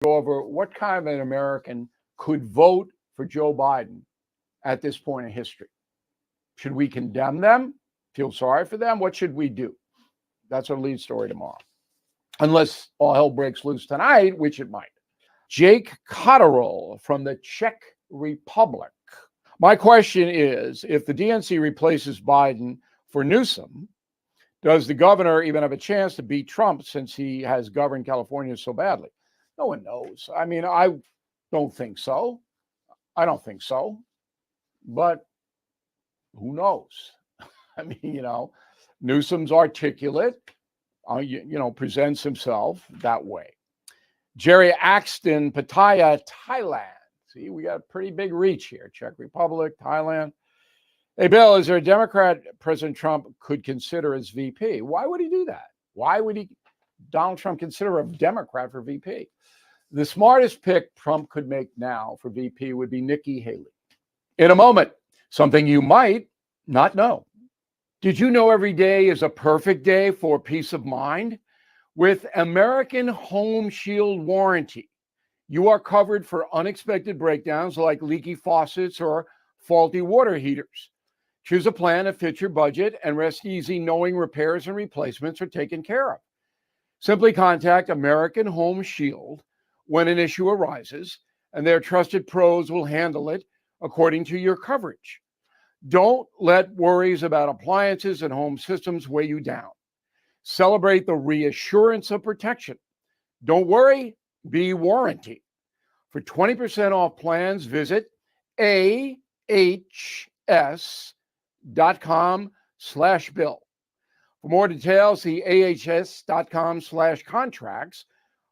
go over what kind of an American could vote for Joe Biden at this point in history. Should we condemn them? Feel sorry for them? What should we do? That's our lead story tomorrow. Unless all hell breaks loose tonight, which it might. Jake Cotterill from the Czech Republic. My question is, if the DNC replaces Biden for Newsom, does the governor even have a chance to beat Trump since he has governed California so badly? No one knows. I mean, I don't think so. I don't think so. But who knows? I mean, Newsom's articulate, presents himself that way. Jerry Axton, Pattaya, Thailand. See, we got a pretty big reach here. Czech Republic, Thailand. Hey, Bill, is there a Democrat President Trump could consider as VP? Why would he do that? Why would Donald Trump consider a Democrat for VP? The smartest pick Trump could make now for VP would be Nikki Haley. In a moment, something you might not know. Did you know every day is a perfect day for peace of mind? With American Home Shield warranty, you are covered for unexpected breakdowns like leaky faucets or faulty water heaters. Choose a plan that fits your budget and rest easy knowing repairs and replacements are taken care of. Simply contact American Home Shield when an issue arises, and their trusted pros will handle it according to your coverage. Don't let worries about appliances and home systems weigh you down. Celebrate the reassurance of protection. Don't worry, be warranty. For 20% off plans, visit ahs.com/bill. For more details, see ahs.com/contracts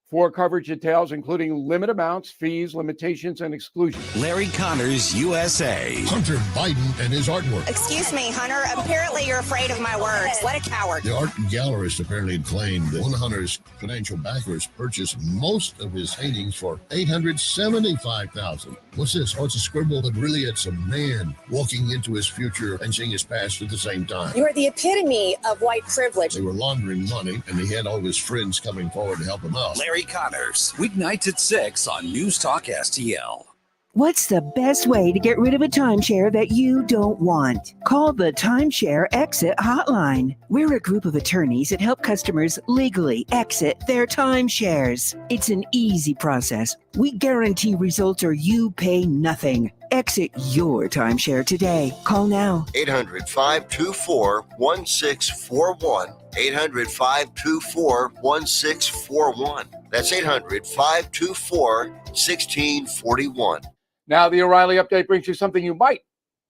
for coverage details, including limit amounts, fees, limitations, and exclusions. Larry Connors, USA. Hunter Biden and his artwork. Excuse me, Hunter. Apparently you're afraid of my works. What a coward. The art gallerist apparently claimed that one of Hunter's financial backers purchased most of his paintings for $875,000. What's this? Oh, it's a scribble, but really it's a man walking into his future and seeing his past at the same time. You are the epitome of white privilege. They were laundering money, and he had all of his friends coming forward to help him out. Larry Connors, weeknights at 6 on News Talk STL. What's the best way to get rid of a timeshare that you don't want? Call the Timeshare Exit Hotline. We're a group of attorneys that help customers legally exit their timeshares. It's an easy process. We guarantee results or you pay nothing. Exit your timeshare today. Call now. 800-524-1641. 800-524-1641. That's 800-524-1641. Now, the O'Reilly update brings you something you might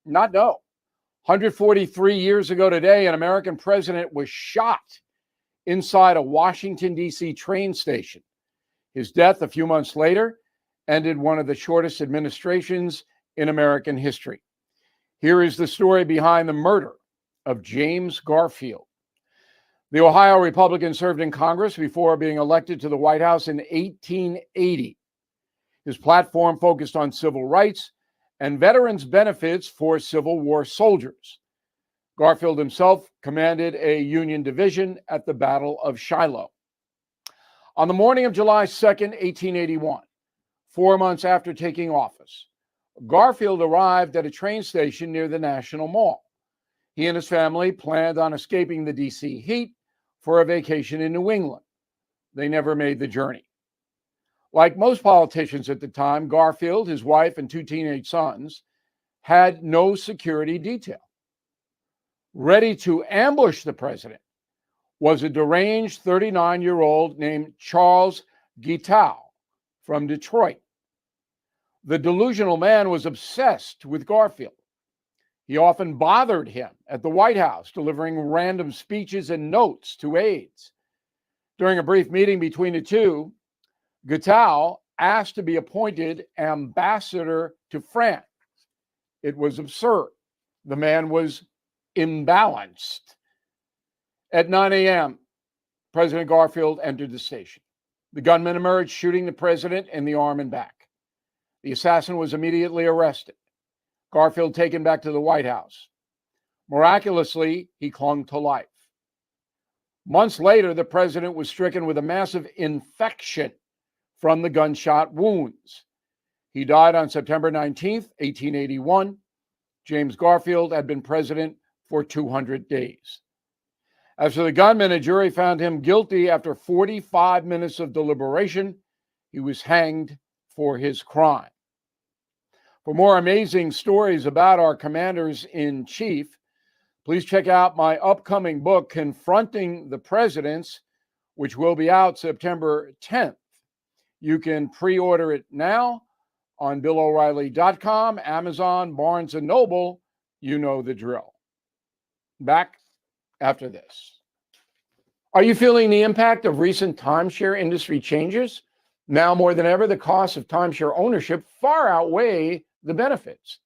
not know. 143 years ago today, an American president was shot inside a Washington, D.C. train station. His death a few months later ended one of the shortest administrations in American history. Here is the story behind the murder of James Garfield. The Ohio Republican served in Congress before being elected to the White House in 1880. His platform focused on civil rights and veterans' benefits for Civil War soldiers. Garfield himself commanded a Union division at the Battle of Shiloh. On the morning of July 2nd, 1881, 4 months after taking office, Garfield arrived at a train station near the National Mall. He and his family planned on escaping the D.C. heat for a vacation in New England. They never made the journey. Like most politicians at the time, Garfield, his wife, and 2 teenage sons had no security detail. Ready to ambush the president was a deranged 39-year-old named Charles Guiteau from Detroit. The delusional man was obsessed with Garfield. He often bothered him at the White House, delivering random speeches and notes to aides. During a brief meeting between the two, Guiteau asked to be appointed ambassador to France. It was absurd. The man was imbalanced. At 9 a.m., President Garfield entered the station. The gunman emerged, shooting the president in the arm and back. The assassin was immediately arrested. Garfield taken back to the White House. Miraculously, he clung to life. Months later, the president was stricken with a massive infection from the gunshot wounds. He died on September 19th, 1881. James Garfield had been president for 200 days. As for the gunman, a jury found him guilty after 45 minutes of deliberation. He was hanged for his crime. For more amazing stories about our commanders-in-chief, please check out my upcoming book, Confronting the Presidents, which will be out September 10th. You can pre-order it now on BillO'Reilly.com, Amazon, Barnes & Noble. You know the drill. Back after this. Are you feeling the impact of recent timeshare industry changes? Now more than ever, the costs of timeshare ownership far outweigh the benefits.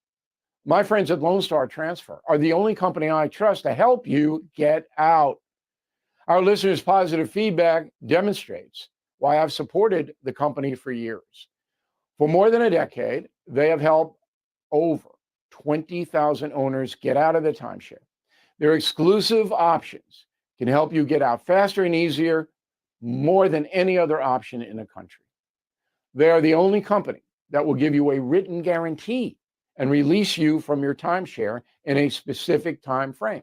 My friends at Lone Star Transfer are the only company I trust to help you get out. Our listeners' positive feedback demonstrates why I've supported the company for years. For more than a decade, they have helped over 20,000 owners get out of the timeshare. Their exclusive options can help you get out faster and easier, more than any other option in the country. They are the only company that will give you a written guarantee and release you from your timeshare in a specific time frame.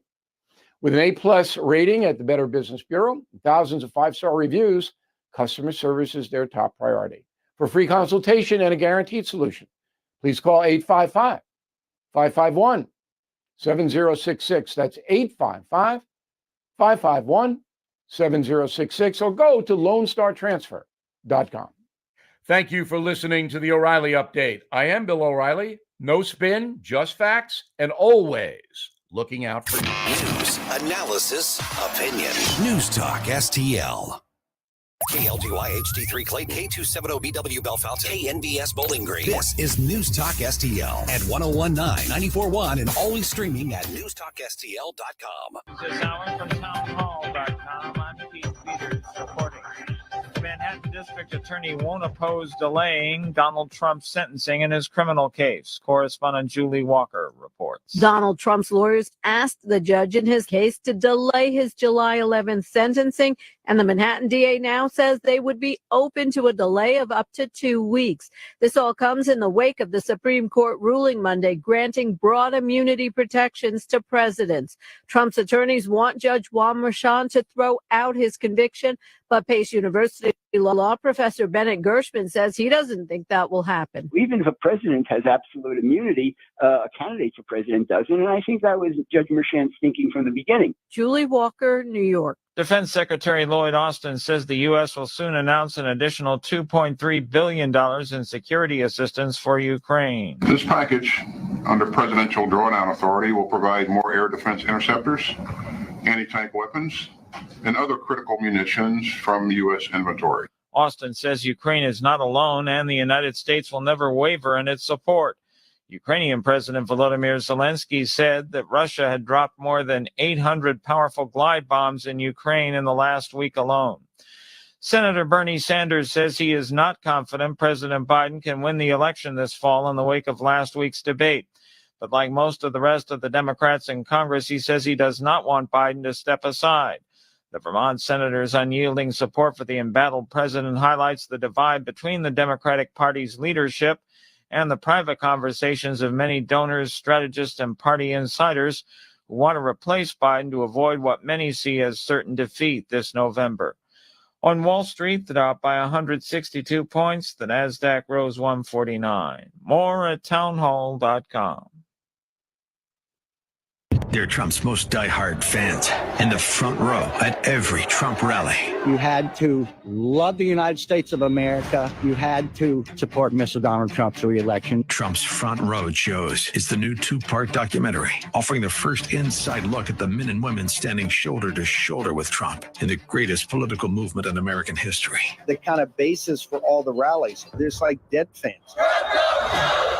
With an A+ rating at the Better Business Bureau, thousands of 5-star reviews, customer service is their top priority. For free consultation and a guaranteed solution, please call 855-551-7066. That's 855-551-7066, or go to LoneStarTransfer.com. Thank you for listening to the O'Reilly Update. I am Bill O'Reilly. No spin, just facts, and always looking out for you. News, analysis, opinion. News Talk STL. KLGY HD3 Clayton, K270BW Bellefonte, KNBS Bowling Green. This is News Talk STL at 1019, 94.1, and always streaming at newstalkstl.com. This hour from townhall.com. I'm Keith Peters reporting. The Manhattan District Attorney won't oppose delaying Donald Trump's sentencing in his criminal case. Correspondent Julie Walker reports. Donald Trump's lawyers asked the judge in his case to delay his July 11th sentencing, and the Manhattan DA now says they would be open to a delay of up to 2 weeks. This all comes in the wake of the Supreme Court ruling Monday granting broad immunity protections to presidents. Trump's attorneys want Judge Juan Merchan to throw out his conviction, but Pace University law professor Bennett Gershman says he doesn't think that will happen. Even if a president has absolute immunity, a candidate for president doesn't. And I think that was Judge Merchan's thinking from the beginning. Julie Walker, New York. Defense Secretary Lloyd Austin says the U.S. will soon announce an additional $2.3 billion in security assistance for Ukraine. This package, under presidential drawdown authority, will provide more air defense interceptors, anti-tank weapons, and other critical munitions from U.S. inventory. Austin says Ukraine is not alone and the United States will never waver in its support. Ukrainian President Volodymyr Zelensky said that Russia had dropped more than 800 powerful glide bombs in Ukraine in the last week alone. Senator Bernie Sanders says he is not confident President Biden can win the election this fall in the wake of last week's debate. But like most of the rest of the Democrats in Congress, he says he does not want Biden to step aside. The Vermont senator's unyielding support for the embattled president highlights the divide between the Democratic Party's leadership and the private conversations of many donors, strategists, and party insiders who want to replace Biden to avoid what many see as certain defeat this November. On Wall Street, the Dow by 162 points, the Nasdaq rose 149. More at townhall.com. They're Trump's most diehard fans in the front row at every Trump rally. You had to love the United States of America. You had to support Mr. Donald Trump's re-election. Trump's Front Row Shows is the new 2-part documentary offering the first inside look at the men and women standing shoulder to shoulder with Trump in the greatest political movement in American history. The kind of basis for all the rallies, there's like dead fans.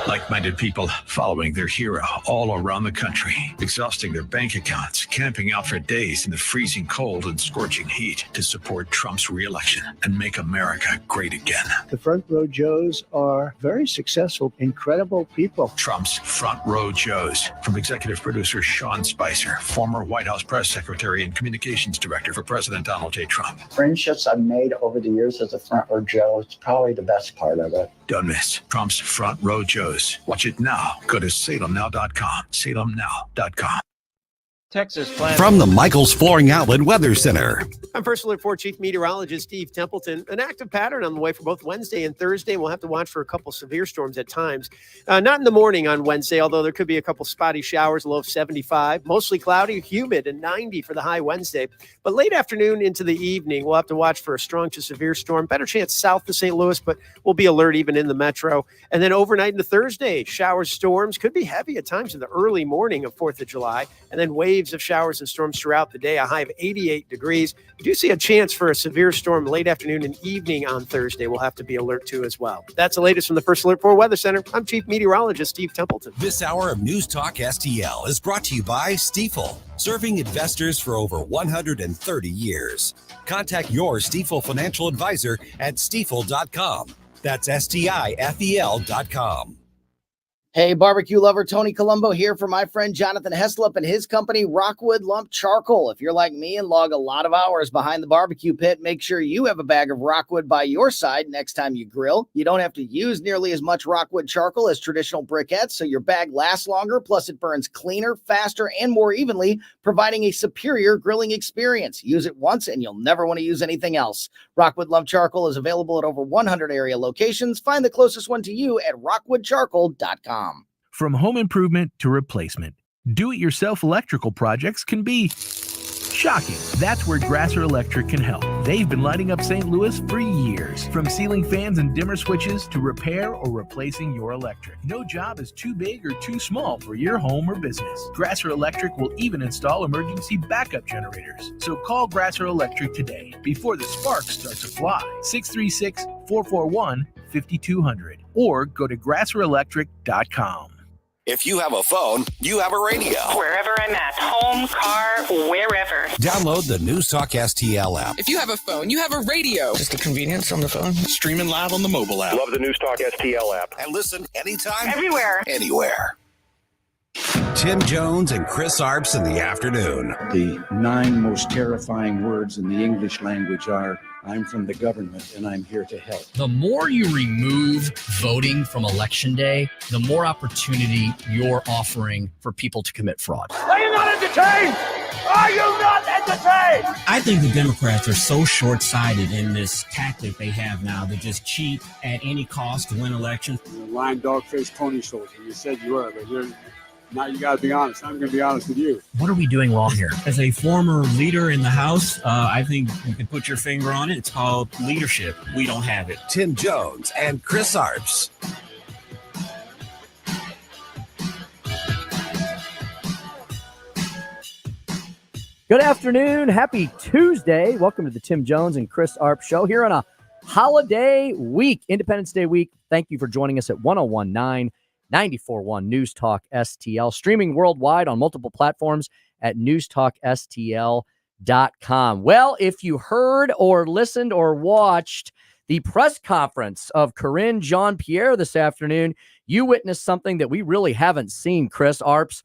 Like-minded people following their hero all around the country, exhausting their bank accounts, camping out for days in the freezing cold and scorching heat to support Trump's re-election and make America great again. The Front Row Joes are very successful, incredible people. Trump's Front Row Joes, from executive producer Sean Spicer, former White House press secretary and communications director for President Donald J. Trump. Friendships I've made over the years as a Front Row Joe, it's probably the best part of it. Don't miss Trump's Front Row Joes. Watch it now. Go to salemnow.com. salemnow.com. Texas plans. From the Michaels Flooring Outlet Weather Center. I'm First Alert 4 Chief Meteorologist Steve Templeton. An active pattern on the way for both Wednesday and Thursday. We'll have to watch for a couple severe storms at times. Not in the morning on Wednesday, although there could be a couple spotty showers, a low of 75. Mostly cloudy, humid, and 90 for the high Wednesday. But late afternoon into the evening, we'll have to watch for a strong to severe storm. Better chance south of St. Louis, but we'll be alert even in the metro. And then overnight into Thursday, showers, storms could be heavy at times in the early morning of 4th of July. And then waves of showers and storms throughout the day, a high of 88 degrees. We do see a chance for a severe storm late afternoon and evening on Thursday. We'll have to be alert to as well. That's the latest from the First Alert 4 Weather Center. I'm Chief Meteorologist Steve Templeton. This hour of News Talk STL is brought to you by Stifel, serving investors for over 130 years. Contact your Stifel financial advisor at stifel.com. That's STIFEL.com. Hey, barbecue lover, Tony Colombo here for my friend Jonathan Heslop and his company, Rockwood Lump Charcoal. If you're like me and log a lot of hours behind the barbecue pit, make sure you have a bag of Rockwood by your side next time you grill. You don't have to use nearly as much Rockwood charcoal as traditional briquettes, so your bag lasts longer, plus it burns cleaner, faster, and more evenly, providing a superior grilling experience. Use it once and you'll never want to use anything else. Rockwood Lump Charcoal is available at over 100 area locations. Find the closest one to you at rockwoodcharcoal.com. From home improvement to replacement, do-it-yourself electrical projects can be shocking. That's where Grasser Electric can help. They've been lighting up St. Louis for years. From ceiling fans and dimmer switches to repair or replacing your electric. No job is too big or too small for your home or business. Grasser Electric will even install emergency backup generators. So call Grasser Electric today before the sparks start to fly. 636-441-5200 or go to grasserelectric.com. If you have a phone, you have a radio. Wherever I'm at, home, car, wherever. Download the News Talk STL app. If you have a phone, you have a radio. Just the convenience on the phone. Streaming live on the mobile app. Love the News Talk STL app. And listen anytime. Everywhere. Anywhere. Tim Jones and Chris Arps in the afternoon. The 9 most terrifying words in the English language are, I'm from the government and I'm here to help. The more you remove voting from Election Day, the more opportunity you're offering for people to commit fraud. Are you not entertained? Are you not entertained? I think the Democrats are so short-sighted in this tactic they have now to just cheat at any cost to win elections. You're a lying dog-faced pony soldier. You said you were, but now you got to be honest. I'm going to be honest with you. What are we doing wrong here? As a former leader in the House, I think you can put your finger on it. It's called leadership. We don't have it. Tim Jones and Chris Arps. Good afternoon. Happy Tuesday. Welcome to the Tim Jones and Chris Arps Show here on a holiday week, Independence Day week. Thank you for joining us at 1019 94.1 News Talk STL, streaming worldwide on multiple platforms at newstalkstl.com. Well, if you heard or listened or watched the press conference of Karine Jean-Pierre this afternoon, you witnessed something that we really haven't seen, Chris Arps.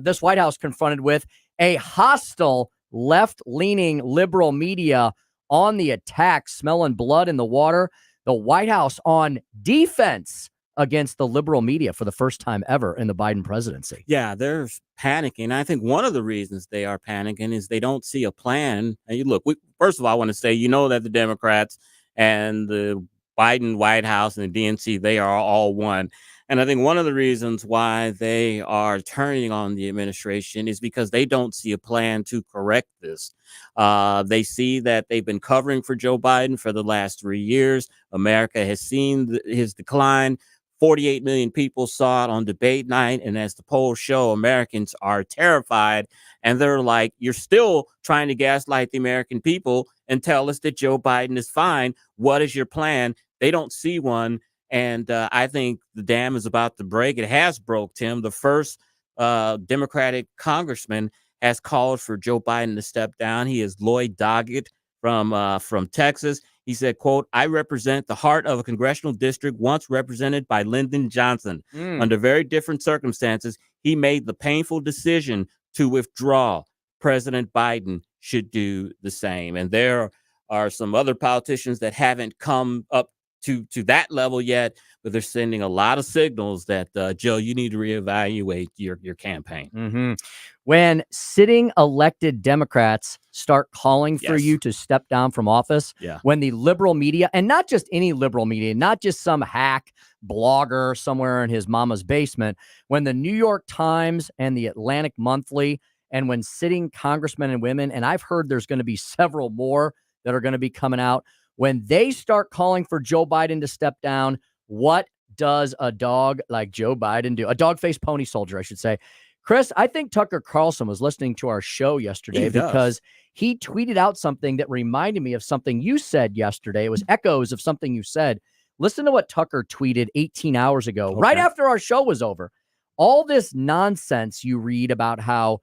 This White House confronted with a hostile left-leaning liberal media on the attack, smelling blood in the water. The White House on defense against the liberal media for the first time ever in the Biden presidency. Yeah, they're panicking. I think one of the reasons they are panicking is they don't see a plan. And you look, first of all, I want to say, that the Democrats and the Biden White House and the DNC, they are all one. And I think one of the reasons why they are turning on the administration is because they don't see a plan to correct this. They see that they've been covering for Joe Biden for the last 3 years. America has seen his decline. 48 million people saw it on debate night. And as the polls show, Americans are terrified. And they're like, you're still trying to gaslight the American people and tell us that Joe Biden is fine. What is your plan? They don't see one. And I think the dam is about to break. It has broke, Tim. The first Democratic congressman has called for Joe Biden to step down. He is Lloyd Doggett from Texas. He said, quote, "I represent the heart of a congressional district once represented by Lyndon Johnson. Under very different circumstances, he made the painful decision to withdraw. President Biden should do the same." And there are some other politicians that haven't come up to that level yet, but they're sending a lot of signals that, Joe, you need to reevaluate your campaign. When sitting elected Democrats start calling for Yes. you to step down from office, Yeah. when the liberal media, and not just any liberal media, not just some hack blogger somewhere in his mama's basement, when the New York Times and the Atlantic Monthly, and when sitting congressmen and women, and I've heard there's going to be several more that are going to be coming out, when they start calling for Joe Biden to step down, what does a dog like Joe Biden do? A dog-faced pony soldier, I should say. Chris, I think Tucker Carlson was listening to our show yesterday because he tweeted out something that reminded me of something you said yesterday. It was echoes of something you said. Listen to what Tucker tweeted 18 hours ago, right after our show was over. All this nonsense you read about how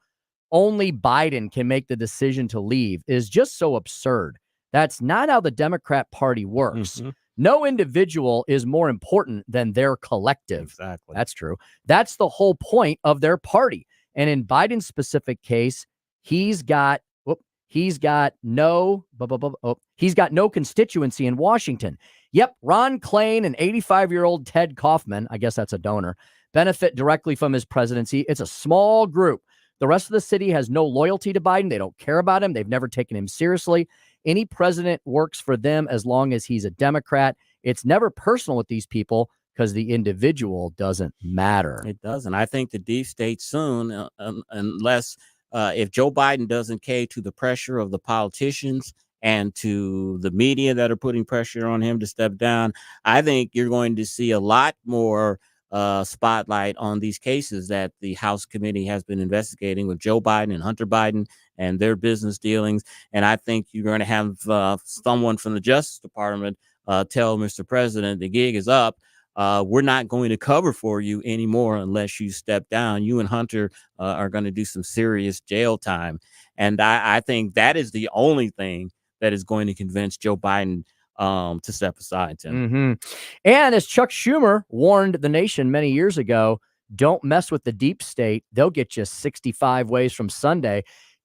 only Biden can make the decision to leave is just so absurd. That's not how the Democrat Party works. No individual is more important than their collective. Exactly. That's true. That's the whole point of their party. And in Biden's specific case, he's got no constituency in Washington. Yep, Ron Klain and 85-year-old Ted Kaufman, I guess that's a donor, benefit directly from his presidency. It's a small group. The rest of the city has no loyalty to Biden. They don't care about him. They've never taken him seriously. Any president works for them as long as he's a Democrat. It's never personal with these people because the individual doesn't matter. It doesn't. I think the deep state soon, unless if Joe Biden doesn't cave to the pressure of the politicians and to the media that are putting pressure on him to step down, I think you're going to see a lot more spotlight on these cases that the House committee has been investigating with Joe Biden and Hunter Biden and their business dealings. And I think you're going to have someone from the Justice Department tell Mr. President, the gig is up. We're not going to cover for you anymore unless you step down. You and Hunter are going to do some serious jail time. And I think that is the only thing that is going to convince Joe Biden to step aside, Tim. And as Chuck Schumer warned the nation many years ago, don't mess with the deep state. They'll get you 65 ways from Sunday.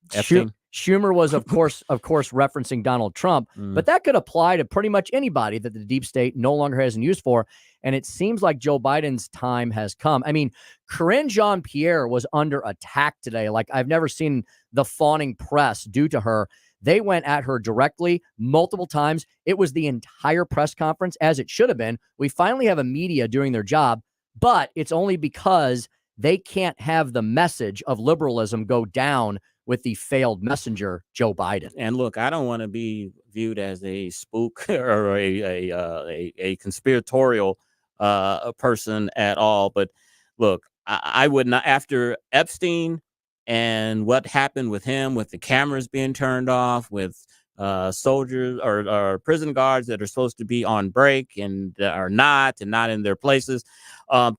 Schumer was, of course, referencing Donald Trump, but that could apply to pretty much anybody that the deep state no longer has an use for. And it seems like Joe Biden's time has come. I mean, Karine Jean-Pierre was under attack today. Like I've never seen the fawning press do to her. They went at her directly multiple times. It was the entire press conference, as it should have been. We finally have a media doing their job, but it's only because they can't have the message of liberalism go down with the failed messenger, Joe Biden. And look, I don't want to be viewed as a spook or a conspiratorial person at all. But look, I would not, after Epstein and what happened with him, with the cameras being turned off, with soldiers or prison guards that are supposed to be on break and are not in their places.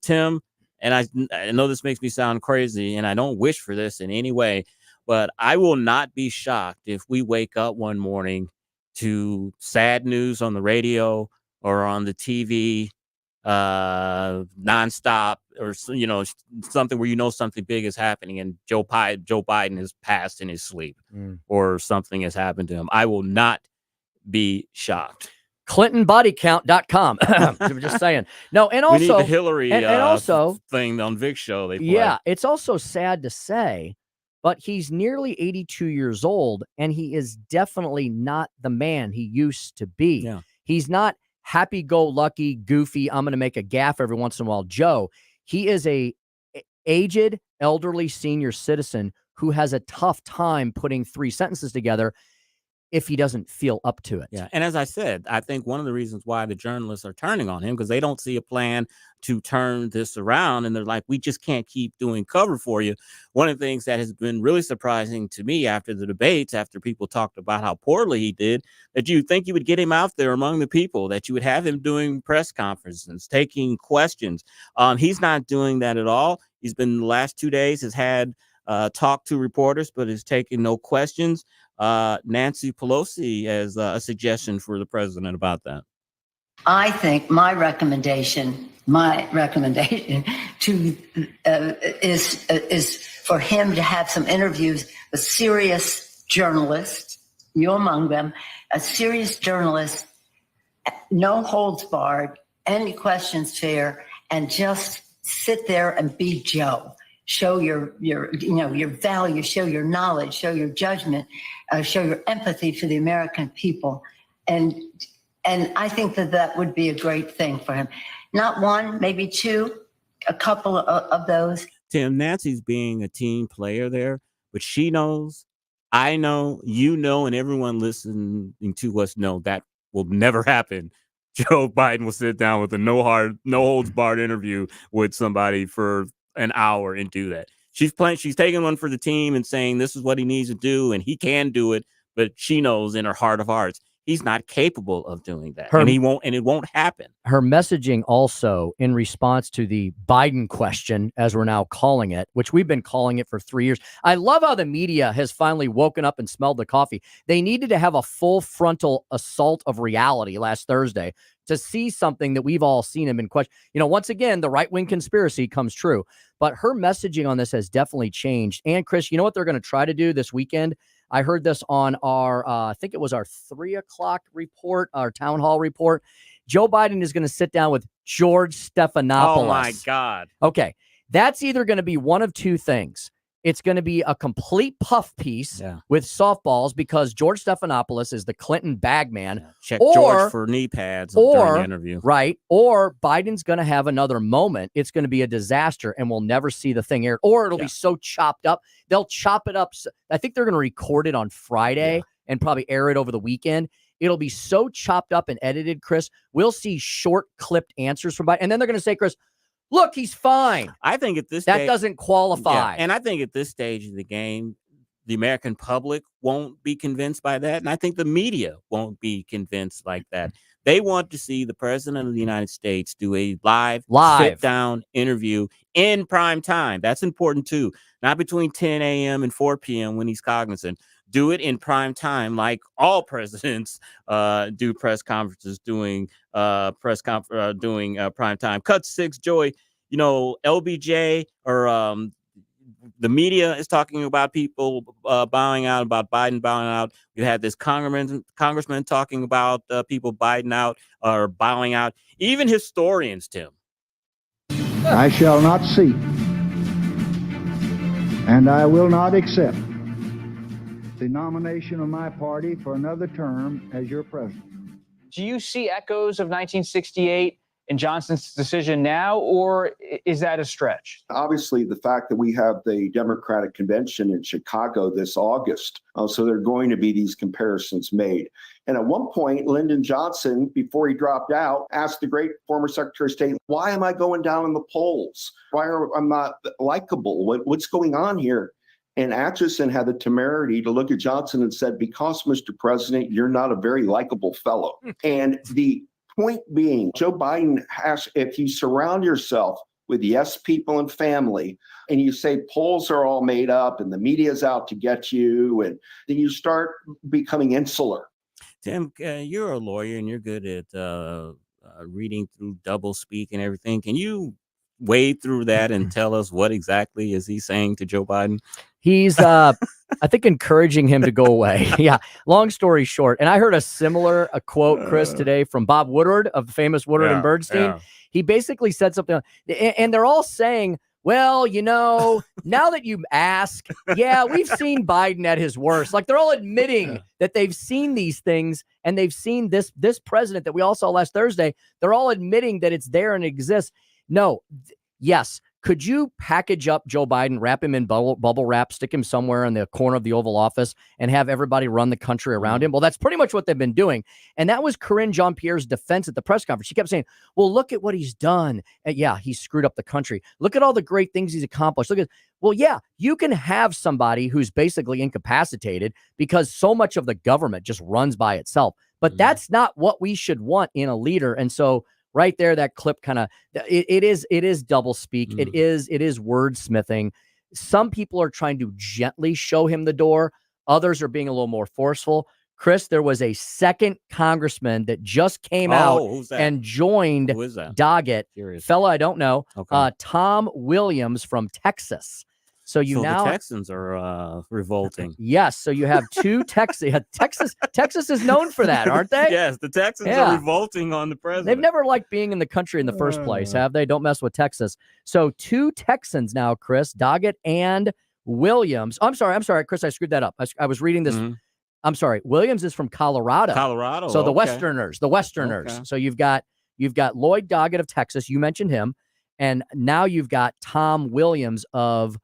Tim, and I know this makes me sound crazy, and I don't wish for this in any way, but I will not be shocked if we wake up one morning to sad news on the radio or on the TV nonstop, or something where something big is happening and Joe Biden has passed in his sleep or something has happened to him. I will not be shocked. ClintonBodyCount.com. I'm just saying. No, and also we need the Hillary and also thing on Vic's show. They play. Yeah, it's also sad to say, but he's nearly 82 years old, and he is definitely not the man he used to be. Yeah. He's not happy-go-lucky, goofy, I'm going to make a gaffe every once in a while, Joe. He is a aged, elderly senior citizen who has a tough time putting three sentences together. if he doesn't feel up to it. Yeah. And as I said, I think one of the reasons why the journalists are turning on him because they don't see a plan to turn this around. And they're like, we just can't keep doing cover for you. One of the things that has been really surprising to me after the debates, after people talked about how poorly he did, that you think you would get him out there among the people, that you would have him doing press conferences, taking questions. He's not doing that at all. He's been the last 2 days has had talked to reporters, but has taken no questions. Nancy Pelosi has a suggestion for the president about that. I think my recommendation to is for him to have some interviews with serious journalists, you among them, a serious journalist, no holds barred, any questions fair, and just sit there and be Joe. Show your value, show your knowledge, show your judgment, show your empathy for the American people, and I think that would be a great thing for him. Not one, maybe two, a couple of those. Tim, Nancy's being a team player there, but she knows, I know, you know, and everyone listening to us know that will never happen. Joe Biden will sit down with a no holds barred interview with somebody for an hour and do that. She's taking one for the team and saying this is what he needs to do and he can do it, but she knows in her heart of hearts he's not capable of doing that. And it won't happen. Her messaging also in response to the Biden question, as we're now calling it, which we've been calling it for 3 years. I love how the media has finally woken up and smelled the coffee. They needed to have a full frontal assault of reality last Thursday to see something that we've all seen and been questioned. Once again, the right-wing conspiracy comes true. But her messaging on this has definitely changed. And Chris, you know what they're going to try to do this weekend? I heard this on our, I think it was our 3 o'clock report, our town hall report. Joe Biden is going to sit down with George Stephanopoulos. Oh, my God. Okay. That's either going to be one of two things. It's going to be a complete puff piece with softballs because George Stephanopoulos is the Clinton bagman. Yeah. Check George for knee pads during the interview. Right. Or Biden's going to have another moment. It's going to be a disaster and we'll never see the thing aired. Or it'll be so chopped up. They'll chop it up. I think they're going to record it on Friday and probably air it over the weekend. It'll be so chopped up and edited, Chris. We'll see short clipped answers from Biden. And then they're going to say, Chris, look, he's fine. I think at this that doesn't qualify. Yeah, and I think at this stage of the game, the American public won't be convinced by that. And I think the media won't be convinced like that. They want to see the president of the United States do a live sit-down interview in prime time. That's important, too. Not between 10 a.m. and 4 p.m. when he's cognizant. Do it in prime time like all presidents do press conferences doing prime time. Cut 6, Joey. LBJ or the media is talking about people bowing out, about Biden bowing out. You had this congressman talking about people bowing out or bowing out. Even historians, Tim. I shall not seek, and I will not accept the nomination of my party for another term as your president. Do you see echoes of 1968 in Johnson's decision now, or is that a stretch? Obviously, the fact that we have the Democratic Convention in Chicago this August, so there are going to be these comparisons made. And at one point, Lyndon Johnson, before he dropped out, asked the great former Secretary of State, why am I going down in the polls? Why am I not likable? What's going on here? And Atchison had the temerity to look at Johnson and said, because, Mr. President, you're not a very likable fellow. And the point being, Joe Biden has, if you surround yourself with yes people and family, and you say polls are all made up and the media's out to get you, and then you start becoming insular. Tim, you're a lawyer and you're good at reading through double speak and everything. Can you wade through that and tell us what exactly is he saying to Joe Biden? He's, I think, encouraging him to go away. Yeah. Long story short. And I heard a similar quote, Chris, today from Bob Woodward of the famous Woodward and Bernstein. Yeah. He basically said something, and they're all saying, well, now that you ask, we've seen Biden at his worst. Like, they're all admitting that they've seen these things and they've seen this president that we all saw last Thursday. They're all admitting that it's there and exists. No. Yes. Could you package up Joe Biden, wrap him in bubble wrap, stick him somewhere in the corner of the Oval Office, and have everybody run the country around him? Well, that's pretty much what they've been doing. And that was Karine Jean-Pierre's defense at the press conference. She kept saying, well, look at what he's done. And yeah, he screwed up the country. Look at all the great things he's accomplished. Well, yeah, you can have somebody who's basically incapacitated because so much of the government just runs by itself. But that's not what we should want in a leader. And so right there, that clip kind of it is double speak. It is wordsmithing. Some people are trying to gently show him the door. Others are being a little more forceful. Chris, there was a second congressman that just came out and joined Doggett. Fella, I don't know. Okay. Tom Williams from Texas. So the Texans are revolting. Yes. So you have two Texas. Texas is known for that, aren't they? Yes, the Texans are revolting on the president. They've never liked being in the country in the first place, have they? Don't mess with Texas. So two Texans now, Chris, Doggett and Williams. I'm sorry, Chris, I screwed that up. I was reading this. I'm sorry. Williams is from Colorado. So the Westerners. Okay. So you've got Lloyd Doggett of Texas. You mentioned him, and now you've got Tom Williams of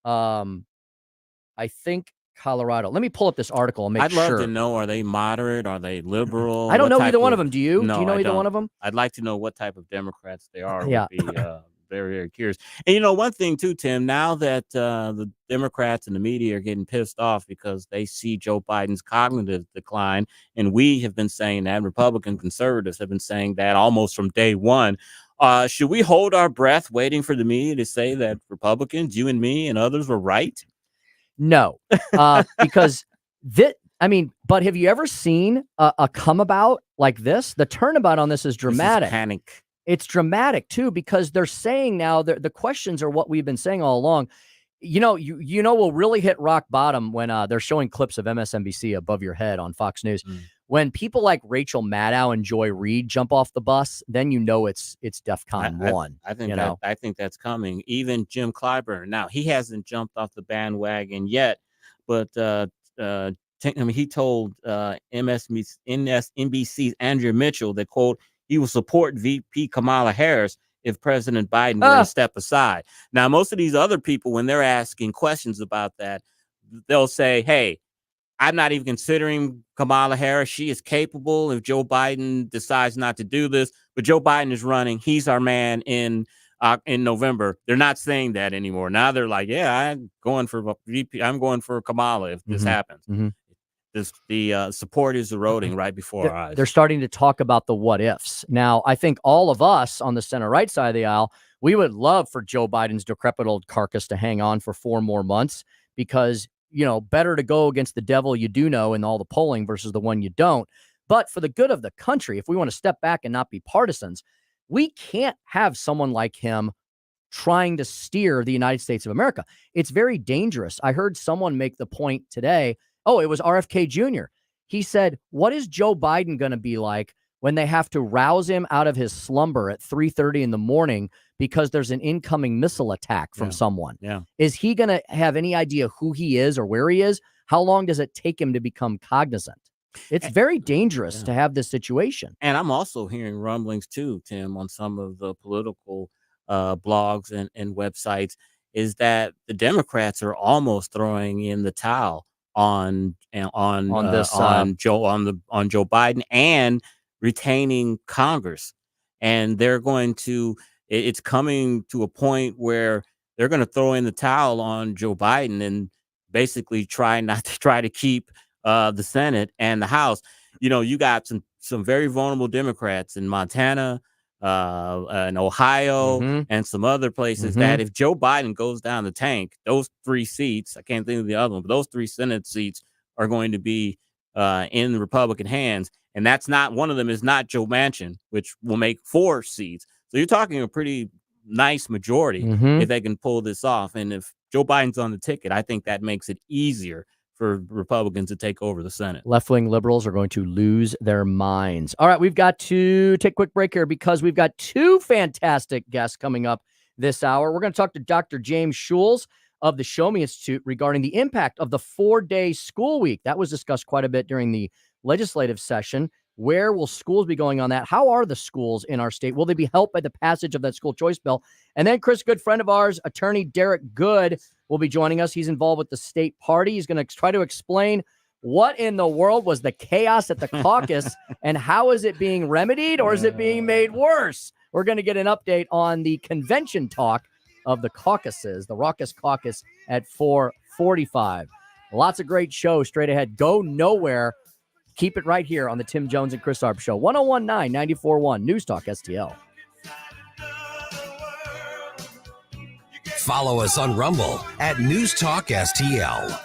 I think Colorado. Let me pull up this article and make sure. I'd love to know, are they moderate? Are they liberal? I don't know either one of them. Do you? No, do you know I either don't. one of them? I'd like to know what type of Democrats they are. Yeah. Would be very, very curious. And one thing too, Tim, now that the Democrats and the media are getting pissed off because they see Joe Biden's cognitive decline, and we have been saying that, Republican conservatives have been saying that almost from day one. Should we hold our breath waiting for the media to say that Republicans, you and me and others, were right? No, because but have you ever seen a come about like this? The turnabout on this is dramatic. This is panic. It's dramatic too, because they're saying now the questions are what we've been saying all along. We'll really hit rock bottom when they're showing clips of MSNBC above your head on Fox News. When people like Rachel Maddow and Joy Reid jump off the bus, then it's DEFCON 1. I think that's coming. Even Jim Clyburn. Now, he hasn't jumped off the bandwagon yet, but he told MSNBC's Andrea Mitchell that, quote, he will support VP Kamala Harris if President Biden were to step aside. Now, most of these other people, when they're asking questions about that, they'll say, hey, I'm not even considering Kamala Harris. She is capable if Joe Biden decides not to do this. But Joe Biden is running. He's our man in November. They're not saying that anymore. Now they're like, yeah, I'm going for VP. I'm going for Kamala if this happens. The support is eroding right before our eyes. They're starting to talk about the what ifs. Now, I think all of us on the center right side of the aisle, we would love for Joe Biden's decrepit old carcass to hang on for 4 more months because, better to go against the devil you do know in all the polling versus the one you don't. But for the good of the country, if we want to step back and not be partisans, we can't have someone like him trying to steer the United States of America. It's very dangerous. I heard someone make the point today. Oh, it was RFK Jr. He said, what is Joe Biden going to be like when they have to rouse him out of his slumber at 3:30 in the morning because there's an incoming missile attack from someone? Yeah. Is he going to have any idea who he is or where he is? How long does it take him to become cognizant? It's very dangerous to have this situation. And I'm also hearing rumblings too, Tim, on some of the political blogs and websites, is that the Democrats are almost throwing in the towel on Joe Biden and retaining Congress. And they're going to, it's coming to a point where they're going to throw in the towel on Joe Biden and basically try to keep the Senate and the House. You got some very vulnerable Democrats in Montana, and Ohio, and some other places that if Joe Biden goes down the tank, those 3 seats, I can't think of the other one, but those 3 Senate seats are going to be in the Republican hands. And that's not, one of them is not Joe Manchin, which will make 4 seats. So you're talking a pretty nice majority if they can pull this off. And if Joe Biden's on the ticket, I think that makes it easier for Republicans to take over the Senate. Left-wing liberals are going to lose their minds. All right, we've got to take a quick break here because we've got 2 fantastic guests coming up this hour. We're going to talk to Dr. James Shuls of the Show Me Institute regarding the impact of the 4-day school week. That was discussed quite a bit during the legislative session. Where will schools be going on that? How are the schools in our state? Will they be helped by the passage of that school choice bill? And then Chris, good friend of ours, attorney Derrick Good, will be joining us. He's involved with the state party. He's going to try to explain what in the world was the chaos at the caucus and how is it being remedied or is it being made worse? We're going to get an update on the convention talk of the caucuses, the raucous caucus at 4:45. Lots of great shows straight ahead. Go nowhere. Keep it right here on the Tim Jones and Chris Arps Show. 1019 94.1 News Talk STL. Follow us on Rumble at News Talk STL.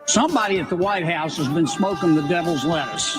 Somebody at the White House has been smoking the devil's lettuce.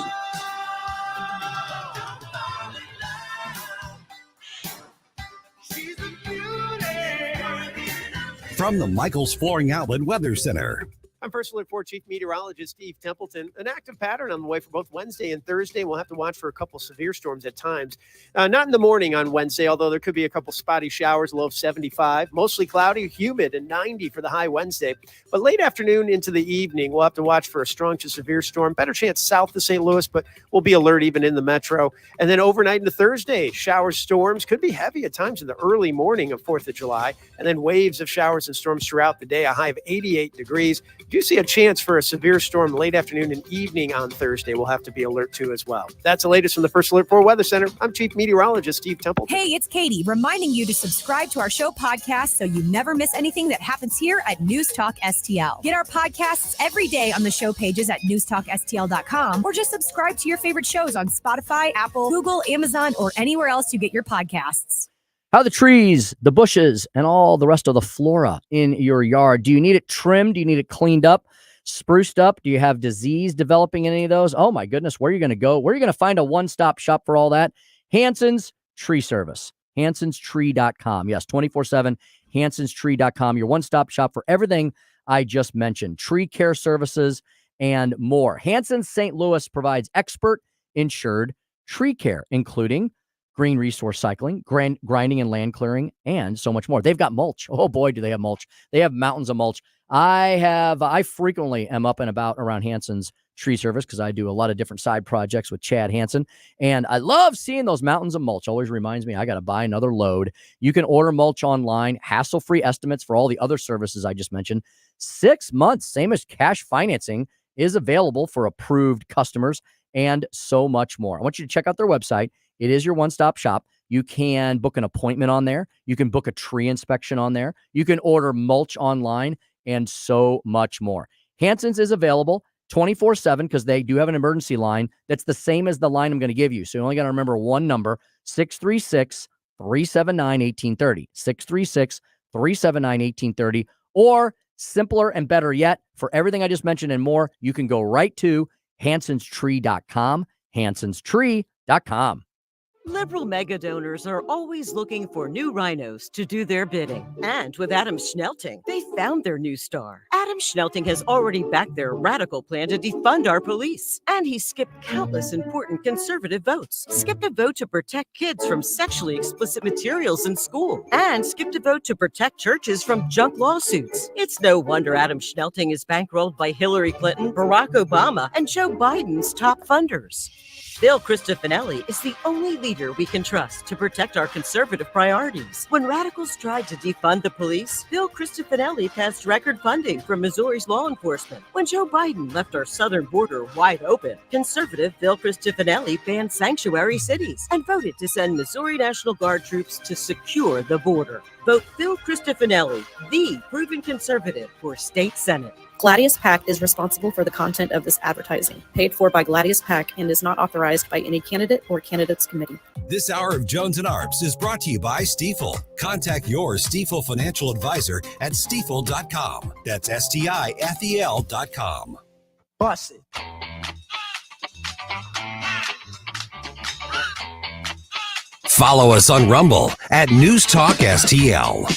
From the Michaels Flooring Outlet Weather Center. I'm First Alert 4 Chief Meteorologist Steve Templeton. An active pattern on the way for both Wednesday and Thursday. We'll have to watch for a couple severe storms at times. Not in the morning on Wednesday, although there could be a couple spotty showers, low of 75. Mostly cloudy, humid, and 90 for the high Wednesday. But late afternoon into the evening, we'll have to watch for a strong to severe storm. Better chance south of St. Louis, but we'll be alert even in the metro. And then overnight into Thursday, showers, storms could be heavy at times in the early morning of 4th of July. And then waves of showers and storms throughout the day, a high of 88 degrees. Do see a chance for a severe storm late afternoon and evening on Thursday. We'll have to be alert to as well. That's the latest from the First Alert 4 Weather Center. I'm Chief Meteorologist Steve Templeton. Hey, it's Katie, reminding you to subscribe to our show podcast so you never miss anything that happens here at News Talk STL. Get our podcasts every day on the show pages at newstalkstl.com or just subscribe to your favorite shows on Spotify, Apple, Google, Amazon, or anywhere else you get your podcasts. How are the trees, the bushes, and all the rest of the flora in your yard? Do you need it trimmed? Do you need it cleaned up, spruced up? Do you have disease developing in any of those? Oh, my goodness. Where are you going to go? Where are you going to find a one-stop shop for all that? Hanson's Tree Service. HansonsTree.com. Yes, 24/7, HansonsTree.com. Your one-stop shop for everything I just mentioned. Tree care services and more. Hanson's St. Louis provides expert insured tree care, including green resource cycling, grinding and land clearing, and so much more. They've got mulch. Oh boy, do they have mulch. They have mountains of mulch. I frequently am up and about around Hanson's Tree Service because I do a lot of different side projects with Chad Hansen, and I love seeing those mountains of mulch. Always reminds me I got to buy another load. You can order mulch online, hassle-free estimates for all the other services I just mentioned. 6 months, same as cash financing, is available for approved customers, and so much more. I want you to check out their website. It is your one-stop shop. You can book an appointment on there. You can book a tree inspection on there. You can order mulch online and so much more. Hanson's is available 24/7 because they do have an emergency line that's the same as the line I'm going to give you. So you only got to remember one number, 636-379-1830. 636-379-1830. Or simpler and better yet, for everything I just mentioned and more, you can go right to HansonsTree.com. HansonsTree.com. Liberal mega donors are always looking for new rhinos to do their bidding. And with Adam Schnelting, they found their new star. Adam Schnelting has already backed their radical plan to defund our police. And he skipped countless important conservative votes. Skipped a vote to protect kids from sexually explicit materials in school. And skipped a vote to protect churches from junk lawsuits. It's no wonder Adam Schnelting is bankrolled by Hillary Clinton, Barack Obama, and Joe Biden's top funders. Bill Cristofanelli is the only leader we can trust to protect our conservative priorities. When radicals tried to defund the police, Bill Cristofanelli passed record funding from Missouri's law enforcement. When Joe Biden left our southern border wide open, conservative Bill Cristofanelli banned sanctuary cities and voted to send Missouri National Guard troops to secure the border. Vote Bill Cristofanelli, the proven conservative, for state senate. Gladius PAC is responsible for the content of this advertising, paid for by Gladius PAC, and is not authorized by any candidate or candidates committee. This hour of Jones and Arps is brought to you by Stifel. Contact your Stifel financial advisor at stifel.com. That's STIFEL.com. Bust it. Follow us on Rumble at News Talk STL.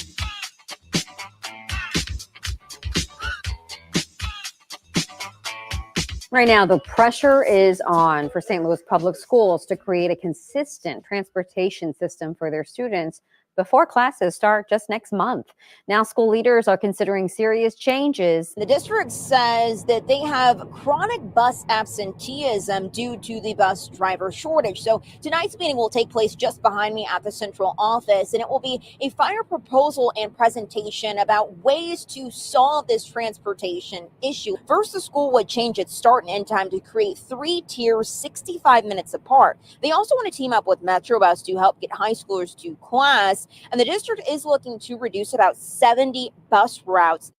Right now, the pressure is on for St. Louis public schools to create a consistent transportation system for their students before classes start just next month. Now, school leaders are considering serious changes. The district says that they have chronic bus absenteeism due to the bus driver shortage. So tonight's meeting will take place just behind me at the central office, and it will be a final proposal and presentation about ways to solve this transportation issue. First, the school would change its start and end time to create 3 tiers 65 minutes apart. They also want to team up with Metrobus to help get high schoolers to class, and the district is looking to reduce about 70 bus routes.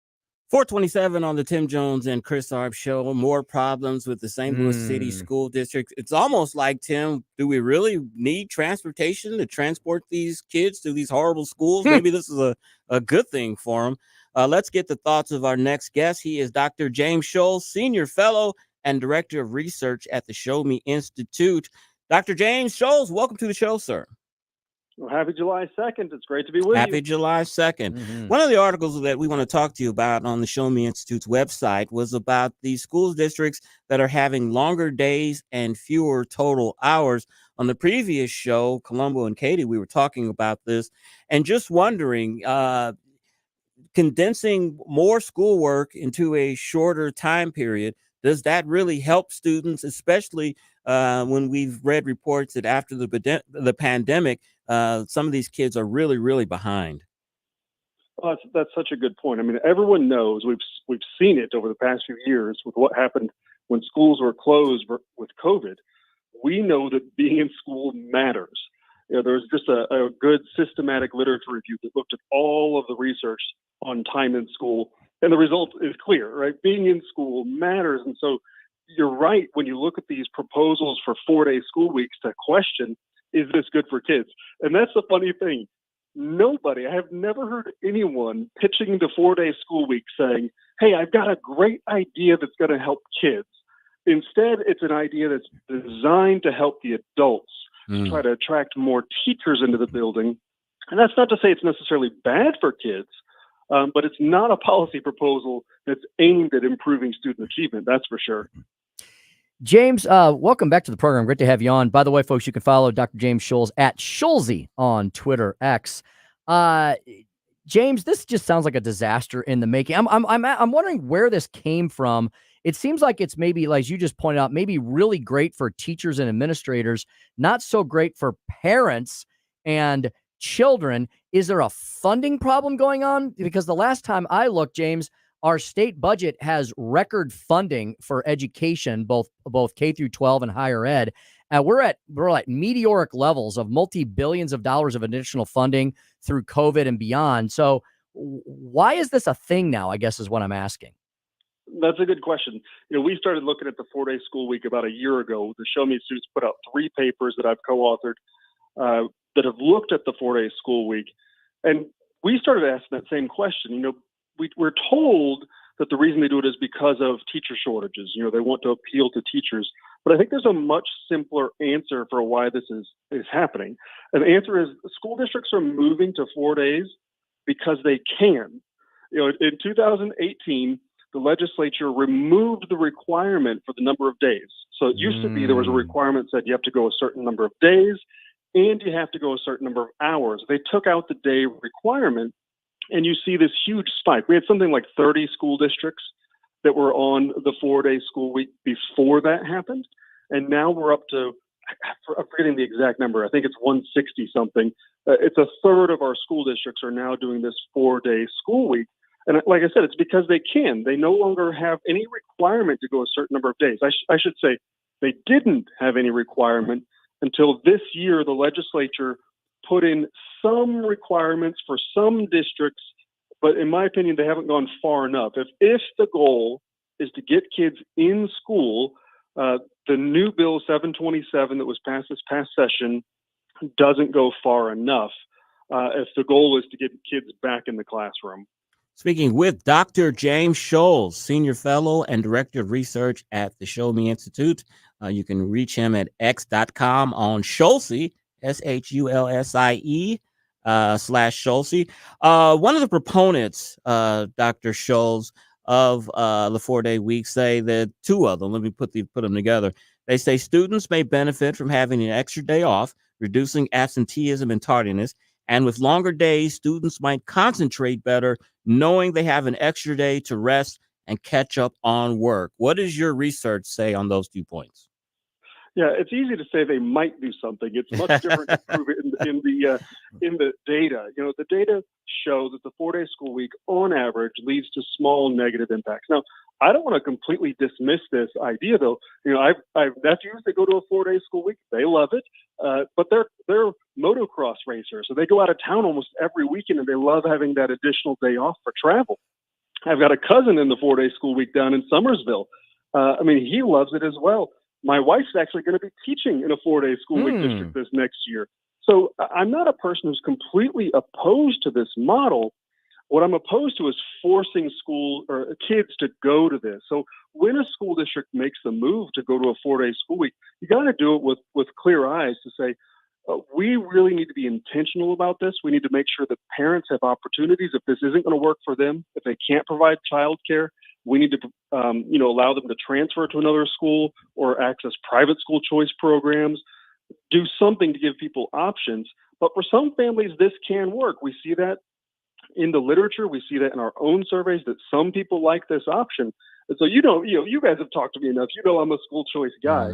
427 on the Tim Jones and Chris Arps show. More problems with the St. Louis City School District. It's almost like, Tim, do we really need transportation to transport these kids to these horrible schools? Maybe this is a good thing for them. Let's get the thoughts of our next guest. He is Dr. James Shuls, Senior Fellow and Director of Research at the Show Me Institute. Dr. James Shuls, welcome to the show, sir. Well, happy July 2nd. It's great to be with you. Happy July 2nd. One of the articles that we want to talk to you about on the Show Me Institute's website was about the school districts that are having longer days and fewer total hours. On the previous show, Columbo and Katie, we were talking about this and just wondering, condensing more schoolwork into a shorter time period, does that really help students, especially when we've read reports that after the pandemic, some of these kids are really, really behind? Well, that's such a good point. I mean, everyone knows, we've seen it over the past few years with what happened when schools were closed with COVID. We know that being in school matters. You know, there was just a good systematic literature review that looked at all of the research on time in school, and the result is clear, right? Being in school matters. And so you're right when you look at these proposals for 4-day school weeks to question, is this good for kids? And that's the funny thing. I have never heard anyone pitching the 4-day school week saying, hey, I've got a great idea that's going to help kids. Instead, it's an idea that's designed to help the adults, to try to attract more teachers into the building. And that's not to say it's necessarily bad for kids, but it's not a policy proposal that's aimed at improving student achievement, that's for sure. James, welcome back to the program. Great to have you on. By the way, folks, you can follow Dr. James Shuls at Shulsy on Twitter X. James, this just sounds like a disaster in the making. I'm wondering where this came from. It seems like it's maybe, like you just pointed out, maybe really great for teachers and administrators, not so great for parents and children. Is there a funding problem going on? Because the last time I looked, James, our state budget has record funding for education, both K through 12 and higher ed. We're at meteoric levels of multi-billions of dollars of additional funding through COVID and beyond. So why is this a thing now, I guess is what I'm asking. That's a good question. You know, we started looking at the 4-day school week about a year ago. The Show Me Institute's put out 3 papers that I've co-authored that have looked at the 4-day school week. And we started asking that same question. You know, we're told that the reason they do it is because of teacher shortages. You know, they want to appeal to teachers. But I think there's a much simpler answer for why this is happening. And the answer is school districts are moving to 4 days because they can. You know, in 2018, the legislature removed the requirement for the number of days. So it used to be there was a requirement that said you have to go a certain number of days and you have to go a certain number of hours. They took out the day requirement, and you see this huge spike. We had something like 30 school districts that were on the 4-day school week before that happened. And now we're up to, I'm forgetting the exact number. I think it's 160 something. It's a third of our school districts are now doing this 4-day school week. And like I said, it's because they can. They no longer have any requirement to go a certain number of days. I should say they didn't have any requirement until this year. The legislature put in some requirements for some districts, but in my opinion, they haven't gone far enough. If the goal is to get kids in school, the new bill 727 that was passed this past session doesn't go far enough if the goal is to get kids back in the classroom. Speaking with Dr. James Shuls, Senior Fellow and Director of Research at the Show Me Institute. You can reach him at x.com on Shulsy, SHULSIE /Shulsy. One of the proponents, Dr. Shuls, of the 4-day week say that 2 of them, let me put them together. They say students may benefit from having an extra day off, reducing absenteeism and tardiness, And with longer days, students might concentrate better, knowing they have an extra day to rest and catch up on work. What does your research say on those 2 points? Yeah, it's easy to say they might do something. It's much different to prove it in the data. You know, the data show that the 4-day school week, on average, leads to small negative impacts. Now, I don't want to completely dismiss this idea, though. You know, I've nephews that go to a 4-day school week. They love it, but they're motocross racers, so they go out of town almost every weekend, and they love having that additional day off for travel. I've got a cousin in the 4-day school week down in Summersville. I mean, he loves it as well. My wife's actually going to be teaching in a 4-day school week district this next year. So I'm not a person who's completely opposed to this model. What I'm opposed to is forcing school or kids to go to this. So when a school district makes the move to go to a 4-day school week, you got to do it with clear eyes to say, we really need to be intentional about this. We need to make sure that parents have opportunities. If this isn't going to work for them, if they can't provide childcare, we need to, allow them to transfer to another school or access private school choice programs. Do something to give people options. But for some families, this can work. We see that in the literature. We see that in our own surveys that some people like this option. And so, you guys have talked to me enough. You know, I'm a school choice guy.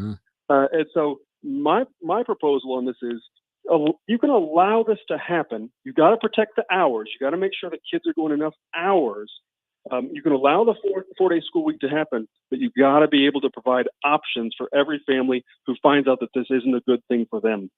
And so my proposal on this is you can allow this to happen. You got to protect the hours. You got to make sure that kids are going enough hours. You can allow the 4-day school week to happen, but you got to be able to provide options for every family who finds out that this isn't a good thing for them.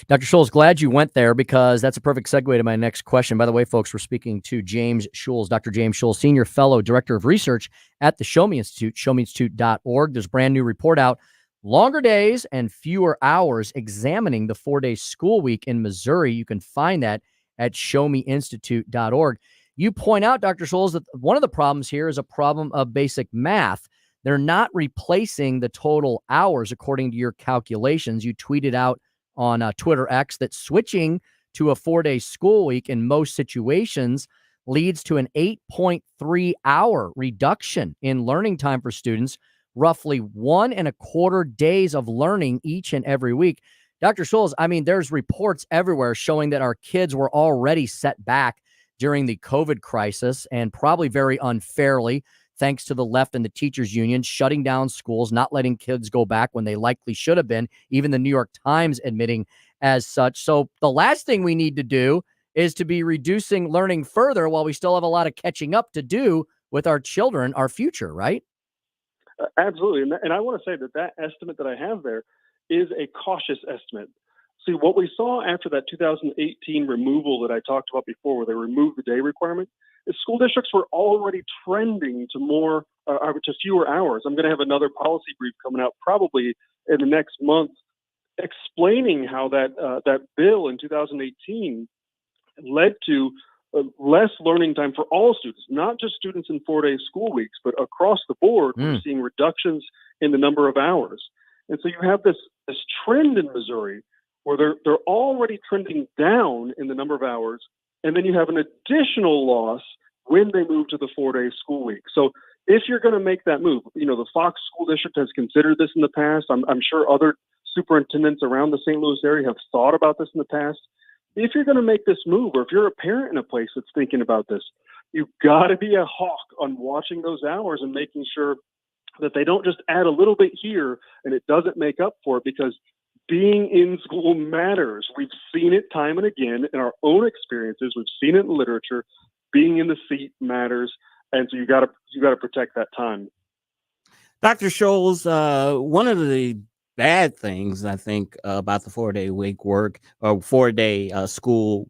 Dr. Shuls, glad you went there because that's a perfect segue to my next question. By the way, folks, we're speaking to James Shuls, Dr. James Shuls, Senior Fellow, Director of Research at the Show Me Institute, showmeinstitute.org. There's a brand new report out, Longer Days and Fewer Hours, examining the 4-day school week in Missouri. You can find that at showmeinstitute.org. You point out, Dr. Shuls, that one of the problems here is a problem of basic math. They're not replacing the total hours according to your calculations. You tweeted out on Twitter X that switching to a 4-day school week in most situations leads to an 8.3 hour reduction in learning time for students, roughly 1.25 days of learning each and every week. Dr. Shuls, I mean, there's reports everywhere showing that our kids were already set back during the COVID crisis, and probably very unfairly, thanks to the left and the teachers union shutting down schools, not letting kids go back when they likely should have been, even the New York Times admitting as such. So the last thing we need to do is to be reducing learning further while we still have a lot of catching up to do with our children, our future, right? Absolutely. And I want to say that estimate that I have there is a cautious estimate. See, what we saw after that 2018 removal that I talked about before, where they removed the day requirement, is school districts were already trending to fewer hours. I'm going to have another policy brief coming out probably in the next month, explaining how that bill in 2018 led to less learning time for all students, not just students in 4-day school weeks, but across the board. We're seeing reductions in the number of hours. And so you have this trend in Missouri where they're already trending down in the number of hours, and then you have an additional loss when they move to the 4-day school week. So if you're going to make that move, the Fox School District has considered this in the past. I'm sure other superintendents around the St. Louis area have thought about this in the past. If you're going to make this move, or if you're a parent in a place that's thinking about this, you've got to be a hawk on watching those hours and making sure that they don't just add a little bit here and it doesn't make up for it, because being in school matters. We've seen it time and again in our own experiences. We've seen it in literature. Being in the seat matters, and so you got to protect that time. Dr. Shuls, one of the bad things I think about the 4-day week work or 4-day school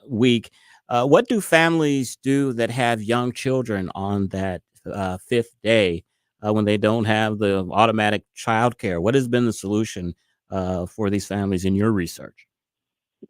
week, what do families do that have young children on that 5th day when they don't have the automatic childcare? What has been the solution for these families in your research?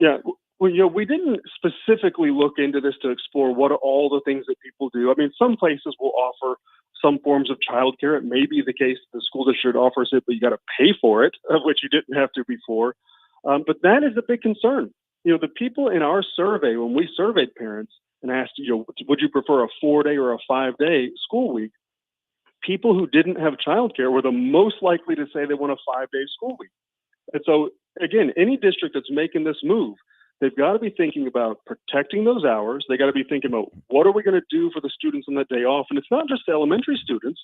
Yeah, well, we didn't specifically look into this to explore what are all the things that people do. I mean, some places will offer some forms of childcare. It may be the case that the school district offers it, but you got to pay for it, which you didn't have to before. But that is a big concern. The people in our survey, when we surveyed parents and asked, would you prefer a 4-day or a 5-day school week? People who didn't have childcare were the most likely to say they want a 5-day school week. And so, again, any district that's making this move, they've got to be thinking about protecting those hours. They got to be thinking about what are we going to do for the students on that day off? And it's not just the elementary students.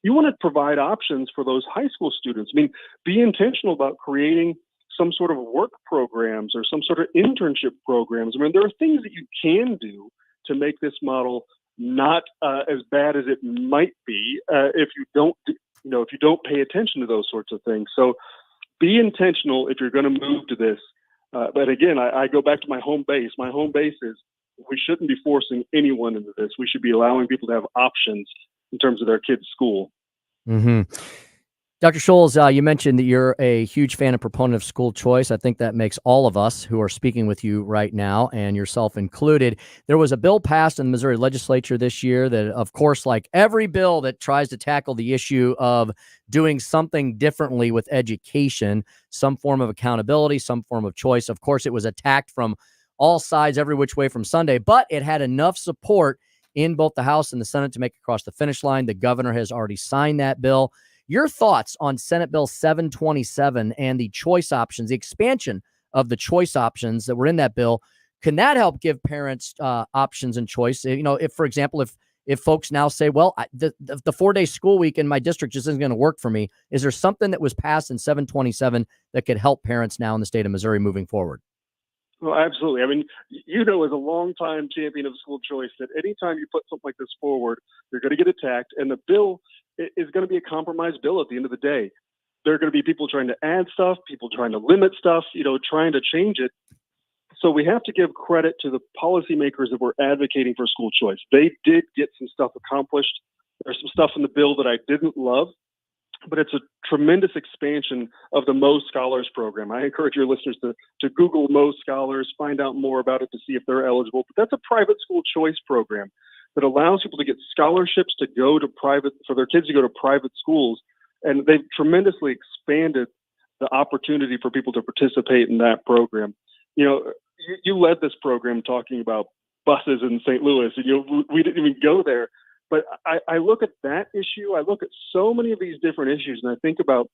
You want to provide options for those high school students. I mean, be intentional about creating some sort of work programs or some sort of internship programs. I mean, there are things that you can do to make this model not as bad as it might be if you don't pay attention to those sorts of things. So be intentional if you're going to move to this. But again, I go back to my home base. My home base is we shouldn't be forcing anyone into this. We should be allowing people to have options in terms of their kids' school. Mm-hmm. Dr. Shuls, you mentioned that you're a huge fan and proponent of school choice. I think that makes all of us who are speaking with you right now, and yourself included. There was a bill passed in the Missouri legislature this year that, of course, like every bill that tries to tackle the issue of doing something differently with education, some form of accountability, some form of choice, of course, it was attacked from all sides, every which way from Sunday, but it had enough support in both the House and the Senate to make it across the finish line. The governor has already signed that bill. Your thoughts on Senate Bill 727 and the choice options, the expansion of the choice options that were in that bill? Can that help give parents options and choice? You know, if, for example, if folks now say, well, the 4-day school week in my district just isn't going to work for me, is there something that was passed in 727 that could help parents now in the state of Missouri moving forward? Well, absolutely. I mean, you know, as a longtime champion of school choice, that anytime you put something like this forward, you're going to get attacked. And the bill is going to be a compromise bill at the end of the day. There are going to be people trying to add stuff, people trying to limit stuff, you know, trying to change it. So we have to give credit to the policymakers that were advocating for school choice. They did get some stuff accomplished. There's some stuff in the bill that I didn't love, but it's a tremendous expansion of the Mo Scholars program. I encourage your listeners to Google Mo Scholars, find out more about it to see if they're eligible. But that's a private school choice program that allows people to get scholarships to go to for their kids to go to private schools. And they've tremendously expanded the opportunity for people to participate in that program. You know, you led this program talking about buses in St. Louis, and we didn't even go there. But I look at that issue. I look at so many of these different issues, and I think about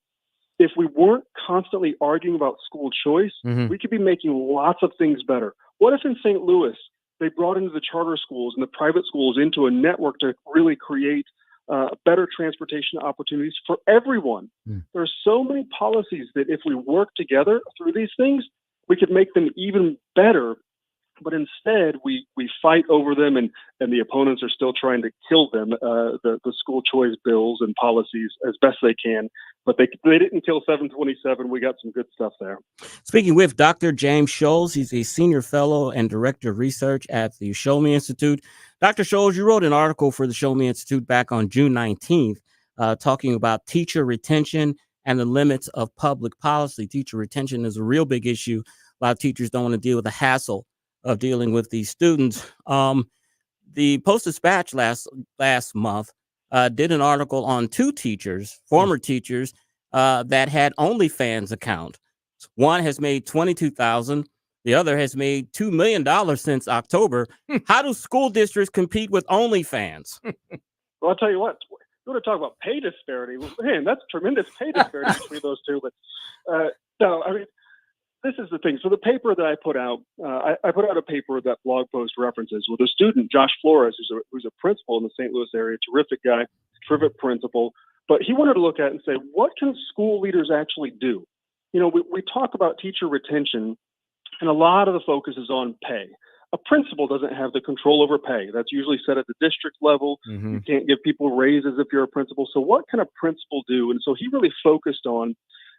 if we weren't constantly arguing about school choice, we could be making lots of things better. What if in St. Louis they brought into the charter schools and the private schools into a network to really create better transportation opportunities for everyone? There are so many policies that if we work together through these things, we could make them even better. But instead, we fight over them, and the opponents are still trying to kill them, the school choice bills and policies as best they can. But they didn't kill 727. We got some good stuff there. Speaking with Dr. James Shuls, he's a senior fellow and director of research at the Show Me Institute. Dr. Shuls, you wrote an article for the Show Me Institute back on June 19th, talking about teacher retention and the limits of public policy. Teacher retention is a real big issue. A lot of teachers don't want to deal with the hassle of dealing with these students. The Post-Dispatch last month did an article on two teachers, former teachers, that had OnlyFans account. One has made $22,000. The other has made $2 million since October. How do school districts compete with OnlyFans? Well, I'll tell you what. You want to talk about pay disparity? Well, man, that's tremendous pay disparity between those two. But no, I mean, this is the thing. So the paper that I put out, I put out a paper that blog post references with a student, Josh Flores, who's a principal in the St. Louis area, terrific guy, terrific principal. But he wanted to look at it and say, what can school leaders actually do? You know, we talk about teacher retention, and a lot of the focus is on pay. A principal doesn't have the control over pay. That's usually set at the district level. You can't give people raises if you're a principal. So what can a principal do? And so he really focused on,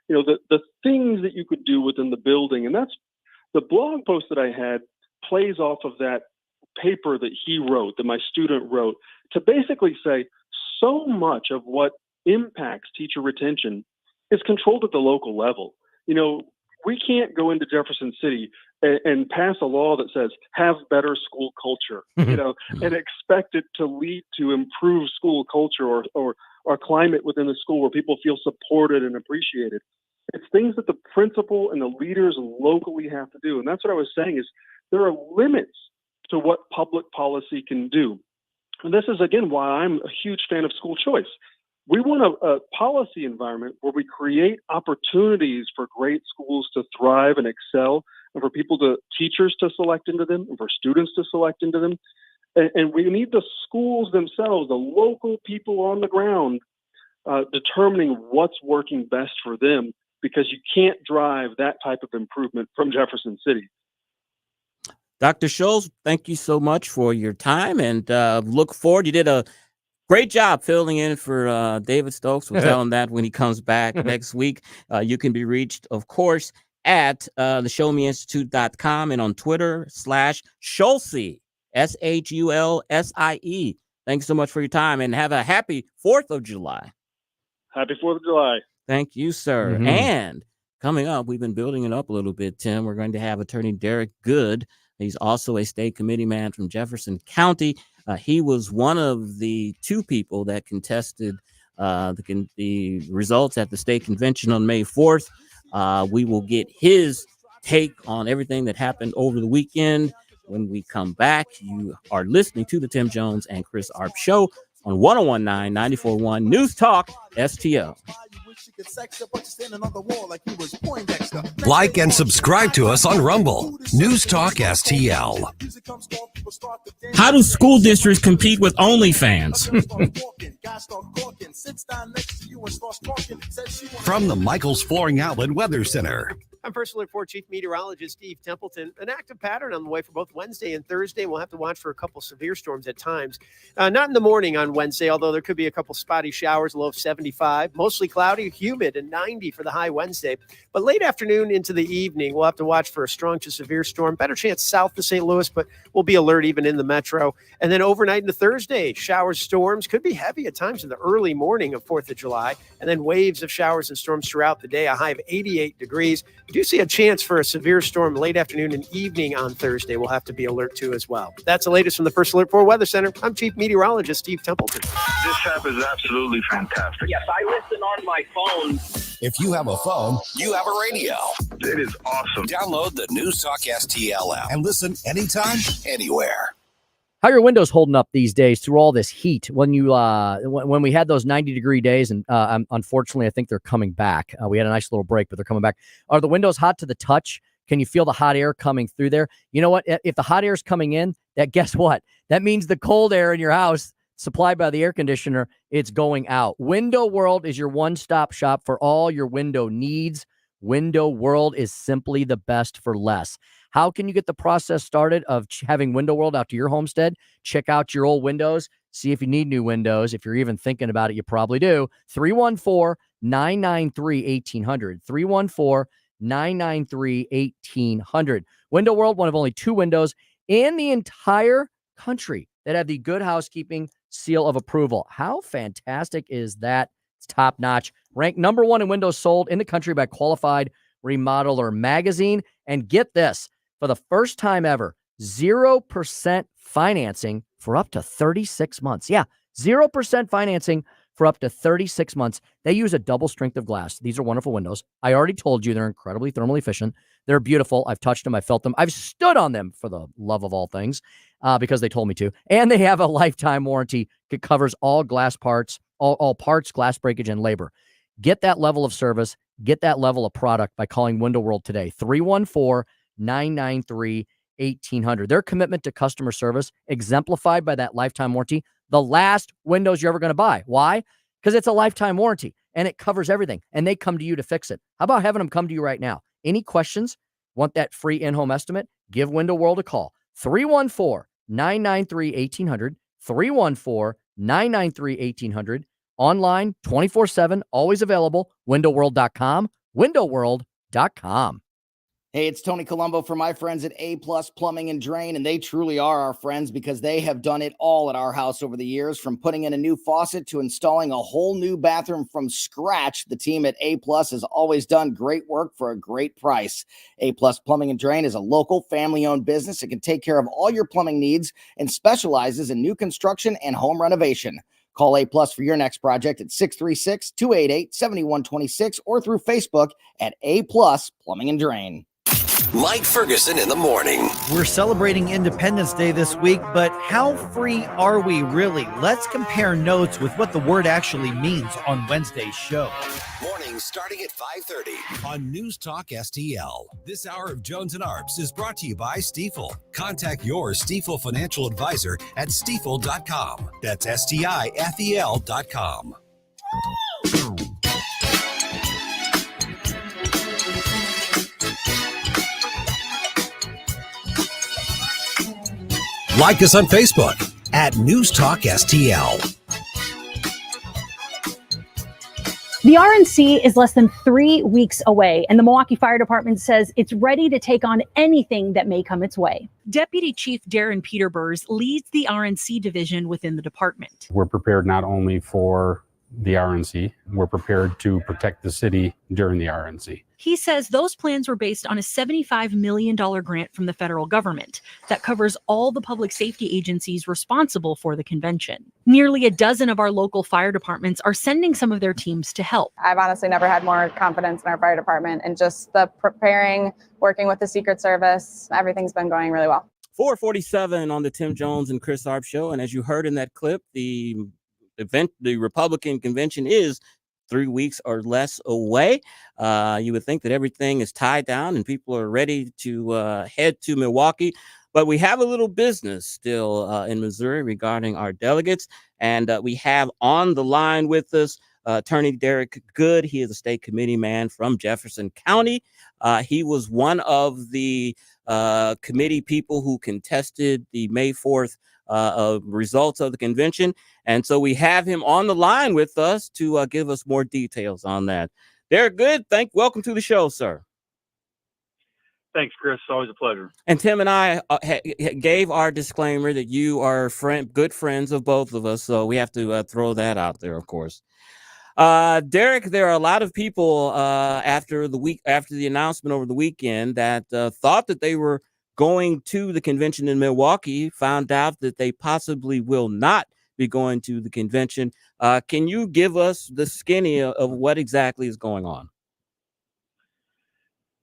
you know, the things that you could do within the building. And that's the blog post that I had plays off of that paper that he wrote, that my student wrote, to basically say so much of what impacts teacher retention is controlled at the local level. You know, we can't go into Jefferson City and pass a law that says have better school culture, you know, and expect it to lead to improved school culture or climate within the school where people feel supported and appreciated. It's things that the principal and the leaders locally have to do. And that's what I was saying is there are limits to what public policy can do. And this is, again, why I'm a huge fan of school choice. We want a policy environment where we create opportunities for great schools to thrive and excel. and for teachers to select into them, and for students to select into them. And we need the schools themselves, the local people on the ground, determining what's working best for them, because you can't drive that type of improvement from Jefferson City. Dr. Shuls, thank you so much for your time, and look forward. You did a great job filling in for David Stokes. We'll tell him that when he comes back next week. You can be reached, of course, at theshowmeinstitute.com and on Twitter /Shulsie, SHULSIE. Thanks so much for your time, and have a happy 4th of July. Happy 4th of July. Thank you, sir. Mm-hmm. And coming up, we've been building it up a little bit, Tim. We're going to have Attorney Derrick Good. He's also a state committee man from Jefferson County. He was one of the 2 people that contested the results at the state convention on May 4th. We will get his take on everything that happened over the weekend when we come back. You are listening to the Tim Jones and Chris Arps Show on 101.9 94.1 News Talk STL. Like and subscribe to us on Rumble. News Talk STL. How do school districts compete with OnlyFans? From the Michaels Flooring Outlet Weather Center. I'm First Alert 4 Chief Meteorologist Steve Templeton. An active pattern on the way for both Wednesday and Thursday. We'll have to watch for a couple severe storms at times. Not in the morning on Wednesday, although there could be a couple spotty showers, low of 75. Mostly cloudy, humid, and 90 for the high Wednesday. But late afternoon into the evening, we'll have to watch for a strong to severe storm. Better chance south of St. Louis, but we'll be alert even in the metro. And then overnight into Thursday, showers, storms could be heavy at times in the early morning of 4th of July. And then waves of showers and storms throughout the day, a high of 88 degrees. We do see a chance for a severe storm late afternoon and evening on Thursday. We'll have to be alert to as well. That's the latest from the First Alert 4 Weather Center. I'm Chief Meteorologist Steve Templeton. This app is absolutely fantastic. Yes, I listen on my phone. If you have a phone, you have a radio. It is awesome. Download the News Talk STL app and listen anytime, anywhere. How are your windows holding up these days through all this heat? When you when we had those 90-degree days, and unfortunately, I think they're coming back. We had a nice little break, but they're coming back. Are the windows hot to the touch? Can you feel the hot air coming through there? You know what? If the hot air is coming in, guess what? That means the cold air in your house, supplied by the air conditioner, it's going out. Window World is your one-stop shop for all your window needs. Window World is simply the best for less. How can you get the process started of having Window World out to your homestead? Check out your old windows. See if you need new windows. If you're even thinking about it, you probably do. 314-993-1800. 314-993-1800. Window World, one of only 2 windows in the entire country that have the Good Housekeeping seal of approval. How fantastic is that? It's top notch. Ranked number 1 in windows sold in the country by Qualified Remodeler Magazine. And get this, for the first time ever, 0% financing for up to 36 months. Yeah, 0% financing for up to 36 months. They use a double strength of glass. These are wonderful windows. I already told you they're incredibly thermally efficient. They're beautiful. I've touched them. I've felt them. I've stood on them, for the love of all things, because they told me to. And they have a lifetime warranty that covers all glass parts, all parts, glass breakage, and labor. Get that level of service. Get that level of product by calling Window World today. 314-993-1800. Their commitment to customer service, exemplified by that lifetime warranty, the last windows you're ever going to buy. Why? Because it's a lifetime warranty and it covers everything, and they come to you to fix it. How about having them come to you right now? Any questions? Want that free in-home estimate? Give Window World a call. 314-993-1800. 314-993-1800. Online, 24/7, always available. WindowWorld.com. WindowWorld.com. Hey, it's Tony Colombo for my friends at A+ Plumbing and Drain, and they truly are our friends because they have done it all at our house over the years, from putting in a new faucet to installing a whole new bathroom from scratch. The team at A+ has always done great work for a great price. A+ Plumbing and Drain is a local family-owned business that can take care of all your plumbing needs and specializes in new construction and home renovation. Call A+ for your next project at 636-288-7126 or through Facebook at A+ Plumbing and Drain. Mike Ferguson in the morning. We're celebrating Independence Day this week, but how free are we really? Let's compare notes with what the word actually means on Wednesday's show. Mornings news starting at 5:30 on News Talk STL. This hour of Jones and Arps is brought to you by Stifel. Contact your Stifel financial advisor at stifel.com. That's STIFEL.com. Like us on Facebook at News Talk STL. The RNC is less than 3 weeks away, and the Milwaukee Fire Department says it's ready to take on anything that may come its way. Deputy Chief Darren Peterburs leads the RNC division within the department. We're prepared not only for the RNC, we're prepared to protect the city during the RNC. He says those plans were based on a $75 million grant from the federal government that covers all the public safety agencies responsible for the convention. Nearly a dozen of our local fire departments are sending some of their teams to help. I've honestly never had more confidence in our fire department, and just the preparing, working with the Secret Service, everything's been going really well. 4:47 on the Tim Jones and Chris Arps show. And as you heard in that clip, the Republican convention is 3 weeks or less away. You would think that everything is tied down and people are ready to head to Milwaukee. But we have a little business still in Missouri regarding our delegates. And we have on the line with us Attorney Derrick Good. He is a state committee man from Jefferson County. He was one of the committee people who contested the May 4th results of the convention. And so we have him on the line with us to give us more details on that. Derrick Good, welcome to the show, sir. Thanks, Chris. Always a pleasure. And Tim and I gave our disclaimer that you are good friends of both of us, so we have to throw that out there, of course. Derrick, there are a lot of people after the announcement over the weekend that thought that they were going to the convention in Milwaukee, found out that they possibly will not be going to the convention. Can you give us the skinny of what exactly is going on?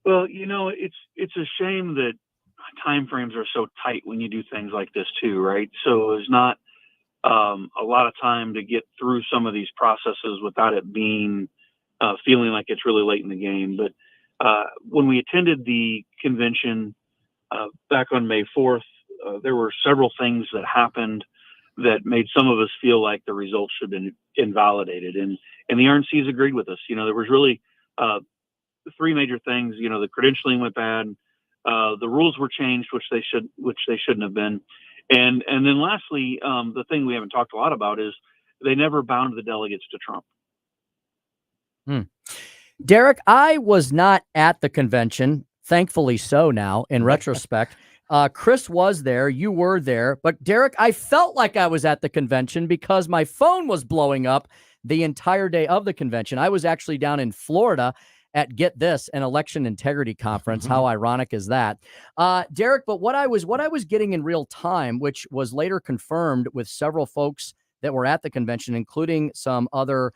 Well, it's a shame that timeframes are so tight when you do things like this too, right? So there's not a lot of time to get through some of these processes without it being feeling like it's really late in the game. But when we attended the convention back on May 4th, there were several things that happened that made some of us feel like the results should have been invalidated. And the RNCs agreed with us. There was really three major things. The credentialing went bad. The rules were changed, which they shouldn't have been. And then lastly, the thing we haven't talked a lot about is they never bound the delegates to Trump. Derrick, I was not at the convention. Thankfully so now, in retrospect. Chris was there. You were there. But Derrick, I felt like I was at the convention because my phone was blowing up the entire day of the convention. I was actually down in Florida at, get this, an election integrity conference. How ironic is that? Derrick, but what I was getting in real time, which was later confirmed with several folks that were at the convention, including some other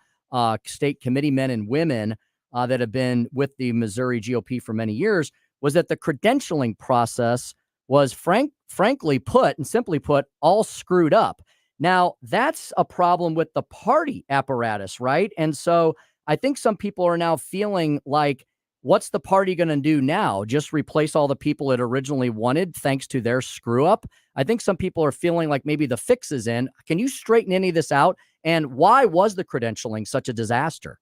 state committee men and women that have been with the Missouri GOP for many years, was that the credentialing process was frankly put, and simply put, all screwed up. Now, that's a problem with the party apparatus, right? And so I think some people are now feeling like, what's the party going to do now? Just replace all the people it originally wanted thanks to their screw up? I think some people are feeling like maybe the fix is in. Can you straighten any of this out? And why was the credentialing such a disaster?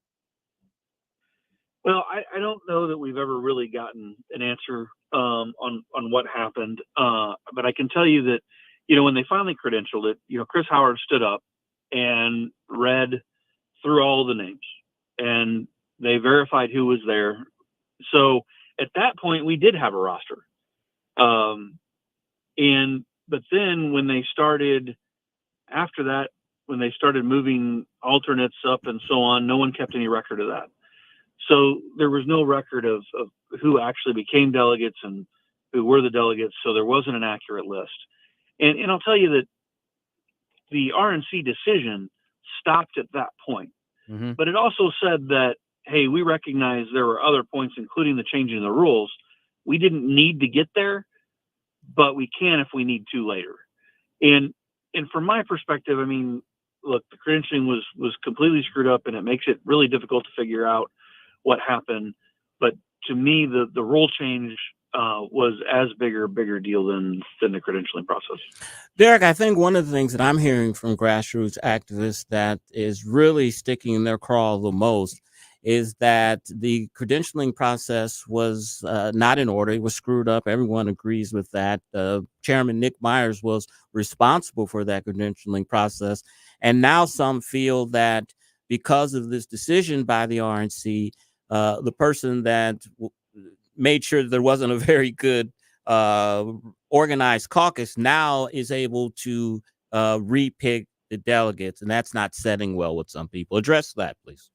Well, I don't know that we've ever really gotten an answer on what happened. But I can tell you that, when they finally credentialed it, Chris Howard stood up and read through all the names, and they verified who was there. So at that point, we did have a roster. But then when they started moving alternates up and so on, no one kept any record of that. So there was no record of who actually became delegates and who were the delegates. So there wasn't an accurate list. And I'll tell you that the RNC decision stopped at that point. Mm-hmm. But it also said that, hey, we recognize there were other points, including the changing of the rules. We didn't need to get there, but we can if we need to later. And from my perspective, I mean, look, the credentialing was completely screwed up, and it makes it really difficult to figure out what happened. But to me, the rule change was as bigger deal than the credentialing process. Derrick, I think one of the things that I'm hearing from grassroots activists that is really sticking in their craw the most is that the credentialing process was not in order. It was screwed up. Everyone agrees with that. Chairman Nick Myers was responsible for that credentialing process. And now some feel that because of this decision by the RNC, the person that made sure that there wasn't a very good organized caucus now is able to repick the delegates. And that's not setting well with some people. Address that, please.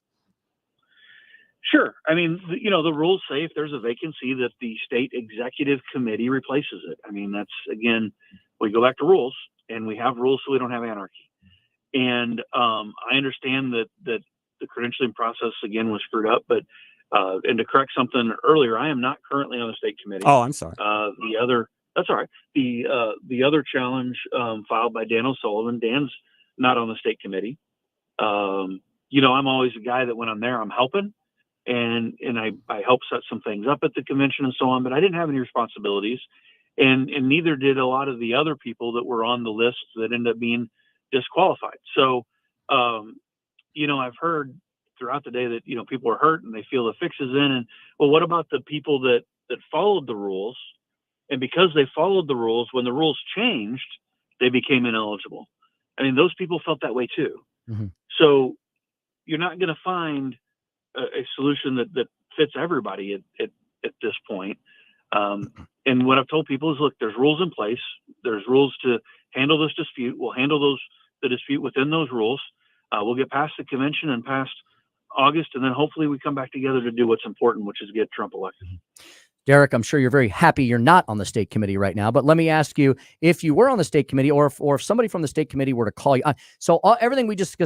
Sure. I mean, the rules say if there's a vacancy that the state executive committee replaces it. I mean, that's, again, we go back to rules, and we have rules so we don't have anarchy. And I understand that the credentialing process, again, was screwed up. But and to correct something earlier, I am not currently on the state committee. Oh, I'm sorry. That's all right. The other challenge filed by Dan O'Sullivan, Dan's not on the state committee. I'm always a guy that when I'm there, I'm helping. And I helped set some things up at the convention and so on, but I didn't have any responsibilities, and neither did a lot of the other people that were on the list that ended up being disqualified. So, I've heard throughout the day that, people are hurt and they feel the fix is in. And well, what about the people that followed the rules? And because they followed the rules, when the rules changed, they became ineligible. I mean, those people felt that way too. Mm-hmm. So you're not going to find a solution that fits everybody at this point. And what I've told people is, look, there's rules in place. There's rules to handle this dispute. We'll handle the dispute within those rules. We'll get past the convention and past August, and then hopefully we come back together to do what's important, which is get Trump elected. Derrick, I'm sure you're very happy you're not on the state committee right now, but let me ask you, if you were on the state committee, or if somebody from the state committee were to call you, everything we just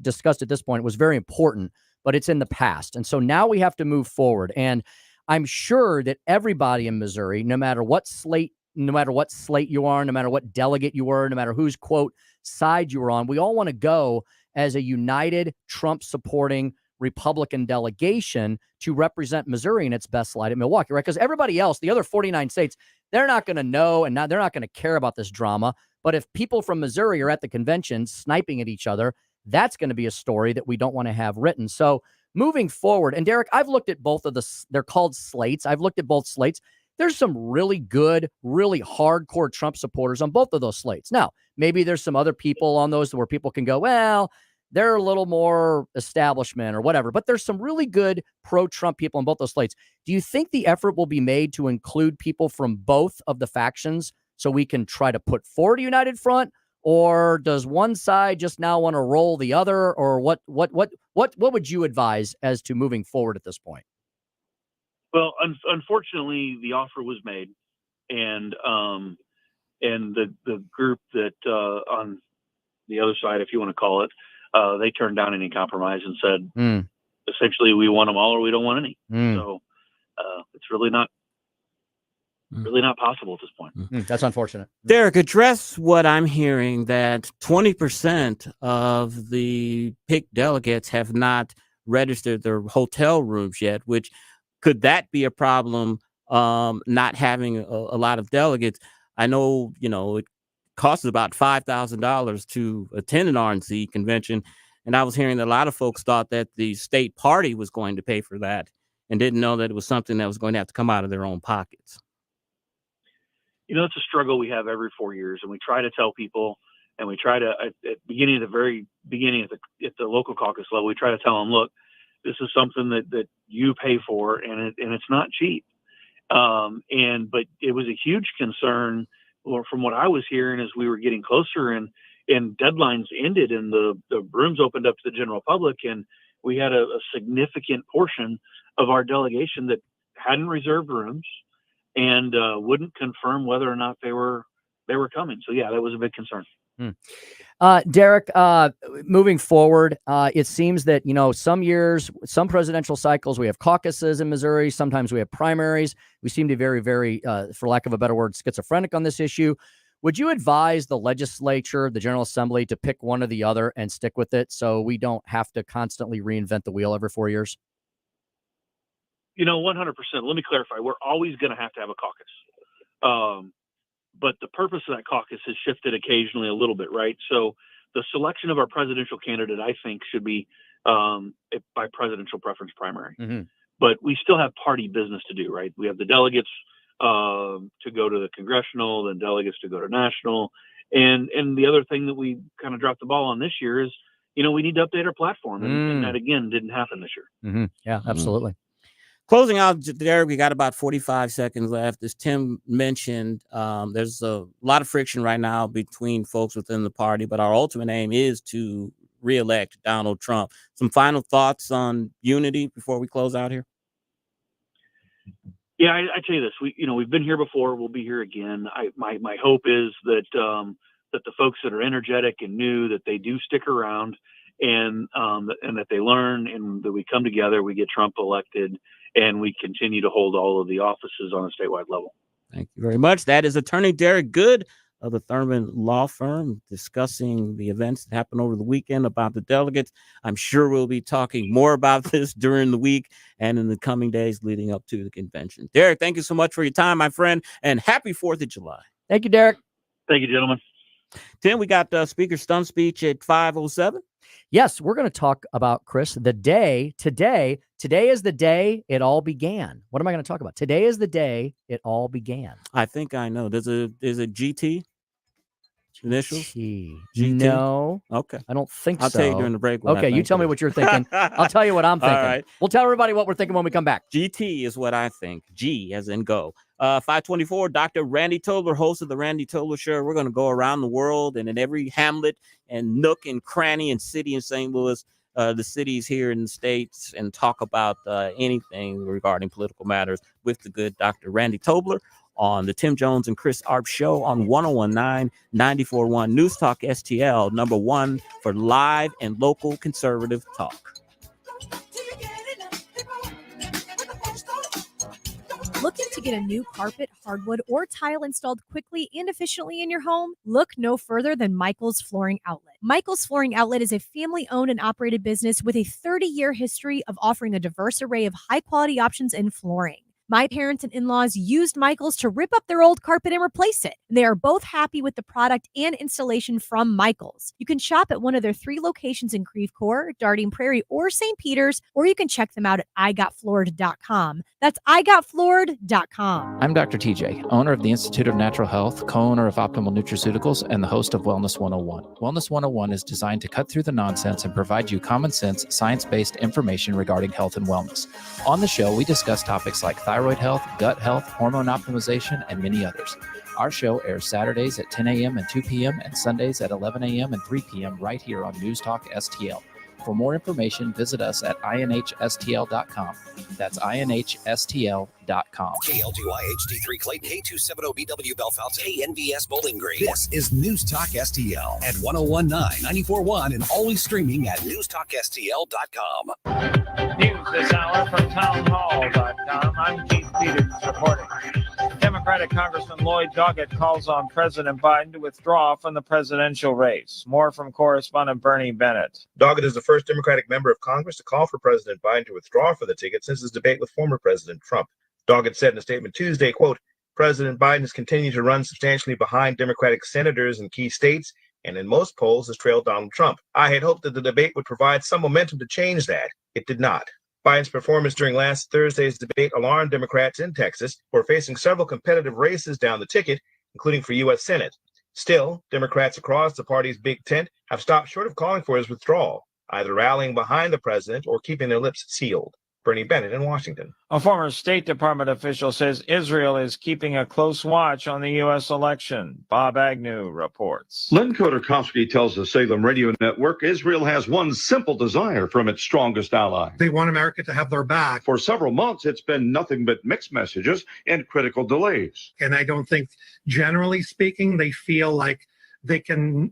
discussed at this point was very important, but it's in the past. And so now we have to move forward. And I'm sure that everybody in Missouri, no matter what slate you are, no matter what delegate you were, no matter whose quote side you were on, we all want to go as a united Trump supporting Republican delegation to represent Missouri in its best light at Milwaukee, right? Because everybody else, the other 49 states, they're not going to know and they're not going to care about this drama. But if people from Missouri are at the convention sniping at each other, that's going to be a story that we don't want to have written. So moving forward, and Derrick, I've looked at both of they're called slates. I've looked at both slates. There's some really good, really hardcore Trump supporters on both of those slates. Now, maybe there's some other people on those where people can go, well, they're a little more establishment or whatever, but there's some really good pro-Trump people on both those slates. Do you think the effort will be made to include people from both of the factions so we can try to put forward a united front? Or does one side just now want to roll the other? Or what would you advise as to moving forward at this point? Well, unfortunately, the offer was made, and the group that on the other side, if you want to call it, they turned down any compromise and said, essentially, we want them all or we don't want any. So it's really not possible at this point. That's unfortunate. Derrick, address what I'm hearing, that 20% of the picked delegates have not registered their hotel rooms yet, which could that be a problem, not having a lot of delegates? I know, it costs about $5,000 to attend an RNC convention. And I was hearing that a lot of folks thought that the state party was going to pay for that and didn't know that it was something that was going to have to come out of their own pockets. It's a struggle we have every 4 years, and we try to tell people, and we try to, at the very beginning at the local caucus level, we try to tell them, look, this is something that you pay for, and it's not cheap. But it was a huge concern, or from what I was hearing, as we were getting closer and deadlines ended and the rooms opened up to the general public, and we had a significant portion of our delegation that hadn't reserved rooms and wouldn't confirm whether or not they were coming. So yeah, that was a big concern. Derrick, moving forward, it seems that, some years, some presidential cycles, we have caucuses in Missouri. Sometimes we have primaries. We seem to be very, very, for lack of a better word, schizophrenic on this issue. Would you advise the legislature, the General Assembly, to pick one or the other and stick with it so we don't have to constantly reinvent the wheel every 4 years? 100%. Let me clarify. We're always going to have a caucus. But the purpose of that caucus has shifted occasionally a little bit, right? So the selection of our presidential candidate, I think, should be by presidential preference primary. Mm-hmm. But we still have party business to do, right? We have the delegates to go to the congressional, then delegates to go to national. And the other thing that we kind of dropped the ball on this year is, we need to update our platform. And that, again, didn't happen this year. Mm-hmm. Yeah, absolutely. Closing out, Derrick, we got about 45 seconds left. As Tim mentioned, there's a lot of friction right now between folks within the party, but our ultimate aim is to reelect Donald Trump. Some final thoughts on unity before we close out here? Yeah, I tell you this, we've been here before. We'll be here again. My hope is that the folks that are energetic and new, that they do stick around and that they learn and that we come together, we get Trump elected, and we continue to hold all of the offices on a statewide level. Thank you very much. That is Attorney Derrick Good of the Thurman Law Firm, discussing the events that happened over the weekend about the delegates. I'm sure we'll be talking more about this during the week and in the coming days leading up to the convention. Derrick, thank you so much for your time, my friend, and happy 4th of July. Thank you, Derrick. Thank you, gentlemen. Tim, we got Speaker Stump speech at 5:07. Yes, we're going to talk about, Chris, the day today. Today is the day it all began. What am I going to talk about? Today is the day it all began. I think I know. Is it GT? Initials? GT. GT? No. Okay. I don't think so. I'll tell you during the break. Okay, you tell me what you're thinking. I'll tell you what I'm thinking. All right. We'll tell everybody what we're thinking when we come back. GT is what I think. G as in go. 524, Dr. Randy Tobler, host of the Randy Tobler Show. We're going to go around the world and in every hamlet and nook and cranny and city in St. Louis, the cities here in the States, and talk about anything regarding political matters with the good Dr. Randy Tobler on the Tim Jones and Chris Arps Show on 1019 94.1 News Talk STL, number one for live and local conservative talk. Looking to get a new carpet, hardwood, or tile installed quickly and efficiently in your home? Look no further than Michael's Flooring Outlet. Michael's Flooring Outlet is a family-owned and operated business with a 30-year history of offering a diverse array of high-quality options in flooring. My parents and in-laws used Michael's to rip up their old carpet and replace it. They are both happy with the product and installation from Michael's. You can shop at one of their 3 locations in Creve Coeur, Darting Prairie, or St. Peters, or you can check them out at igotfloored.com. That's igotfloored.com. I'm Dr. TJ, owner of the Institute of Natural Health, co-owner of Optimal Nutraceuticals, and the host of Wellness 101. Wellness 101 is designed to cut through the nonsense and provide you common sense, science-based information regarding health and wellness. On the show, we discuss topics like thyroid health, gut health, hormone optimization, and many others. Our show airs Saturdays at 10 a.m. and 2 p.m. and Sundays at 11 a.m. and 3 p.m. right here on News Talk STL. For more information, visit us at inhstl.com. That's inhstl.com. KLGY HD3 Clayton, K270BW Bellefonte, KNVS Bowling Green. This is News Talk STL at 1019 94.1 and always streaming at newstalkstl.com. News this hour from townhall.com. I'm Keith Peters reporting. Democratic Congressman Lloyd Doggett calls on President Biden to withdraw from the presidential race. More from correspondent Bernie Bennett. Doggett is the first Democratic member of Congress to call for President Biden to withdraw from the ticket since his debate with former President Trump. Doggett said in a statement Tuesday, quote, President Biden has continued to run substantially behind Democratic senators in key states and in most polls has trailed Donald Trump. I had hoped that the debate would provide some momentum to change that. It did not. Biden's performance during last Thursday's debate alarmed Democrats in Texas who are facing several competitive races down the ticket, including for U.S. Senate. Still, Democrats across the party's big tent have stopped short of calling for his withdrawal, either rallying behind the president or keeping their lips sealed. Bernie Bennett in Washington. A former State Department official says Israel is keeping a close watch on the U.S. election. Bob Agnew reports. Len Khodorkovsky tells the Salem Radio Network Israel has one simple desire from its strongest ally. They want America to have their back. For several months, it's been nothing but mixed messages and critical delays. And I don't think, generally speaking, they feel like they can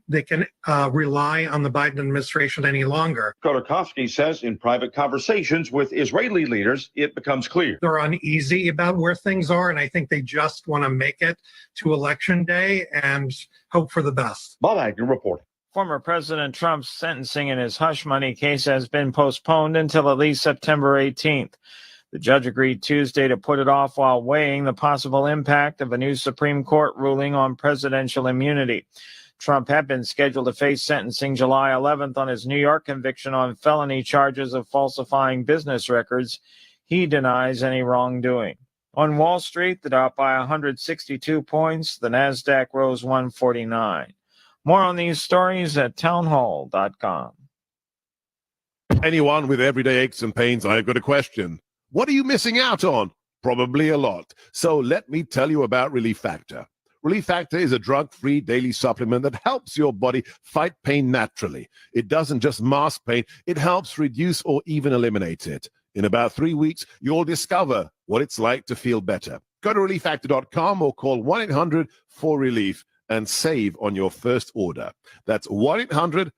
rely on the Biden administration any longer. Khodorkovsky says in private conversations with Israeli leaders, it becomes clear. They're uneasy about where things are, and I think they just want to make it to Election Day and hope for the best. Bob Agnew reporting. Former President Trump's sentencing in his hush money case has been postponed until at least September 18th. The judge agreed Tuesday to put it off while weighing the possible impact of a new Supreme Court ruling on presidential immunity. Trump had been scheduled to face sentencing July 11th on his New York conviction on felony charges of falsifying business records. He denies any wrongdoing. On Wall Street, the Dow by 162 points. The Nasdaq rose 149. More on these stories at townhall.com. Anyone with everyday aches and pains, I've got a question. What are you missing out on? Probably a lot. So let me tell you about Relief Factor. Relief Factor is a drug-free daily supplement that helps your body fight pain naturally. It doesn't just mask pain, it helps reduce or even eliminate it. In about 3 weeks, you'll discover what it's like to feel better. Go to relieffactor.com or call 1-800-4RELIEF and save on your first order. That's 1-800-4RELIEF.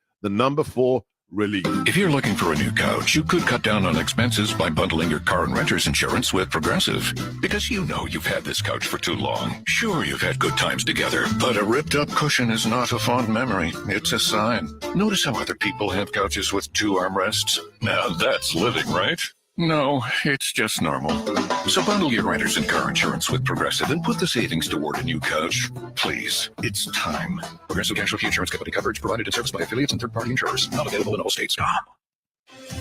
If you're looking for a new couch, you could cut down on expenses by bundling your car and renter's insurance with Progressive. Because you know you've had this couch for too long. Sure, you've had good times together, but a ripped-up cushion is not a fond memory. It's a sign. Notice how other people have couches with 2 armrests? Now that's living, right? No, it's just normal. So bundle your renters and car insurance with Progressive and put the savings toward a new couch. Please, it's time. Progressive Casualty Insurance Company coverage provided and serviced by affiliates and third-party insurers. Not available in all states.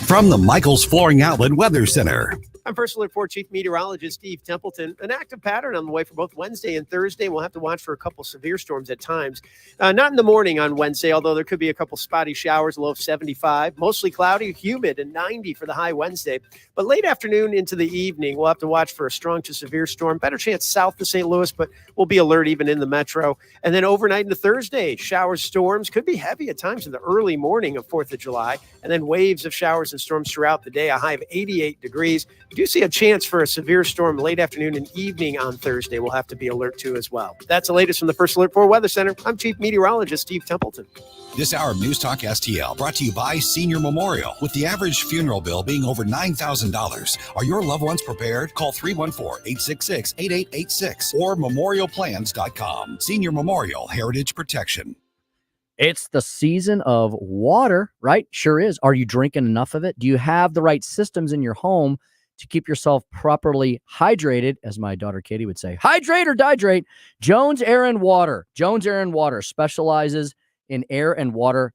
From the Michaels Flooring Outlet Weather Center. I'm First Alert 4 Chief Meteorologist Steve Templeton. An active pattern on the way for both Wednesday and Thursday. We'll have to watch for a couple severe storms at times. Not in the morning on Wednesday, although there could be a couple spotty showers, a low of 75. Mostly cloudy, humid, and 90 for the high Wednesday. But late afternoon into the evening, we'll have to watch for a strong to severe storm. Better chance south of St. Louis, but we'll be alert even in the metro. And then overnight into Thursday, showers, storms could be heavy at times in the early morning of 4th of July. And then waves of showers and storms throughout the day, a high of 88 degrees. We do see a chance for a severe storm late afternoon and evening on Thursday. We'll have to be alert to as well. That's the latest from the First Alert 4 Weather Center. I'm Chief Meteorologist Steve Templeton. This hour of News Talk STL brought to you by Senior Memorial. With the average funeral bill being over $9,000, are your loved ones prepared? Call 314-866-8886 or memorialplans.com. Senior Memorial Heritage Protection. It's the season of water, right? Sure is. Are you drinking enough of it? Do you have the right systems in your home to keep yourself properly hydrated? As my daughter Katie would say, hydrate or dihydrate. Jones Air and Water. Jones Air and Water specializes in air and water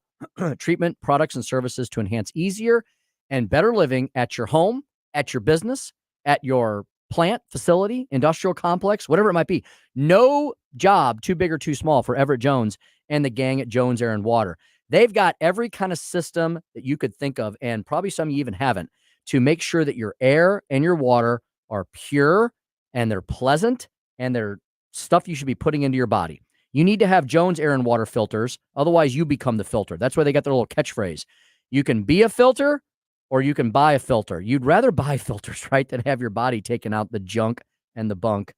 treatment products and services to enhance easier and better living at your home, at your business, at your plant, facility, industrial complex, whatever it might be. No job too big or too small for Everett Jones and the gang at Jones Air and Water. They've got every kind of system that you could think of, and probably some you even haven't, to make sure that your air and your water are pure and they're pleasant and they're stuff you should be putting into your body. You need to have Jones Air and Water filters. Otherwise, you become the filter. That's why they got their little catchphrase. You can be a filter or you can buy a filter. You'd rather buy filters, right, than have your body taking out the junk and the bunk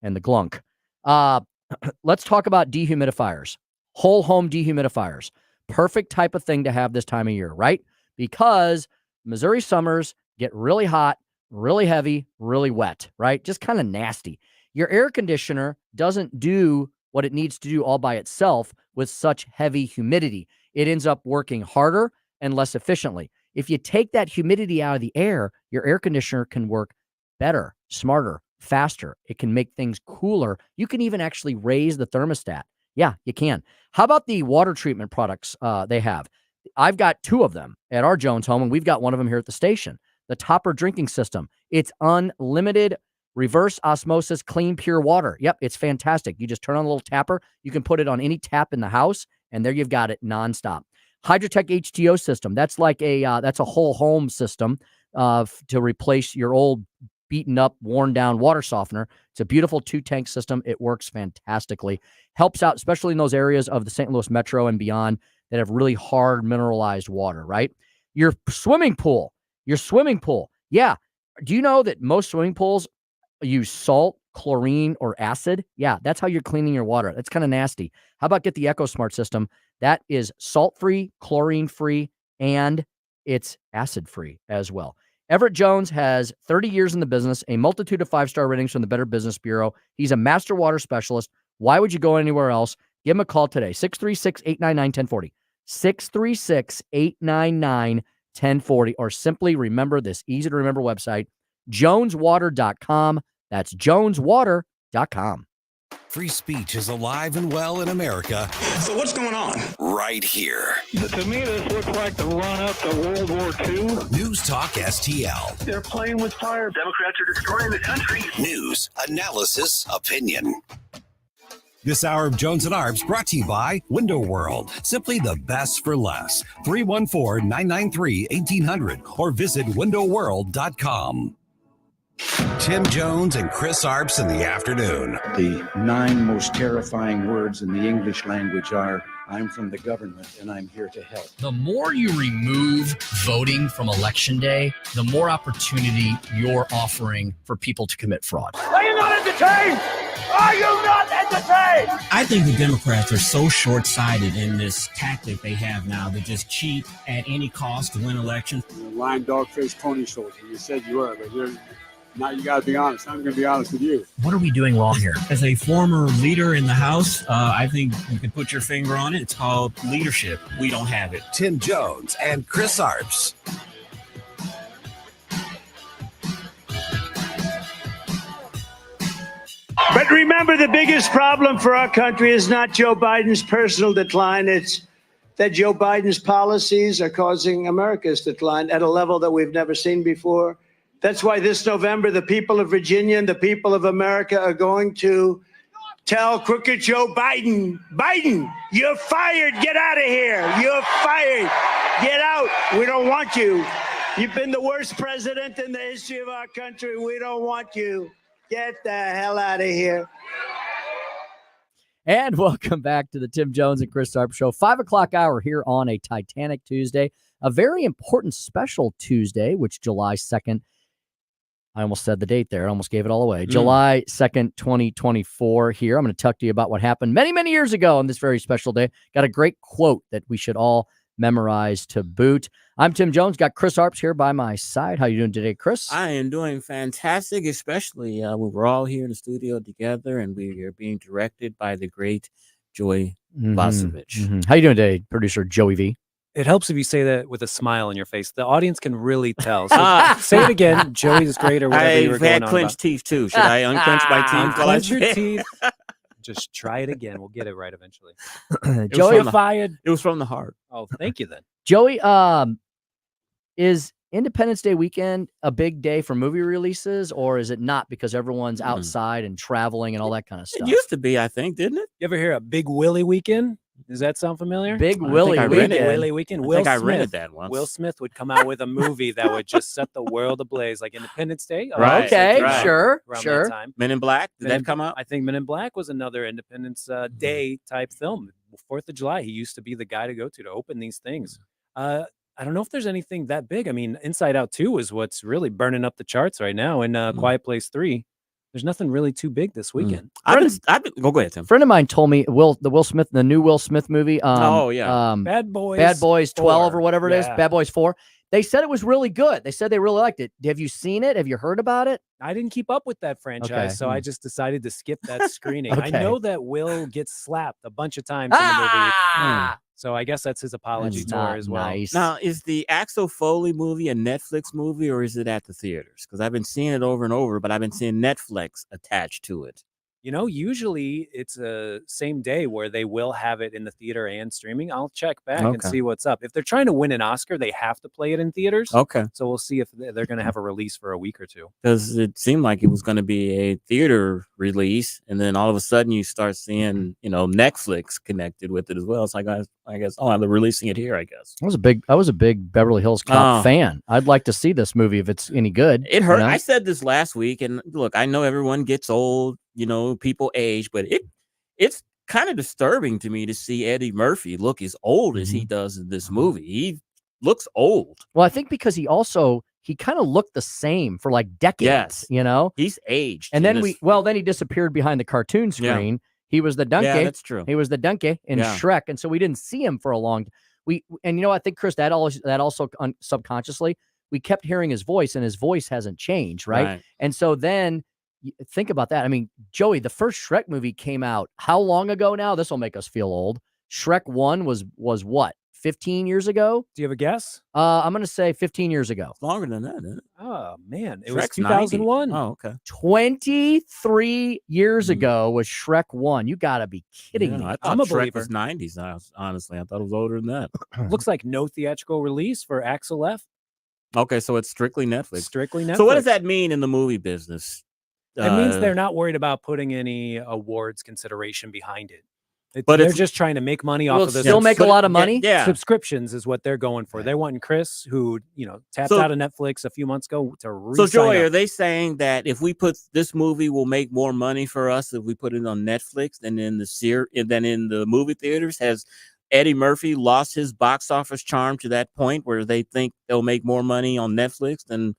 and the glunk. Let's talk about dehumidifiers. Whole home dehumidifiers. Perfect type of thing to have this time of year, right? Because Missouri summers get really hot, really heavy, really wet, right? Just kind of nasty. Your air conditioner doesn't do what it needs to do all by itself with such heavy humidity. It ends up working harder and less efficiently. If you take that humidity out of the air, your air conditioner can work better, smarter, faster. It can make things cooler. You can even actually raise the thermostat. Yeah, you can. How about the water treatment products they have? I've got 2 of them at our Jones home, and we've got one of them here at the station. The Topper drinking system. It's unlimited reverse osmosis, clean, pure water. Yep, it's fantastic. You just turn on a little tapper. You can put it on any tap in the house, and there you've got it nonstop. Hydrotech HTO system. That's like that's a whole home system to replace your old beaten up, worn down water softener. It's a beautiful 2-tank system. It works fantastically. Helps out, especially in those areas of the St. Louis metro and beyond that have really hard mineralized water, right? Your swimming pool. Yeah. Do you know that most swimming pools use salt, chlorine, or acid? Yeah, that's how you're cleaning your water. That's kind of nasty. How about get the EcoSmart system? That is salt-free, chlorine-free, and it's acid-free as well. Everett Jones has 30 years in the business, a multitude of 5-star ratings from the Better Business Bureau. He's a master water specialist. Why would you go anywhere else? Give him a call today, 636-899-1040. 636-899-1040, or simply remember this easy-to-remember website, joneswater.com. That's joneswater.com. Free speech is alive and well in America. So what's going on? Right here. To me, this looks like the run-up to World War II. News Talk STL. They're playing with fire. Democrats are destroying the country. News, analysis, opinion. This hour of Jones and Arps brought to you by Window World. Simply the best for less. 314-993-1800 or visit windowworld.com. Tim Jones and Chris Arps in the afternoon. The 9 most terrifying words in the English language are, I'm from the government and I'm here to help. The more you remove voting from Election Day, the more opportunity you're offering for people to commit fraud. Are you not entertained? Are you not entertained? I think the Democrats are so short-sighted in this tactic they have now to just cheat at any cost to win elections. Lying dog-faced pony soldier. You said you were, but now you got to be honest. I'm going to be honest with you. What are we doing wrong here? As a former leader in the House, I think you can put your finger on it. It's called leadership. We don't have it. Tim Jones and Chris Arps. But remember, the biggest problem for our country is not Joe Biden's personal decline. It's that Joe Biden's policies are causing America's decline at a level that we've never seen before. That's why this November, the people of Virginia and the people of America are going to tell crooked Joe Biden, you're fired. Get out of here. You're fired. Get out. We don't want you. You've been the worst president in the history of our country. We don't want you. Get the hell out of here. And welcome back to the Tim Jones and Chris Arps Show. 5 o'clock hour here on a Titanic Tuesday. A very important special Tuesday, which July 2nd. I almost said the date there. I almost gave it all away. July 2nd, 2024 here. I'm going to talk to you about what happened many, many years ago on this very special day. Got a great quote that we should all memorize to boot. I'm Tim Jones. Got Chris Arps here by my side. How you doing today, Chris? I am doing fantastic, especially when we're all here in the studio together and we are being directed by the great Joey Vasovich. How you doing today, producer Joey V? It helps if you say that with a smile on your face. The audience can really tell. So say it again. Joey's great or whatever you were going on. I've had clenched teeth too. Should I unclench my teeth? Unclench your teeth. Just try it again. We'll get it right eventually. Joey fired. It was from the heart. Oh, thank you then. Joey, is Independence Day weekend a big day for movie releases, or is it not because everyone's outside and traveling and all that kind of stuff? It used to be, I think, didn't it? You ever hear a Big Willie weekend? Does that sound familiar? Big Willie weekend. Willie weekend. I think I rented that once. Will Smith would come out with a movie that would just set the world ablease, like Independence Day. Right. Okay, right. sure. That time. Men in Black. Did that come out? I think Men in Black was another Independence Day type film. 4th of July. He used to be the guy to go to open these things. I don't know if there's anything that big. I mean, Inside Out 2 is what's really burning up the charts right now, and Quiet Place 3. There's nothing really too big this weekend. Go ahead, Tim. A friend of mine told me the new Will Smith movie. Bad Boys 12 or whatever it is. Bad Boys 4. They said it was really good. They said they really liked it. Have you seen it? Have you heard about it? I didn't keep up with that franchise, so I just decided to skip that screening. Okay. I know that Will gets slapped a bunch of times in the movie. So I guess that's his apology tour as well. Nice. Now, is the Axel Foley movie a Netflix movie or is it at the theaters? Because I've been seeing it over and over, but I've been seeing Netflix attached to it. You know, usually it's a same day where they will have it in the theater and streaming. I'll check back and see what's up. If they're trying to win an Oscar, they have to play it in theaters. Okay. So we'll see if they're going to have a release for a week or two. Because it seemed like it was going to be a theater release, and then all of a sudden you start seeing, Netflix connected with it as well. It's like I guess, they're releasing it here. I guess I was a big Beverly Hills Cop fan. I'd like to see this movie if it's any good. It hurt. I said this last week, and look, I know everyone gets old. People age, but it's kind of disturbing to me to see Eddie Murphy look as old as he does in this movie. He looks old. Well, I think because he kind of looked the same for like decades. Yes. He's aged. And then then he disappeared behind the cartoon screen. Yeah. He was the donkey. Yeah, that's true. He was the donkey in Shrek, and so we didn't see him for a long time. I think, Chris, that also subconsciously we kept hearing his voice, and his voice hasn't changed, right? And so then think about that. I mean, Joey, the first Shrek movie came out how long ago now? This will make us feel old. Shrek 1 was what, 15 years ago. Do you have a guess? I'm going to say 15 years ago. Longer than that, isn't it? Oh, man. It was Shrek's 90. 2001. Oh, okay. 23 years ago was Shrek 1. You got to be kidding me. I thought I'm a Shrek believer. was 90s, honestly. I thought it was older than that. Looks like no theatrical release for Axel F. Okay, so it's strictly Netflix. Strictly Netflix. So what does that mean in the movie business? It means they're not worried about putting any awards consideration behind it. But they're it's- just trying to make money Will off it of this. still make a lot of money? Yeah. Subscriptions is what they're going for. They're wanting Chris, who tapped So- out of Netflix a few months ago, to So re-sign Joy, up. are they saying that if we put this movie will make more money for us if we put it on Netflix than in the movie theaters? Has Eddie Murphy lost his box office charm to that point where they think they'll make more money on Netflix than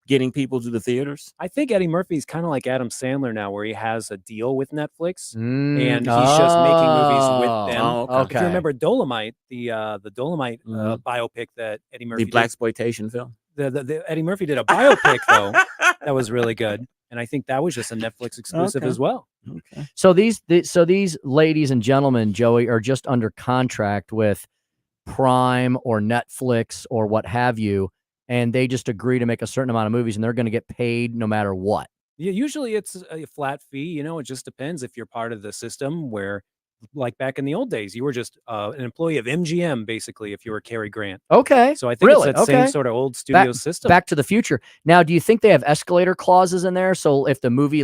getting people to the theaters? I think Eddie Murphy's kind of like Adam Sandler now, where he has a deal with Netflix and he's just making movies with them. Oh, okay. If you remember Dolomite, the Dolomite biopic that Eddie Murphy The blaxploitation film. the Eddie Murphy did a biopic though that was really good, and I think that was just a Netflix exclusive Okay. as well. Okay. So these ladies and gentlemen, Joey, are just under contract with Prime or Netflix or what have you, and they just agree to make a certain amount of movies, and they're going to get paid no matter what. Yeah, usually it's a flat fee. It just depends if you're part of the system where, like back in the old days, you were just an employee of MGM, basically, if you were Cary Grant. Okay. So I think really? it's that same sort of old studio system. Back to the Future. Now, do you think they have escalator clauses in there? So if the movie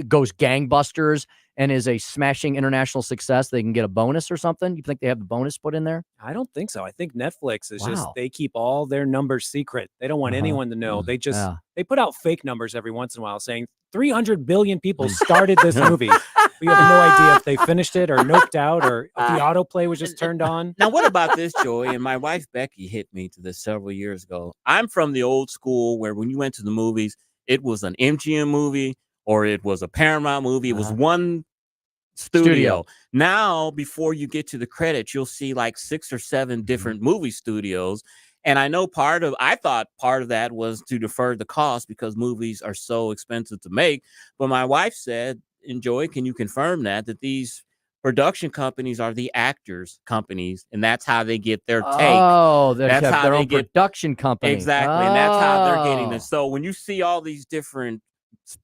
goes gangbusters and is a smashing international success, they can get a bonus or something? You think they have the bonus put in there? I don't think so. I think Netflix is Wow. they keep all their numbers secret. They don't want anyone to know. They just they put out fake numbers every once in a while saying 300 billion people started this movie. We have no idea if they finished it or noped out or if the autoplay was just turned on. Now, what about this, Joey? And my wife Becky hit me to this several years ago. I'm from the old school where when you went to the movies, it was an MGM movie or it was a Paramount movie. It was one studio. Now, before you get to the credits, you'll see like 6 or 7 different movie studios. And I know I thought part of that was to defer the cost because movies are so expensive to make. But my wife said, and Joey, can you confirm that these production companies are the actors' companies, and that's how they get their take. Oh, that's have how their they own get production company. exactly, and that's how they're getting Oh. this. So when you see all these different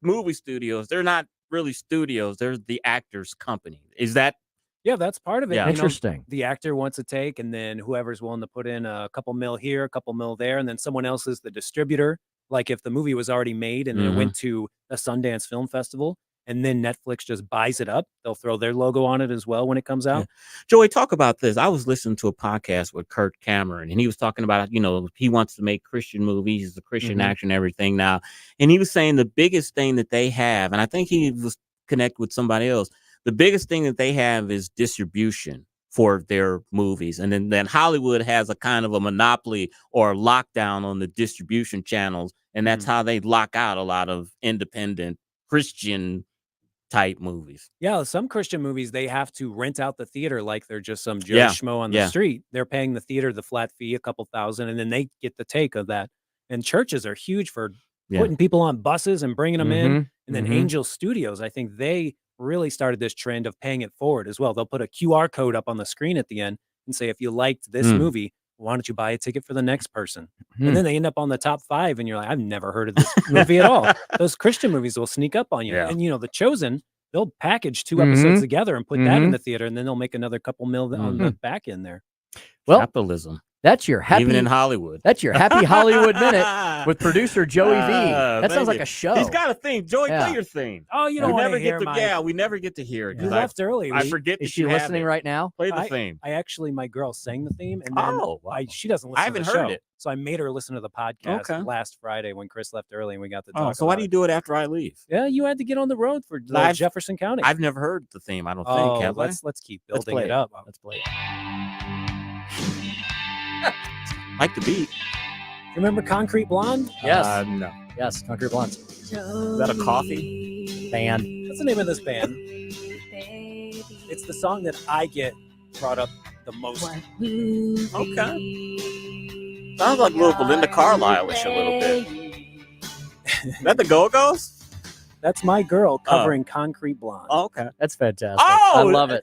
movie studios, they're not really studios; they're the actors' company. Is that? Yeah, that's part of it. Yeah. Interesting. The actor wants a take, and then whoever's willing to put in a couple mil here, a couple mil there, and then someone else is the distributor. Like if the movie was already made and then it went to a Sundance Film Festival, and then Netflix just buys it up, they'll throw their logo on it as well when it comes out. Yeah. Joey, talk about this. I was listening to a podcast with Kurt Cameron, and he was talking about, he wants to make Christian movies, he's a Christian actor and everything now. And he was saying the biggest thing that they have, and I think he was connected with somebody else, the biggest thing that they have is distribution for their movies. And then Hollywood has a kind of a monopoly or lockdown on the distribution channels. And that's how they lock out a lot of independent Christian type movies. Yeah, some Christian movies, they have to rent out the theater like they're just some Joe Yeah, Schmo on the yeah. street. They're paying the theater the flat fee, a couple thousand, and then they get the take of that. And churches are huge for putting people on buses and bringing them in. And then Angel Studios, I think they really started this trend of paying it forward as well. They'll put a QR code up on the screen at the end and say, if you liked this movie, why don't you buy a ticket for the next person? And then they end up on the top 5 and you're like, I've never heard of this movie at all. Those Christian movies will sneak up on you. Yeah. And The Chosen, they'll package 2 episodes together and put that in the theater, and then they'll make another couple mil on the back end there. Well, Capitalism. That's your happy, even in Hollywood. That's your happy Hollywood minute with producer Joey V. That sounds like a show. He's got a theme. Joey, play your theme. Oh, you don't we want never to hear get to. Yeah, we never get to hear it. You left early. I forget. Is that she you have listening it. right now? Play the theme. I actually, my girl sang the theme, and then she doesn't listen I haven't to the heard show. it. So I made her listen to the podcast Okay. last Friday when Chris left early, and we got to talk. So why about do you it. do it after I leave? Yeah, you had to get on the road for Jefferson County. I've never heard the theme. I don't Oh, think. Have I? let's keep Let's building play it up. Let's play it. Like the beat. Remember Concrete Blonde? Yes. No. Yes, Concrete Blondes. Is that a coffee band? What's the name of this band? It's the song that I get brought up the most. Okay. Sounds like a little Belinda Carlisle-ish a little bit. Is that the Go-Go's? That's my girl covering Concrete Blonde. Oh, okay. That's fantastic. Oh, I love it.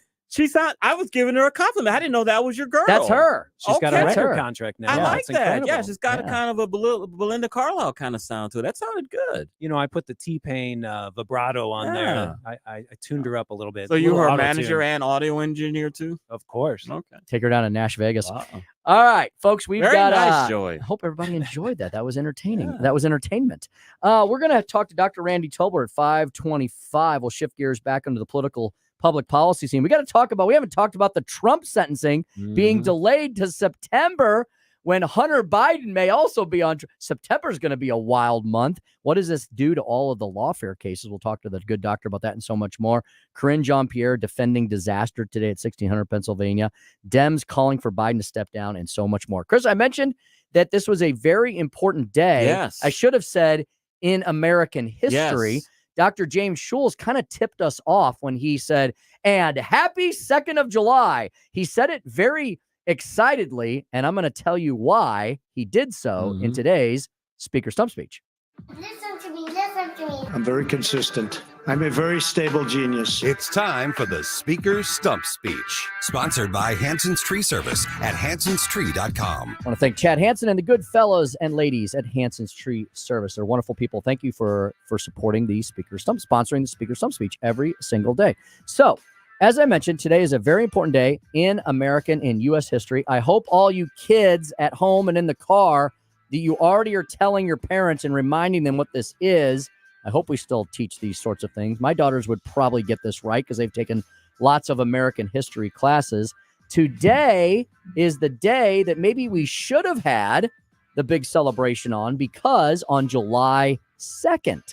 I was giving her a compliment. I didn't know that was your girl. That's her. She's got a That's record her. contract now. I like That's that. incredible. Yeah, she's got a kind of a Belinda Carlisle kind of sound to it. That sounded good. You know, I put the T-Pain vibrato on there. I tuned her up a little bit. So you were a Auto-tune. manager and audio engineer too? Of course. Okay. Take her down to Nash Vegas. Wow. All right, folks, we've Very got nice, Joy. I hope everybody enjoyed that. That was entertaining. That was entertainment. We're going to talk to Dr. Randy Tobler at 5:25. We'll shift gears back into the political public policy scene. We haven't talked about the Trump sentencing being delayed to September, when Hunter Biden may also be on. September is going to be a wild month. What does this do to all of the lawfare cases? We'll talk to the good doctor about that and so much more. Corinne Jean-Pierre defending disaster today at 1600 Pennsylvania. Dems calling for Biden to step down and so much more. Chris, I mentioned that this was a very important day. Yes. I should have said in American history. Yes. Dr. James Shuls kind of tipped us off when he said, and happy 2nd of July. He said it very excitedly, and I'm going to tell you why he did so in today's Speaker Stump Speech. Listen to me, listen to me. I'm very consistent. I'm a very stable genius. It's time for the Speaker Stump Speech, sponsored by Hanson's Tree Service at hansonstree.com. I want to thank Chad Hansen and the good fellows and ladies at Hanson's Tree Service. They're wonderful people. Thank you for supporting the Speaker Stump, sponsoring the Speaker Stump Speech every single day. So, as I mentioned, today is a very important day in American and U.S. history. I hope all you kids at home and in the car that you already are telling your parents and reminding them what this is. I hope we still teach these sorts of things. My daughters would probably get this right because they've taken lots of American history classes. Today is the day that maybe we should have had the big celebration on, because on July 2nd,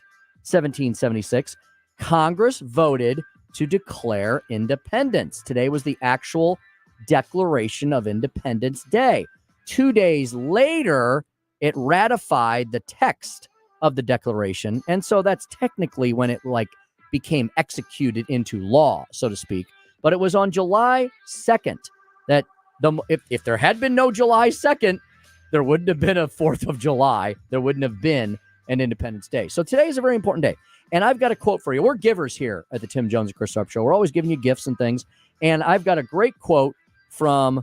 1776, Congress voted to declare independence. Today was the actual Declaration of Independence Day. 2 days later, it ratified the text of the Declaration, and so that's technically when it became executed into law, so to speak. But it was on July 2nd that if there had been no July 2nd, there wouldn't have been a 4th of July. There wouldn't have been an Independence Day. So today is a very important day. And I've got a quote for you. We're givers here at the Tim Jones and Chris Arps Show. We're always giving you gifts and things. And I've got a great quote from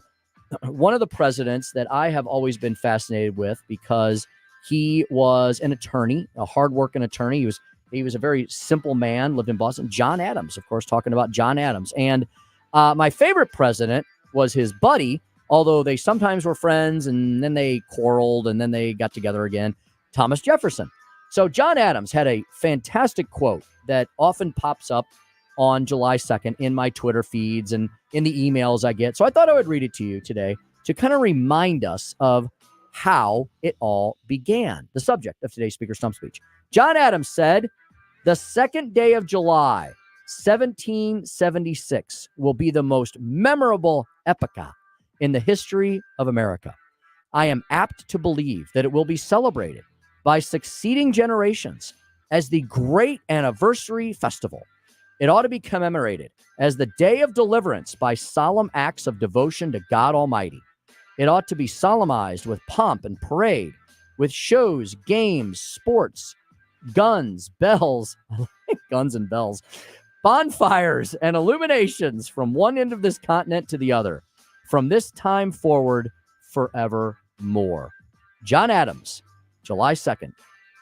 one of the presidents that I have always been fascinated with, because he was an attorney, a hardworking attorney. He was a very simple man, lived in Boston. John Adams, of course, talking about John Adams. And my favorite president was his buddy, although they sometimes were friends and then they quarreled and then they got together again, Thomas Jefferson. So John Adams had a fantastic quote that often pops up on July 2nd in my Twitter feeds and in the emails I get. So I thought I would read it to you today to kind of remind us of how it all began, the subject of today's Speaker Stump Speech. John Adams said, "The 2nd day of July, 1776, will be the most memorable epoch in the history of America. I am apt to believe that it will be celebrated by succeeding generations as the great anniversary festival. It ought to be commemorated as the day of deliverance by solemn acts of devotion to God Almighty. It ought to be solemnized with pomp and parade, with shows, games, sports, guns, bells, guns and bells, bonfires, and illuminations from one end of this continent to the other, from this time forward forevermore." John Adams, July 2nd,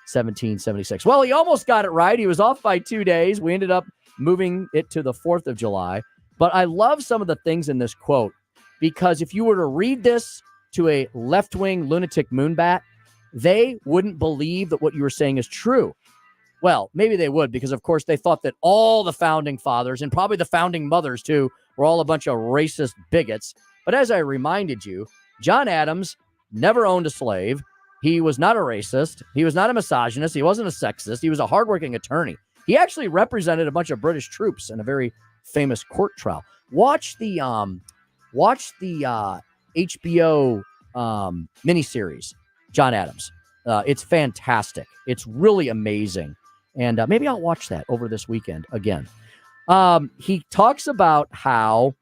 1776. Well, he almost got it right. He was off by 2 days. We ended up moving it to the 4th of July. But I love some of the things in this quote, because if you were to read this to a left-wing lunatic moonbat, they wouldn't believe that what you were saying is true. Well, maybe they would, because, of course, they thought that all the founding fathers, and probably the founding mothers, too, were all a bunch of racist bigots. But as I reminded you, John Adams never owned a slave. He was not a racist. He was not a misogynist. He wasn't a sexist. He was a hardworking attorney. He actually represented a bunch of British troops in a very famous court trial. Watch the HBO miniseries, John Adams. It's fantastic. It's really amazing. And maybe I'll watch that over this weekend again. He talks about how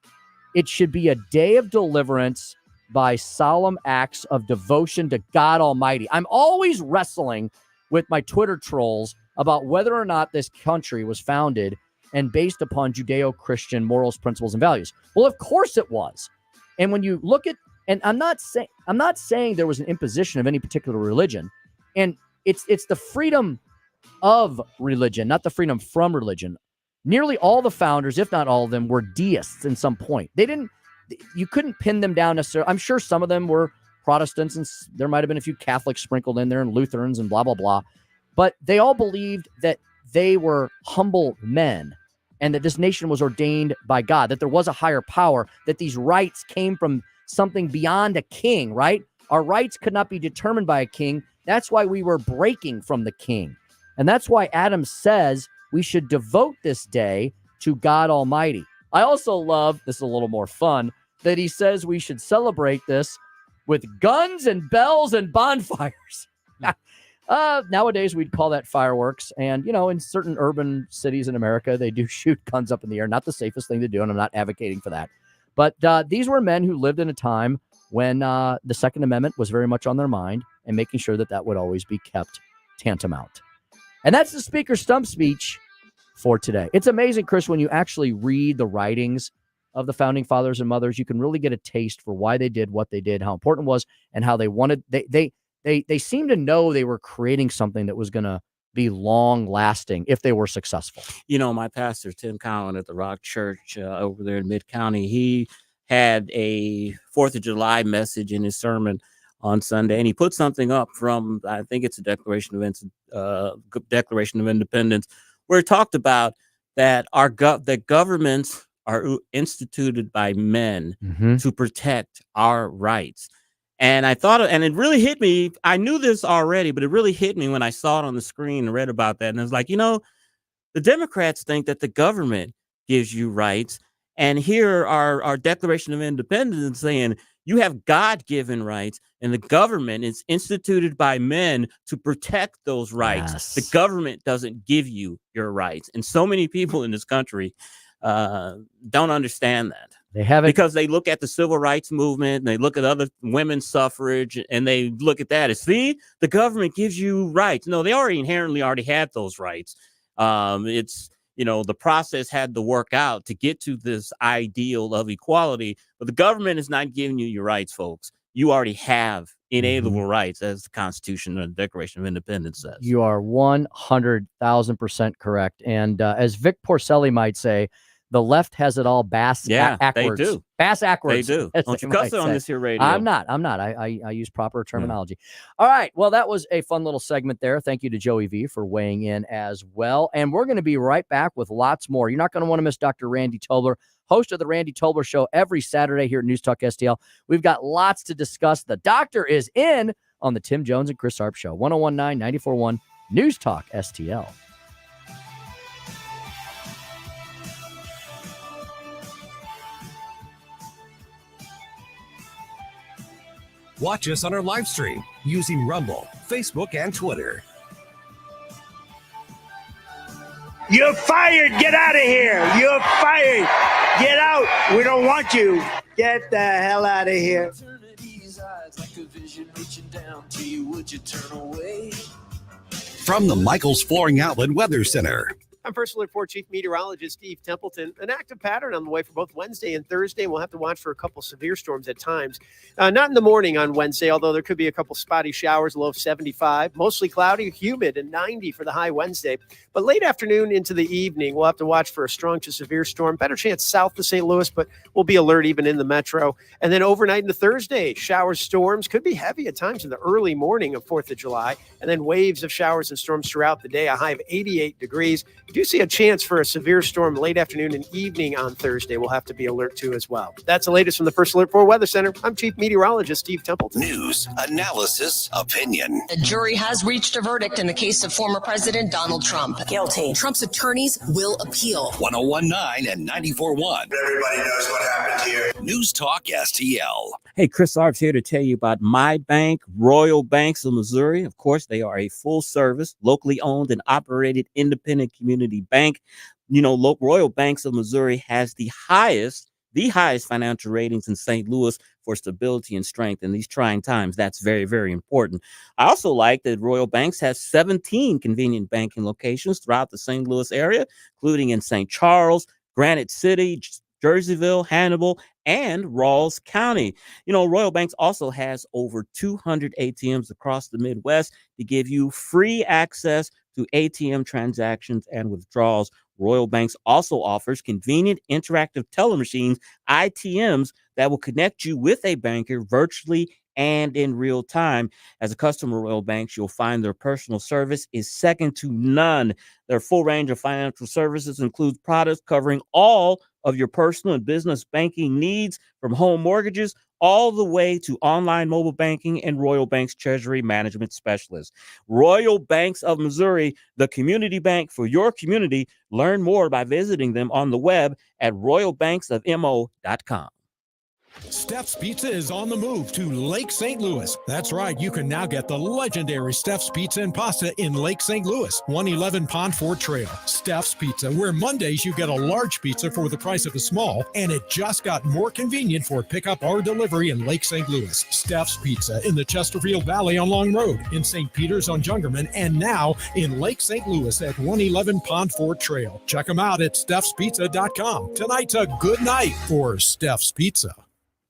it should be a day of deliverance by solemn acts of devotion to God Almighty. I'm always wrestling with my Twitter trolls about whether or not this country was founded and based upon Judeo-Christian morals, principles, and values. Well, of course it was. And when you look at, and I'm not saying there was an imposition of any particular religion, and it's the freedom of religion, not the freedom from religion. Nearly all the founders, if not all of them, were deists in some point. You couldn't pin them down necessarily. I'm sure some of them were Protestants, and there might have been a few Catholics sprinkled in there and Lutherans and blah, blah, blah. But they all believed that they were humble men and that this nation was ordained by God, that there was a higher power, that these rights came from something beyond a king, right? Our rights could not be determined by a king. That's why we were breaking from the king. And that's why Adam says we should devote this day to God Almighty. I also love, this is a little more fun, that he says we should celebrate this with guns and bells and bonfires. Nowadays, we'd call that fireworks. And, you know, in certain urban cities in America, they do shoot guns up in the air. Not the safest thing to do, and I'm not advocating for that. But these were men who lived in a time when the Second Amendment was very much on their mind and making sure that that would always be kept tantamount. And that's the Speaker's stump speech for today. It's amazing, Chris, when you actually read the writings of the founding fathers and mothers, you can really get a taste for why they did what they did, how important it was, and how they wanted. They seem to know they were creating something that was going to be long lasting if they were successful. You know, my pastor, Tim Cowan at the Rock Church over there in Mid-County, he had a 4th of July message in his sermon on Sunday, and he put something up from, I think it's a Declaration of Independence, where it talked about that that governments are instituted by men to protect our rights. And I thought, and it really hit me. I knew this already, but it really hit me when I saw it on the screen and read about that. And I was like, you know, the Democrats think that the government gives you rights. And here our Declaration of Independence saying you have God-given rights, and the government is instituted by men to protect those rights. Yes. The government doesn't give you your rights. And so many people in this country don't understand that. They haven't, because they look at the civil rights movement and they look at other women's suffrage and they look at that as, see, the government gives you rights. No, they inherently had those rights. It's, you know, the process had to work out to get to this ideal of equality, but the government is not giving you your rights, folks. You already have inalienable rights, as the Constitution and the Declaration of Independence says. You are 100,000% correct. And as Vic Porcelli might say, the left has it all backwards. They do. Backwards. They do. Don't you cuss on this here radio. I'm not. I use proper terminology. All right. Well, that was a fun little segment there. Thank you to Joey V for weighing in as well. And we're going to be right back with lots more. You're not going to want to miss Dr. Randy Tobler, host of the Randy Tobler Show every Saturday here at News Talk STL. We've got lots to discuss. The doctor is in on the Tim Jones and Chris Arps Show. 101.9, 94.1 News Talk STL. Watch us on our live stream using Rumble, Facebook, and Twitter. You're fired. Get out of here. You're fired. Get out. We don't want you. Get the hell out of here. From the Michaels Flooring Outlet Weather Center. I'm First Alert 4 Chief Meteorologist Steve Templeton. An active pattern on the way for both Wednesday and Thursday. We'll have to watch for a couple severe storms at times. Not in the morning on Wednesday, although there could be a couple spotty showers, low of 75. Mostly cloudy, humid, and 90 for the high Wednesday. But late afternoon into the evening, we'll have to watch for a strong to severe storm. Better chance south of St. Louis, but we'll be alert even in the metro. And then overnight into Thursday, showers, storms could be heavy at times in the early morning of 4th of July. And then waves of showers and storms throughout the day, a high of 88 degrees. You do see a chance for a severe storm late afternoon and evening on Thursday. We'll have to be alert to as well. That's the latest from the First Alert 4 Weather Center. I'm Chief Meteorologist Steve Templeton. News, analysis, opinion. A jury has reached a verdict in the case of former President Donald Trump. Guilty. Trump's attorneys will appeal. 101.9 and 94.1. Everybody knows what happened here. News Talk STL. Hey, Chris Arps here to tell you about my bank, Royal Banks of Missouri. Of course, they are a full-service, locally owned and operated independent community bank. You know, Royal Banks of Missouri has the highest the highest financial ratings in St. Louis for stability and strength in these trying times. That's very, very important. I also like that Royal Banks has 17 convenient banking locations throughout the St. Louis area, including in St. Charles, Granite City, Jerseyville, Hannibal, and Rawls County. Royal Banks also has over 200 ATMs across the Midwest to give you free access to ATM transactions and withdrawals. Royal Banks also offers convenient interactive teller machines, ITMs, that will connect you with a banker virtually and in real time. As a customer of Royal Banks, you'll find their personal service is second to none. Their full range of financial services includes products covering all of your personal and business banking needs, from home mortgages all the way to online mobile banking and Royal Banks Treasury Management Specialist. Royal Banks of Missouri, the community bank for your community. Learn more by visiting them on the web at royalbanksofmo.com. Steph's Pizza is on the move to Lake St. Louis. That's right, you can now get the legendary Steph's Pizza and Pasta in Lake St. Louis, 111 Pond Fort Trail. Steph's Pizza, where Mondays you get a large pizza for the price of a small, and it just got more convenient for pickup or delivery in Lake St. Louis. Steph's Pizza in the Chesterfield Valley on Long Road, in St. Peters on Jungerman, and now in Lake St. Louis at 111 Pond Fort Trail. Check them out at stephspizza.com. Tonight's a good night for Steph's Pizza.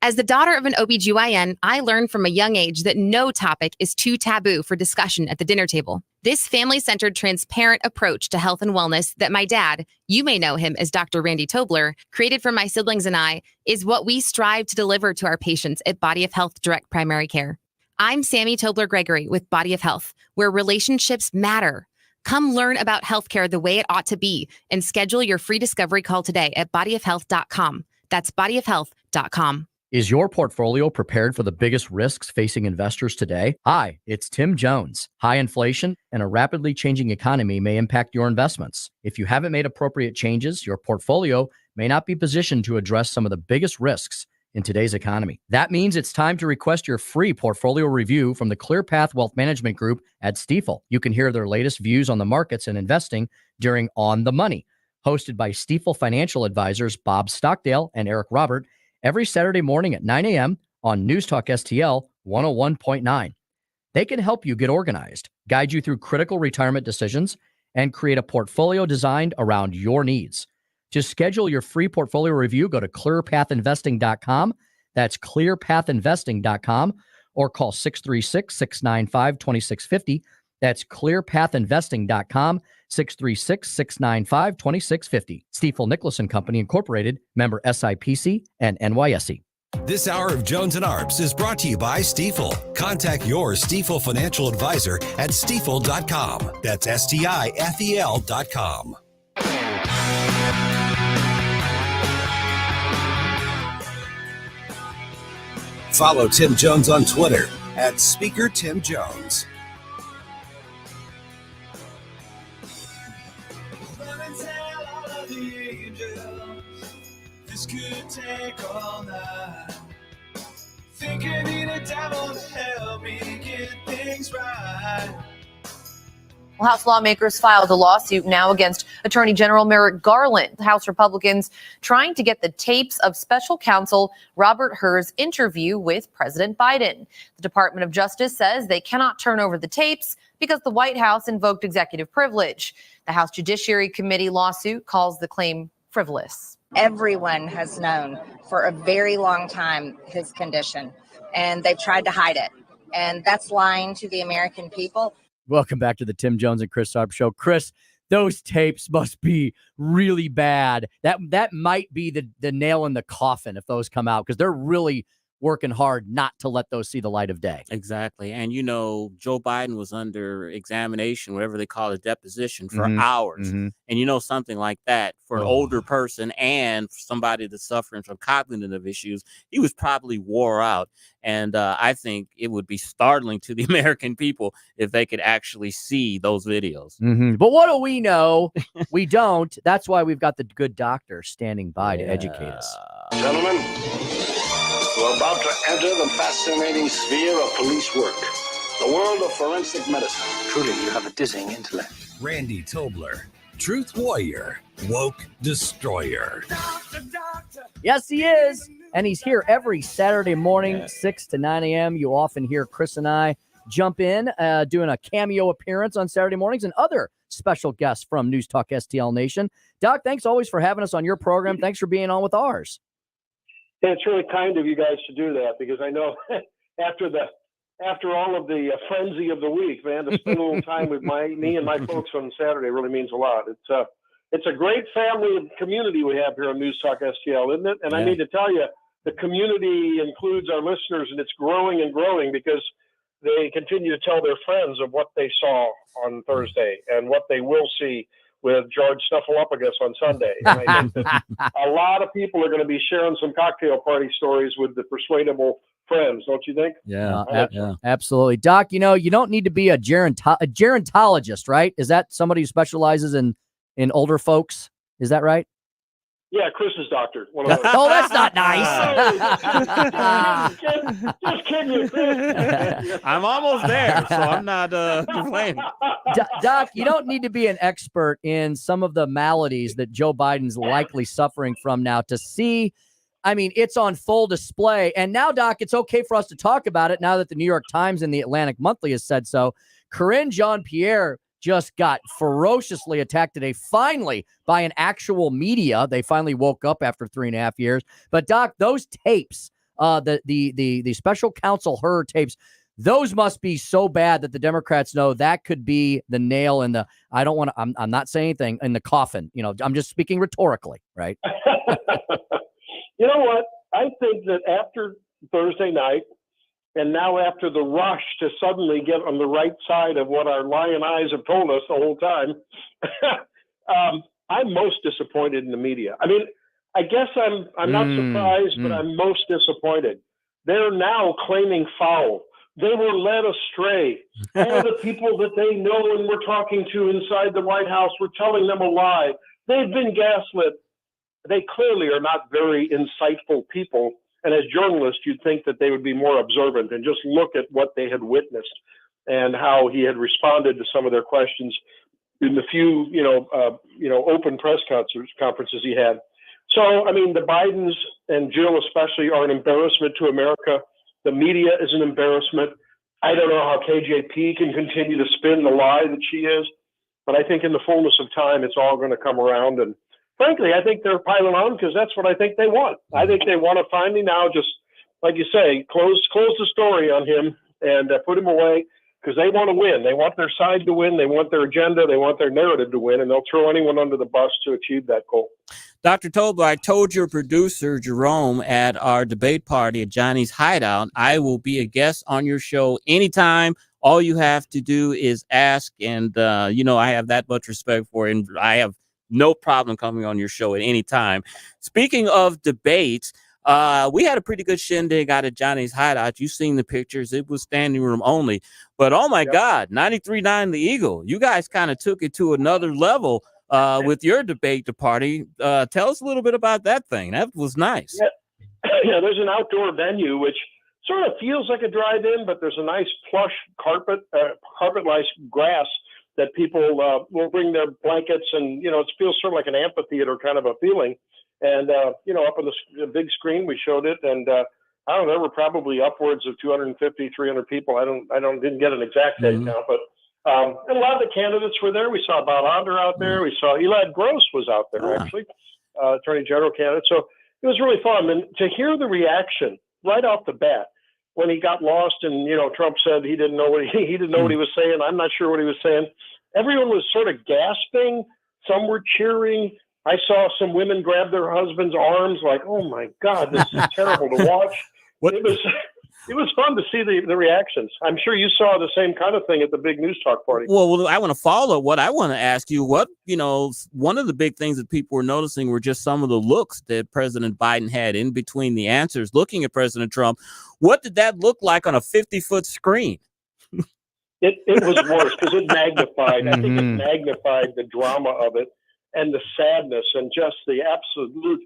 As the daughter of an OBGYN, I learned from a young age that no topic is too taboo for discussion at the dinner table. This family-centered, transparent approach to health and wellness that my dad, you may know him as Dr. Randy Tobler, created for my siblings and I, is what we strive to deliver to our patients at Body of Health Direct Primary Care. I'm Sammy Tobler Gregory with Body of Health, where relationships matter. Come learn about healthcare the way it ought to be and schedule your free discovery call today at bodyofhealth.com. That's bodyofhealth.com. Is your portfolio prepared for the biggest risks facing investors today? Hi, it's Tim Jones. High inflation and a rapidly changing economy may impact your investments. If you haven't made appropriate changes, your portfolio may not be positioned to address some of the biggest risks in today's economy. That means it's time to request your free portfolio review from the ClearPath Wealth Management Group at Stifel. You can hear their latest views on the markets and investing during On the Money, hosted by Stifel financial advisors Bob Stockdale and Eric Robert, every Saturday morning at 9 a.m. on News Talk STL 101.9. They can help you get organized, guide you through critical retirement decisions, and create a portfolio designed around your needs. To schedule your free portfolio review, go to clearpathinvesting.com. That's clearpathinvesting.com, or call 636-695-2650. That's clearpathinvesting.com, 636-695-2650. Stifel Nicholas & Company Incorporated, member SIPC and NYSE. This hour of Jones and Arps is brought to you by Stifel. Contact your Stifel financial advisor at stifel.com. That's STIFEL.com. Follow Tim Jones on Twitter at Speaker Tim Jones. This could take all night. Think I need a devil to help me get things right. Well, House lawmakers filed a lawsuit now against Attorney General Merrick Garland. House Republicans trying to get the tapes of special counsel Robert Hur's interview with President Biden. The Department of Justice says they cannot turn over the tapes because the White House invoked executive privilege. The House Judiciary Committee lawsuit calls the claim frivolous. Everyone has known for a very long time his condition, and they've tried to hide it. And that's lying to the American people. Welcome back to the Tim Jones and Chris Arps Show. Chris, those tapes must be really bad. That might be the nail in the coffin if those come out, because they're really working hard not to let those see the light of day. Exactly. And, Joe Biden was under examination, whatever they call it, deposition, for hours. Mm-hmm. And, something like that for an older person and for somebody that's suffering from cognitive issues, he was probably wore out. And I think it would be startling to the American people if they could actually see those videos. Mm-hmm. But what do we know? We don't. That's why we've got the good doctor standing by to educate us. Gentlemen, we're about to enter the fascinating sphere of police work, the world of forensic medicine. Truly, you have a dizzying intellect. Randy Tobler, Truth Warrior, Woke Destroyer. Yeah, Yes, he is. And he's here every Saturday morning, 6 to 9 a.m. You often hear Chris and I jump in, doing a cameo appearance on Saturday mornings, and other special guests from News Talk STL Nation. Doc, thanks always for having us on your program. Thanks for being on with ours. Yeah, it's really kind of you guys to do that, because I know after all of the frenzy of the week, man, to spend a little time with me and my folks on Saturday really means a lot. It's a great family and community we have here on News Talk STL, isn't it? And I need to tell you, the community includes our listeners, and it's growing and growing because they continue to tell their friends of what they saw on Thursday and what they will see with George Snuffleupagus on Sunday. And I think that a lot of people are going to be sharing some cocktail party stories with the persuadable friends, don't you think? Yeah, absolutely. Doc, you don't need to be a gerontologist, right? Is that somebody who specializes in older folks? Is that right? Yeah, Chris's doctor. Oh, that's not nice. Just kidding you, Chris. I'm almost there, so I'm not complaining. Doc, you don't need to be an expert in some of the maladies that Joe Biden's likely suffering from now to see. I mean, it's on full display. And now, Doc, it's okay for us to talk about it now that the New York Times and the Atlantic Monthly has said so. Karine Jean-Pierre just got ferociously attacked today, finally, by an actual media. They finally woke up after 3.5 years. But, Doc, those tapes, the special counsel Hur tapes, those must be so bad that the Democrats know that could be the nail in the, I'm not saying anything, in the coffin. I'm just speaking rhetorically, right? You know what? I think that after Thursday night, and now after the rush to suddenly get on the right side of what our lion eyes have told us the whole time, I'm most disappointed in the media. I mean, I guess I'm not surprised, but I'm most disappointed. They're now claiming foul. They were led astray. All the people that they know and were talking to inside the White House were telling them a lie. They've been gaslit. They clearly are not very insightful people. And as journalists, you'd think that they would be more observant and just look at what they had witnessed and how he had responded to some of their questions in the few, open press conferences he had. So, I mean, the Bidens and Jill especially are an embarrassment to America. The media is an embarrassment. I don't know how KJP can continue to spin the lie that she is, but I think in the fullness of time, it's all going to come around. And frankly, I think they're piling on because that's what I think they want. I think they want to finally now just, like you say, close the story on him and put him away because they want to win. They want their side to win. They want their agenda. They want their narrative to win, and they'll throw anyone under the bus to achieve that goal. Dr. Tobler, I told your producer, Jerome, at our debate party at Johnny's Hideout, I will be a guest on your show anytime. All you have to do is ask, and, I have that much respect for it, and I have no problem coming on your show at any time. Speaking of debates, we had a pretty good shindig out at Johnny's Hideout. You've seen the pictures. It was standing room only. But, oh, my God, 93.9 The Eagle. You guys kind of took it to another level with your debate party. Tell us a little bit about that thing. That was nice. Yeah, there's an outdoor venue, which sort of feels like a drive-in, but there's a nice plush carpet-like grass that people will bring their blankets and, it feels sort of like an amphitheater kind of a feeling. And, up on the big screen, we showed it. And I don't know, there were probably upwards of 250, 300 people. Didn't get an exact head count, but and a lot of the candidates were there. We saw Bob Onder out there. We saw Elad Gross was out there, actually, Attorney General candidate. So it was really fun. And to hear the reaction right off the bat, when he got lost and, Trump said he didn't know what he was saying. I'm not sure what he was saying. Everyone was sort of gasping. Some were cheering. I saw some women grab their husbands' arms like, oh, my God, this is terrible to watch. It was fun to see the reactions. I'm sure you saw the same kind of thing at the big News Talk party. Well, I want to follow what I want to ask you. One of the big things that people were noticing were just some of the looks that President Biden had in between the answers, looking at President Trump. What did that look like on a 50-foot screen? It was worse because it magnified. I think it magnified the drama of it and the sadness and just the absolute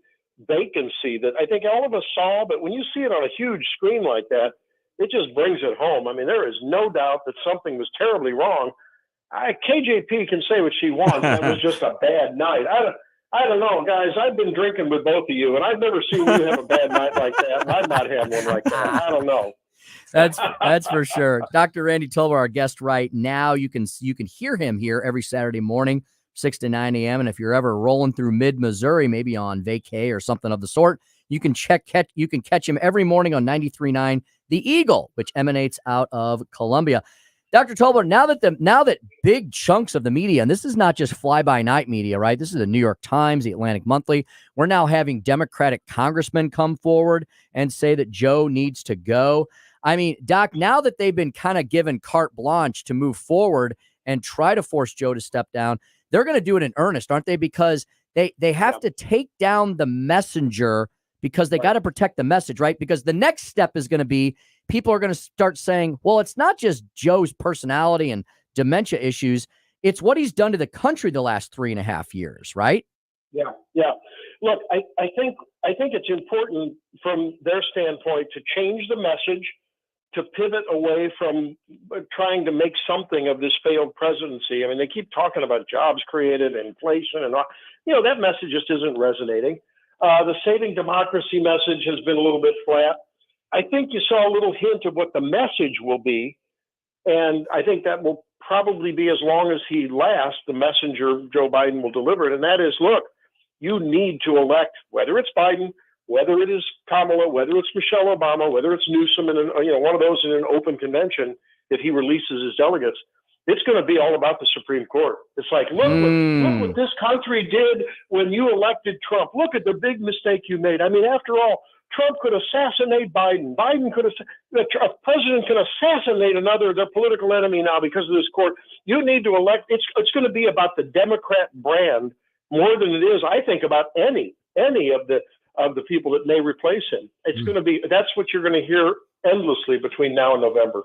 vacancy that I think all of us saw. But when you see it on a huge screen like that, it just brings it home. I mean, there is no doubt that something was terribly wrong. KJP can say what she wants. That was just a bad night. I don't know, guys. I've been drinking with both of you, and I've never seen you have a bad night like that. And I've not had one like that. I don't know. That's for sure. Dr. Randy Tobler, our guest right now. You can hear him here every Saturday morning, 6 to 9 a.m. And if you're ever rolling through mid-Missouri, maybe on vacay or something of the sort, you can catch him every morning on 93.9 The Eagle, which emanates out of Columbia. Dr. Tobler, now that big chunks of the media, and this is not just fly-by-night media, right? This is the New York Times, the Atlantic Monthly. We're now having Democratic congressmen come forward and say that Joe needs to go. I mean, Doc, now that they've been kind of given carte blanche to move forward and try to force Joe to step down, they're going to do it in earnest, aren't they? Because they have to take down the messenger because they got to protect the message, right? Because the next step is going to be people are going to start saying, well, it's not just Joe's personality and dementia issues. It's what he's done to the country the last 3.5 years, right? Yeah. Look, I think it's important from their standpoint to change the message, to pivot away from trying to make something of this failed presidency. I mean, they keep talking about jobs created, inflation, and all. That message just isn't resonating. The saving democracy message has been a little bit flat. I think you saw a little hint of what the message will be, and I think that will probably be as long as he lasts, the messenger Joe Biden will deliver it, and that is, look, you need to elect, whether it's Biden, whether it is Kamala, whether it's Michelle Obama, whether it's Newsom, and one of those in an open convention, if he releases his delegates, it's going to be all about the Supreme Court. It's like, look what this country did when you elected Trump. Look at the big mistake you made. I mean, after all, Trump could assassinate Biden. Biden could a president can assassinate their political enemy now because of this court. You need to elect. It's going to be about the Democrat brand more than it is, I think, about any of the people that may replace him. It's going to be, that's what you're going to hear endlessly between now and November.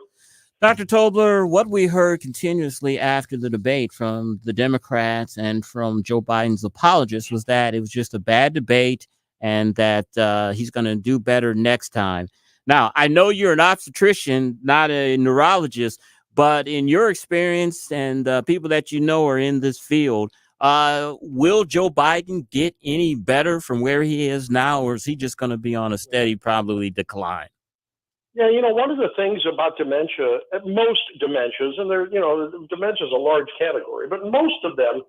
Dr. Tobler, what we heard continuously after the debate from the Democrats and from Joe Biden's apologists was that it was just a bad debate and that he's going to do better next time. Now, I know you're an obstetrician, not a neurologist, but in your experience and people that you know are in this field, will Joe Biden get any better from where he is now, or is he just going to be on a steady, probably decline? Yeah, one of the things about dementia, most dementias, and dementia is a large category, but most of them,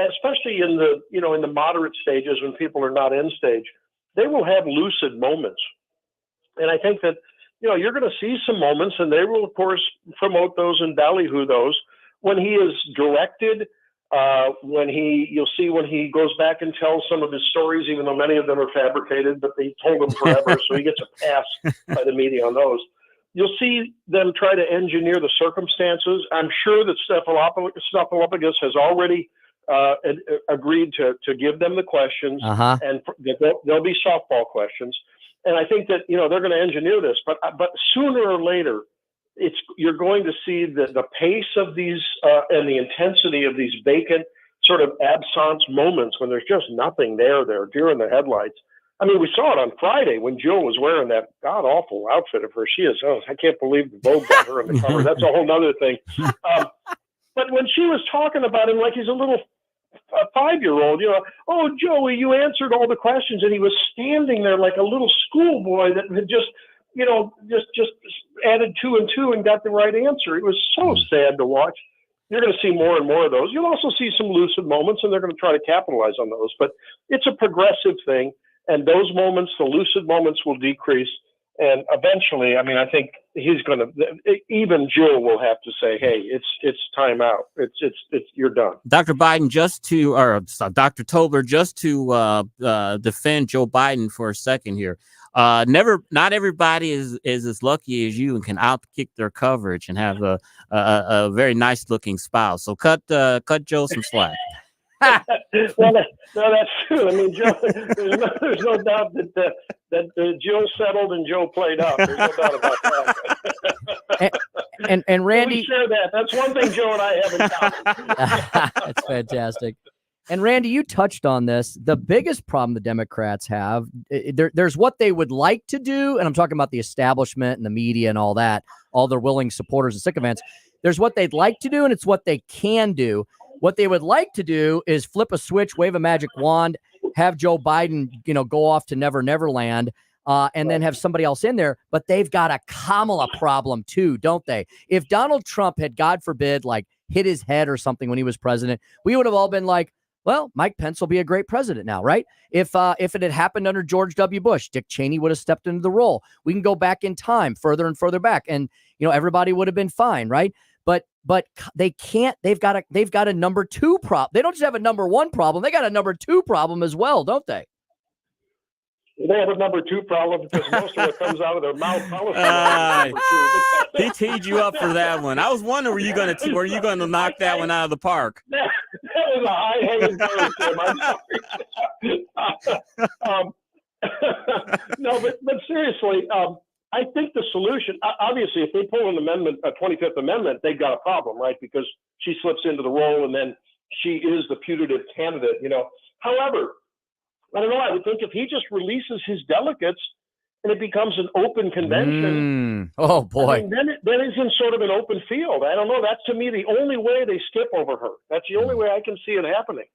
especially in the moderate stages when people are not end stage, they will have lucid moments. And I think that, you're going to see some moments, and they will, of course, promote those and ballyhoo those when he is directed. You'll see when he goes back and tells some of his stories, even though many of them are fabricated, but they told them forever, so he gets a pass by the media on those. You'll see them try to engineer the circumstances. I'm sure that Snuffleupagus has already agreed to give them the questions, and there'll be softball questions. And I think that they're going to engineer this, but sooner or later, you're going to see the pace of these and the intensity of these vacant sort of absence moments when there's just nothing there. They're deer in the headlights. I mean, we saw it on Friday when Jill was wearing that god awful outfit of hers. I can't believe the Vogue got her on the cover. That's a whole nother thing. But when she was talking about him like he's a little 5-year-old, oh, Joey, you answered all the questions, and he was standing there like a little schoolboy that had just added 2 and 2 and got the right answer. It was so sad to watch. You're going to see more and more of those. You'll also see some lucid moments, and they're going to try to capitalize on those. But it's a progressive thing, and those moments, the lucid moments, will decrease. And eventually, I mean, I think he's going to. Even Jill will have to say, "Hey, it's time out. It's you're done." Dr. Biden, Dr. Tobler, just to defend Joe Biden for a second here. Not everybody is as lucky as you and can outkick their coverage and have a very nice looking spouse. So cut Joe some slack. Well, that's true. I mean, Joe, there's no doubt that Jill settled and Joe played up. There's no doubt about that. and Randy, we share that. That's one thing Joe and I have in common. That's fantastic. And Randy, you touched on this. The biggest problem the Democrats have, there's what they would like to do, and I'm talking about the establishment and the media and all that, all their willing supporters and sycophants. There's what they'd like to do, and it's what they can do. What they would like to do is flip a switch, wave a magic wand, have Joe Biden, go off to Never Never Land, and then have somebody else in there. But they've got a Kamala problem too, don't they? If Donald Trump had, God forbid, like hit his head or something when he was president, we would have all been like, well, Mike Pence will be a great president now, right? If it had happened under George W. Bush, Dick Cheney would have stepped into the role. We can go back in time, further and further back, and everybody would have been fine, right? But they can't. They've got a number two problem. They don't just have a number one problem. They got a number two problem as well, don't they? They have a number two problem because most of what comes out of their mouth policy. He teed you up for that one. I was wondering, were you going to knock that one out of the park? That was a high-hanging fruit, Tim. I'm sorry. No, but seriously, I think the solution, obviously, if they pull an amendment, a 25th Amendment, they've got a problem, right? Because she slips into the role and then she is the putative candidate, However, I don't know. I would think if he just releases his delegates and it becomes an open convention, oh boy, then it's in sort of an open field. I don't know. That's to me the only way they skip over her. That's the only way I can see it happening.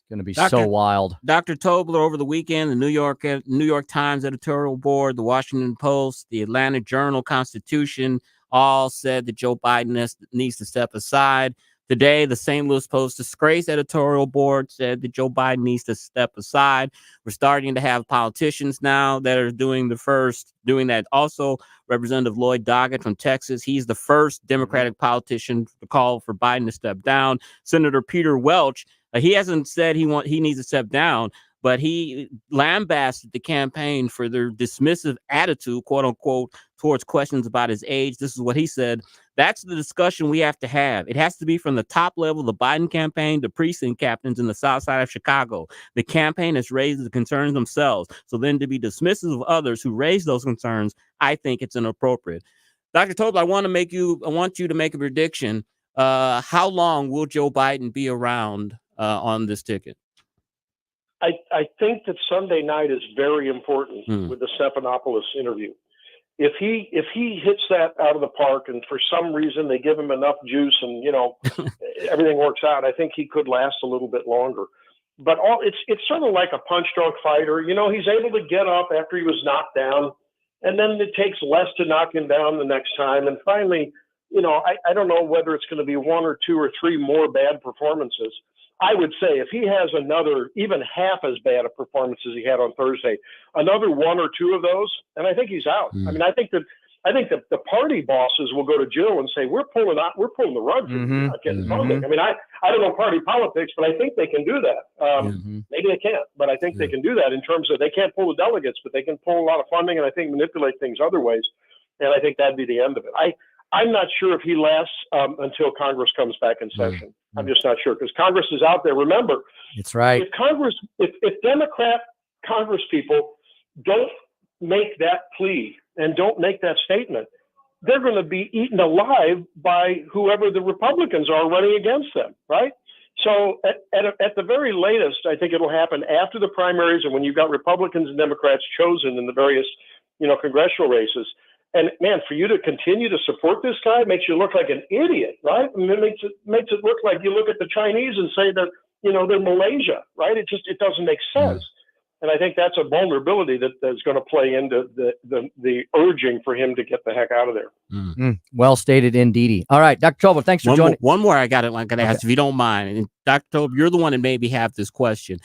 Going to be so wild. Dr. Tobler, over the weekend, the New York Times editorial board, the Washington Post, the Atlanta Journal-Constitution all said that Joe Biden needs to step aside. Today, the St. Louis Post Disgrace editorial board said that Joe Biden needs to step aside. We're starting to have politicians now that are doing that. Also, Representative Lloyd Doggett from Texas, he's the first Democratic politician to call for Biden to step down. Senator Peter Welch, he hasn't said he needs to step down, but he lambasted the campaign for their dismissive attitude, quote unquote, towards questions about his age. This is what he said. That's the discussion we have to have. It has to be from the top level, the Biden campaign, the precinct captains in the South Side of Chicago. The campaign has raised the concerns themselves. So then to be dismissive of others who raise those concerns, I think it's inappropriate. Dr. Tobler, I want you to make a prediction. How long will Joe Biden be around on this ticket? I think that Sunday night is very important with the Stephanopoulos interview. If he hits that out of the park and for some reason they give him enough juice and everything works out, I think he could last a little bit longer. But it's sort of like a punch drunk fighter. He's able to get up after he was knocked down, and then it takes less to knock him down the next time. And finally, I don't know whether it's going to be one or two or three more bad performances. I would say if he has another, even half as bad a performance as he had on Thursday, another one or two of those, and I think he's out. I mean, I think that the party bosses will go to Jill and say, we're pulling the rug. We're not getting funding. I mean, I don't know party politics, but I think they can do that. Maybe they can't, but I think they can do that in terms of they can't pull the delegates, but they can pull a lot of funding and I think manipulate things other ways. And I think that'd be the end of it. I'm not sure if he lasts until Congress comes back in session. I'm just not sure because Congress is out there. Remember, it's right. If Democrat Congress people don't make that plea and don't make that statement, they're going to be eaten alive by whoever the Republicans are running against them, right? So at the very latest, I think it'll happen after the primaries and when you've got Republicans and Democrats chosen in the various, congressional races. And man, for you to continue to support this guy makes you look like an idiot, right? I mean, it makes it look like you look at the Chinese and say that, they're Malaysia, right? It doesn't make sense. And I think that's a vulnerability that's going to play into the urging for him to get the heck out of there. Well stated indeedy. All right, Dr. Tobler, thanks for joining. One more I got to ask, if you don't mind. And Dr. Tobler, you're the one that maybe have this question.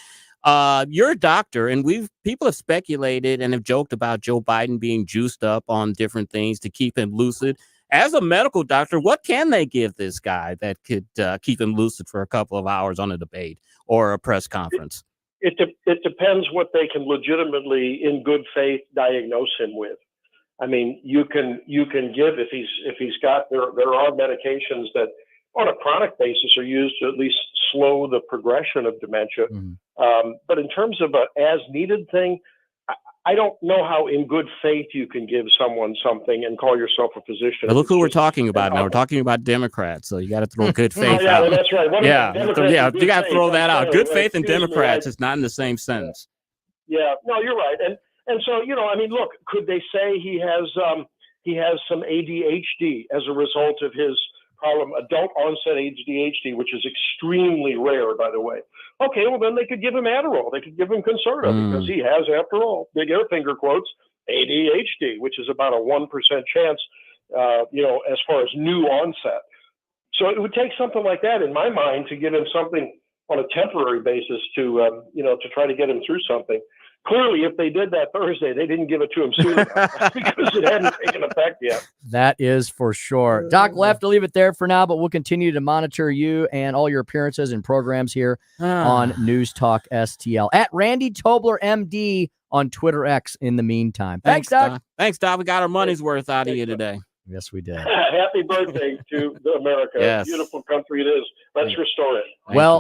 You're a doctor, and people have speculated and have joked about Joe Biden being juiced up on different things to keep him lucid. As a medical doctor, what can they give this guy that could keep him lucid for a couple of hours on a debate or a press conference? It depends what they can legitimately, in good faith, diagnose him with. I mean, you can give if he's got there are medications that on a chronic basis are used to at least slow the progression of dementia. But in terms of a as needed thing, I don't know how in good faith you can give someone something and call yourself a physician. But look who we're talking about now. We're talking about Democrats, so you got to throw good faith out. That's right. You got to throw that out. Good faith and Democrats is not in the same sentence. Yeah, no, you're right. And so, I mean, look, could they say he has some ADHD as a result of his problem, adult onset ADHD, which is extremely rare, by the way. Okay, well, then they could give him Adderall. They could give him Concerta because he has, after all, big air finger quotes, ADHD, which is about a 1% chance, as far as new onset. So it would take something like that, in my mind, to give him something on a temporary basis to try to get him through something. Clearly, if they did that Thursday, they didn't give it to him soon enough because it hadn't taken effect yet. That is for sure. Doc, we'll have to leave it there for now, but we'll continue to monitor you and all your appearances and programs here on News Talk STL. At Randy Tobler, MD, on Twitter X in the meantime. Thanks, Doc. Thanks, Doc. We got our money's worth out of you today. Yes, we did. Happy birthday to America. Yes. Beautiful country it is. Let's restore it.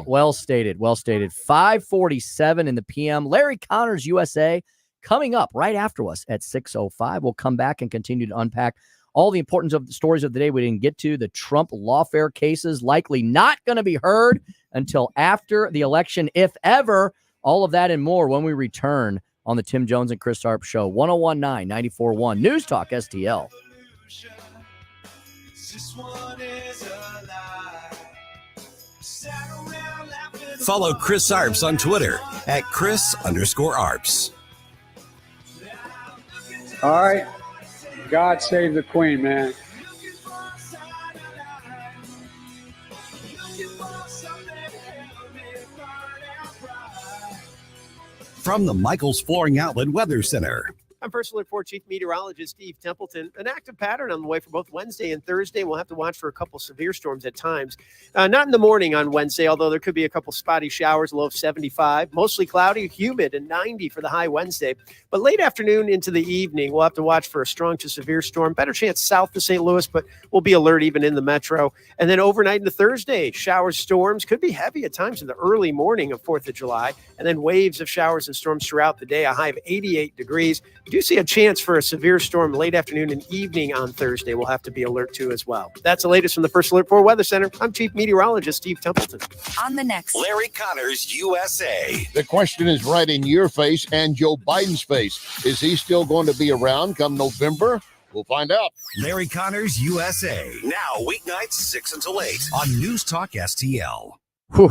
Well stated. 5:47 in the PM. Larry Connors, USA, coming up right after us at 6:05. We'll come back and continue to unpack all the importance of the stories of the day we didn't get to. The Trump lawfare cases likely not going to be heard until after the election, if ever. All of that and more when we return on the Tim Jones and Chris Arps Show. 101.9, 94.1 News Talk STL. Follow Chris Arps on Twitter at Chris_Arps. All right. God save the Queen, man. From the Michaels Flooring Outlet Weather Center. I'm First Alert 4 Chief Meteorologist Steve Templeton. An active pattern on the way for both Wednesday and Thursday. We'll have to watch for a couple severe storms at times. Not in the morning on Wednesday, although there could be a couple spotty showers, low of 75. Mostly cloudy, humid, and 90 for the high Wednesday. But late afternoon into the evening, we'll have to watch for a strong to severe storm. Better chance south of St. Louis, but we'll be alert even in the metro. And then overnight into Thursday, showers, storms could be heavy at times in the early morning of 4th of July. And then waves of showers and storms throughout the day, a high of 88 degrees. We do see a chance for a severe storm late afternoon and evening on Thursday. We'll have to be alert to as well. That's the latest from the First Alert 4 Weather Center. I'm Chief Meteorologist Steve Templeton. On the next, Larry Connors, USA. The question is right in your face and Joe Biden's face. Is he still going to be around come November? We'll find out. Larry Connors, USA. Now, weeknights 6 until 8 on News Talk STL.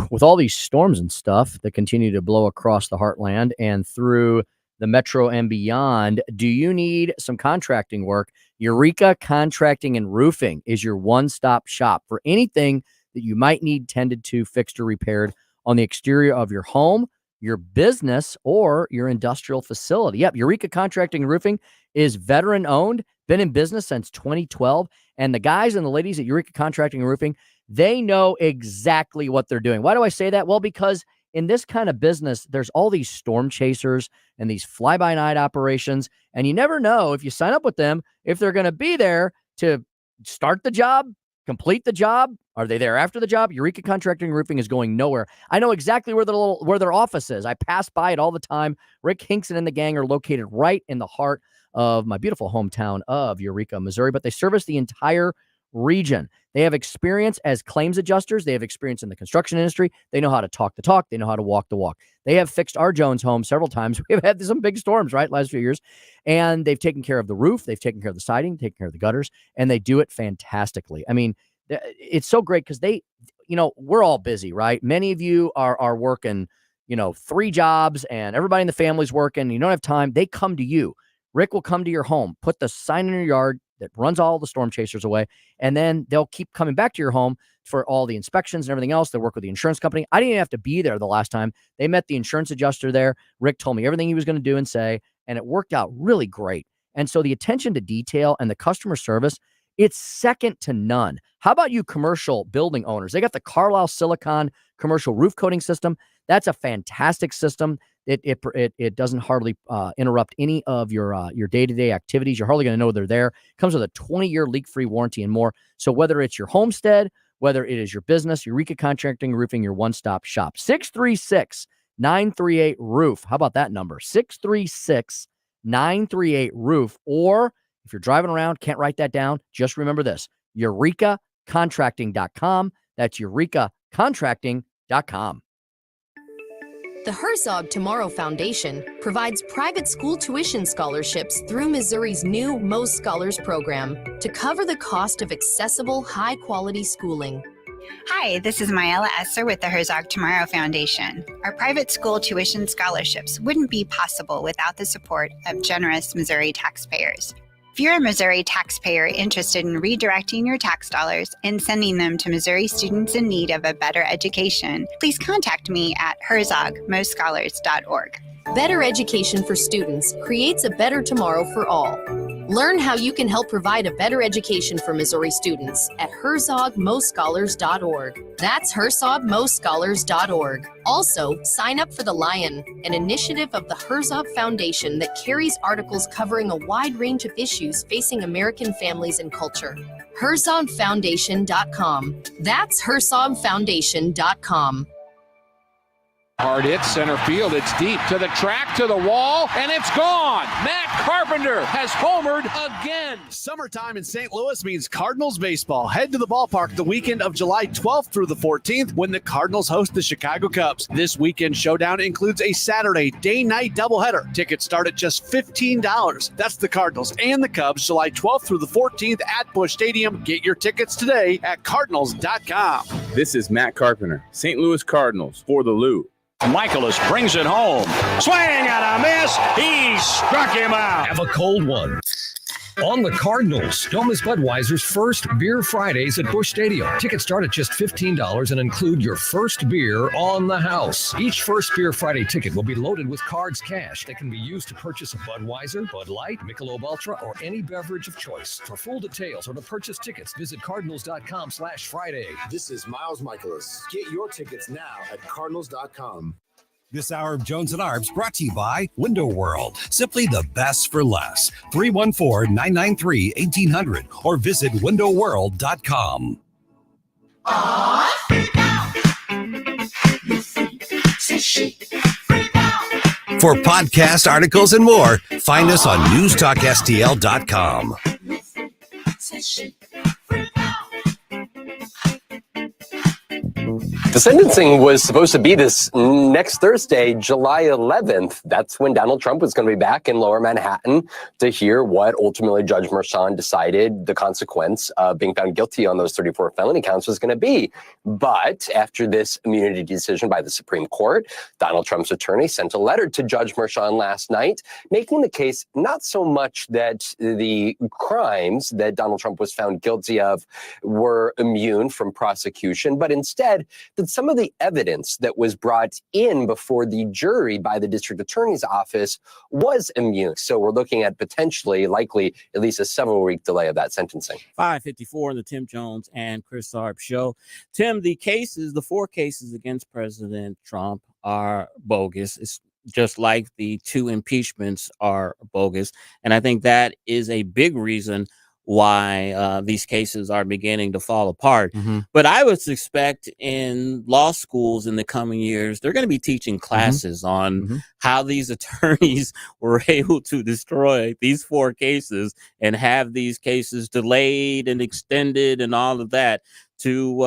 With all these storms and stuff that continue to blow across the heartland and through the metro and beyond, do you need some contracting work? Eureka Contracting and Roofing is your one-stop shop for anything that you might need tended to, fixed, or repaired on the exterior of your home, your business, or your industrial facility. Yep, Eureka Contracting and Roofing is veteran-owned, been in business since 2012, and the guys and the ladies at Eureka Contracting and Roofing, they know exactly what they're doing. Why do I say that? Well, because in this kind of business, there's all these storm chasers and these fly-by-night operations, and you never know if you sign up with them, if they're going to be there to start the job, complete the job. Are they there after the job? Eureka Contracting and Roofing is going nowhere. I know exactly where their office is. I pass by it all the time. Rick Hinkson and the gang are located right in the heart of my beautiful hometown of Eureka, Missouri, but they service the entire region. They have experience as claims adjusters. They have experience in the construction industry. They know how to talk the talk. They know how to walk the walk. They have fixed our Jones home several times. We've had some big storms, right, last few years, and they've taken care of the roof. They've taken care of the siding, taken care of the gutters, and they do it fantastically. I mean, it's so great because they, we're all busy, right? Many of you are working, 3 jobs, and everybody in the family's working. You don't have time. They come to you. Rick will come to your home, put the sign in your yard that runs all the storm chasers away, and then they'll keep coming back to your home for all the inspections and everything else. They work with the insurance company. I didn't even have to be there the last time. They met the insurance adjuster there. Rick told me everything he was going to do and say, and it worked out really great. And so the attention to detail and the customer service, it's second to none. How about you commercial building owners? They got the Carlisle Silicon commercial roof coating system. That's a fantastic system. It doesn't hardly interrupt any of your day-to-day activities. You're hardly going to know they're there. It comes with a 20-year leak-free warranty and more. So whether it's your homestead, whether it is your business, Eureka Contracting and Roofing, your one-stop shop. 636-938-ROOF. How about that number? 636-938-ROOF. Or if you're driving around, can't write that down, just remember this, eurekacontracting.com. That's eurekacontracting.com. The Herzog Tomorrow Foundation provides private school tuition scholarships through Missouri's new Most Scholars program to cover the cost of accessible, high-quality schooling. Hi, this is Mayela Esser with the Herzog Tomorrow Foundation. Our private school tuition scholarships wouldn't be possible without the support of generous Missouri taxpayers. If you're a Missouri taxpayer interested in redirecting your tax dollars and sending them to Missouri students in need of a better education, please contact me at herzogmostscholars.org. Better education for students creates a better tomorrow for all. Learn how you can help provide a better education for Missouri students at herzogmostscholars.org. That's herzogmostscholars.org. Also, sign up for The Lion, an initiative of the Herzog Foundation that carries articles covering a wide range of issues facing American families and culture. herzogfoundation.com. That's herzogfoundation.com. Hard hit center field. It's deep to the track, to the wall, and it's gone. Matt Carpenter has homered again. Summertime in St. Louis means Cardinals baseball. Head to the ballpark the weekend of July 12th through the 14th when the Cardinals host the Chicago Cubs. This weekend showdown includes a Saturday day-night doubleheader. Tickets start at just $15. That's the Cardinals and the Cubs July 12th through the 14th at Busch Stadium. Get your tickets today at Cardinals.com. This is Matt Carpenter, St. Louis Cardinals for the Lou. Michaelis brings it home. Swing and a miss. He struck him out. Have a cold one. On the Cardinals, don't miss Budweiser's first Beer Fridays at Busch Stadium. Tickets start at just $15 and include your first beer on the house. Each first Beer Friday ticket will be loaded with cards cash that can be used to purchase a Budweiser, Bud Light, Michelob Ultra, or any beverage of choice. For full details or to purchase tickets, visit cardinals.com/Friday. This is Miles Michaelis. Get your tickets now at cardinals.com. This hour of Jones and Arps brought to you by Window World. Simply the best for less. 314-993-1800 or visit windowworld.com. For podcast articles and more, find us on newstalkstl.com. The sentencing was supposed to be this next Thursday, July 11th. That's when Donald Trump was going to be back in Lower Manhattan to hear what ultimately Judge Merchan decided the consequence of being found guilty on those 34 felony counts was going to be. But after this immunity decision by the Supreme Court, Donald Trump's attorney sent a letter to Judge Merchan last night, making the case not so much that the crimes that Donald Trump was found guilty of were immune from prosecution, but instead that some of the evidence that was brought in before the jury by the district attorney's office was immune. So we're looking at potentially, likely, at least a several-week delay of that sentencing. 5:54 in the Tim Jones and Chris Arps show. Tim, the four cases against President Trump are bogus. It's just like the two impeachments are bogus. And I think that is a big reason why these cases are beginning to fall apart. But I would expect in law schools in the coming years, they're going to be teaching classes on how these attorneys were able to destroy these four cases and have these cases delayed and extended and all of that to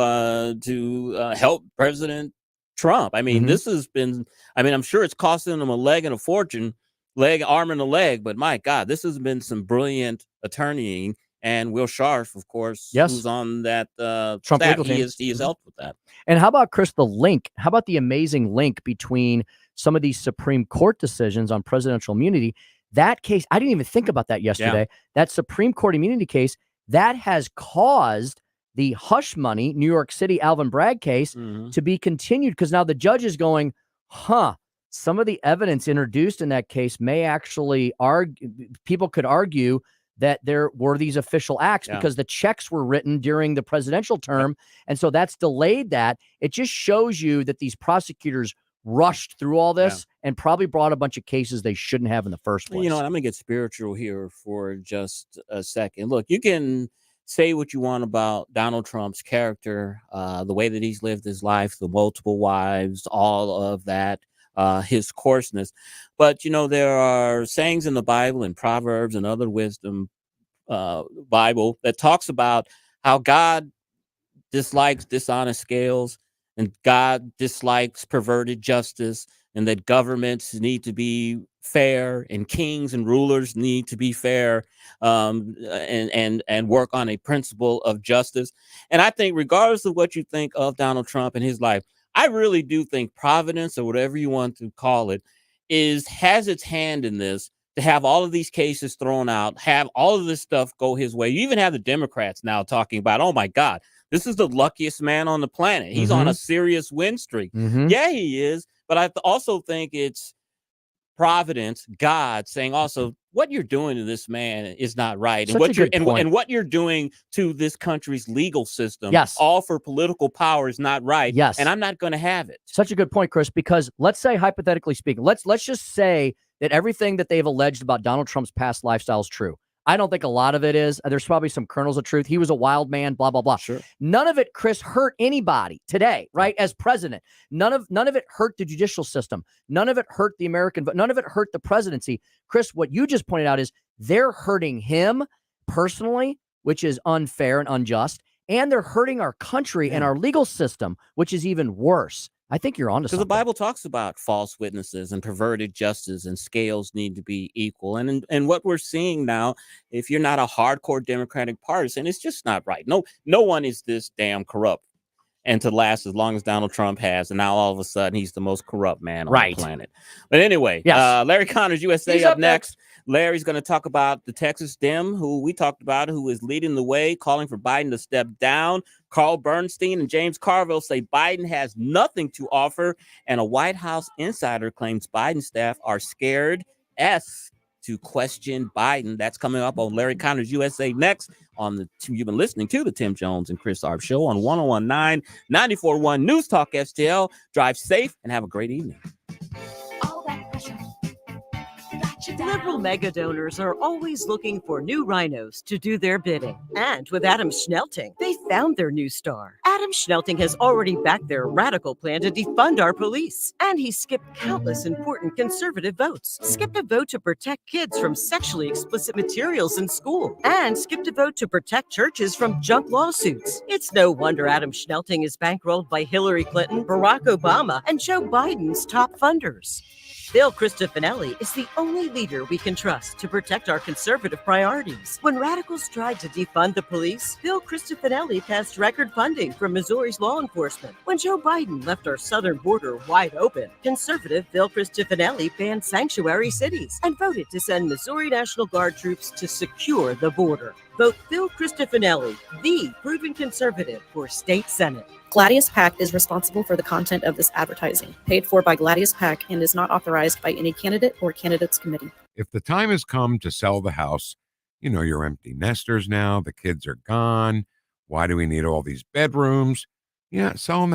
help President Trump. I mean, this has been, I'm sure it's costing them a leg and a fortune, arm and a leg, but my God, this has been some brilliant attorneying. And Will Scharf, of course, who's on that Trump staff, legal team. he has helped with that. And how about, Chris, the link? How about the amazing link between some of these Supreme Court decisions on presidential immunity? That case, I didn't even think about that yesterday. Yeah. That Supreme Court immunity case, that has caused the hush money New York City Alvin Bragg case to be continued, because now the judge is going, some of the evidence introduced in that case may actually argue, people could argue that there were these official acts because the checks were written during the presidential term. And so that's delayed that. It just shows you that these prosecutors rushed through all this and probably brought a bunch of cases they shouldn't have in the first place. You know what? I'm going to get spiritual here for just a second. Look, you can say what you want about Donald Trump's character, the way that he's lived his life, the multiple wives, all of that. His coarseness. But, there are sayings in the Bible and Proverbs and other wisdom Bible that talks about how God dislikes dishonest scales and God dislikes perverted justice and that governments need to be fair and kings and rulers need to be fair, and work on a principle of justice. And I think regardless of what you think of Donald Trump and his life, I really do think Providence, or whatever you want to call it, has its hand in this, to have all of these cases thrown out, have all of this stuff go his way. You even have the Democrats now talking about, oh my God, this is the luckiest man on the planet. He's on a serious win streak. Yeah, he is. But I also think it's Providence, God, saying also, what you're doing to this man is not right. And what you're doing to this country's legal system, all for political power, is not right. Yes. And I'm not going to have it. Such a good point, Chris, because let's say, hypothetically speaking, let's just say that everything that they've alleged about Donald Trump's past lifestyle is true. I don't think a lot of it is. There's probably some kernels of truth. He was a wild man, blah, blah, blah. Sure. None of it, Chris, hurt anybody today, right? As president. None of it hurt the judicial system. None of it hurt the American, but none of it hurt the presidency. Chris, what you just pointed out is they're hurting him personally, which is unfair and unjust, and they're hurting our country and our legal system, which is even worse. I think you're onto something. Because the Bible talks about false witnesses and perverted justice, and scales need to be equal. And what we're seeing now, if you're not a hardcore Democratic partisan, it's just not right. No one is this damn corrupt and to last as long as Donald Trump has. And now all of a sudden he's the most corrupt man on the planet. But anyway, Larry Connors, USA, up next. Larry's going to talk about the Texas Dem, who we talked about, who is leading the way, calling for Biden to step down. Carl Bernstein and James Carville say Biden has nothing to offer. And a White House insider claims Biden staff are scared to question Biden. That's coming up on Larry Connors USA next. You've been listening to the Tim Jones and Chris Arps show on 101.9, 94.1 News Talk STL. Drive safe and have a great evening. Liberal mega donors are always looking for new rhinos to do their bidding. And with Adam Schnelting, they found their new star. Adam Schnelting has already backed their radical plan to defund our police. And he skipped countless important conservative votes. Skipped a vote to protect kids from sexually explicit materials in school. And skipped a vote to protect churches from junk lawsuits. It's no wonder Adam Schnelting is bankrolled by Hillary Clinton, Barack Obama, and Joe Biden's top funders. Bill Cristofanelli is the only leader we can trust to protect our conservative priorities. When radicals tried to defund the police, Bill Cristofanelli passed record funding from Missouri's law enforcement. When Joe Biden left our southern border wide open, conservative Bill Cristofanelli banned sanctuary cities and voted to send Missouri National Guard troops to secure the border. Vote Bill Cristofanelli, the proven conservative, for state senate. Gladius PAC is responsible for the content of this advertising, paid for by Gladius PAC, and is not authorized by any candidate or candidates committee. If the time has come to sell the house, you're empty nesters now, the kids are gone. Why do we need all these bedrooms? Yeah, selling the house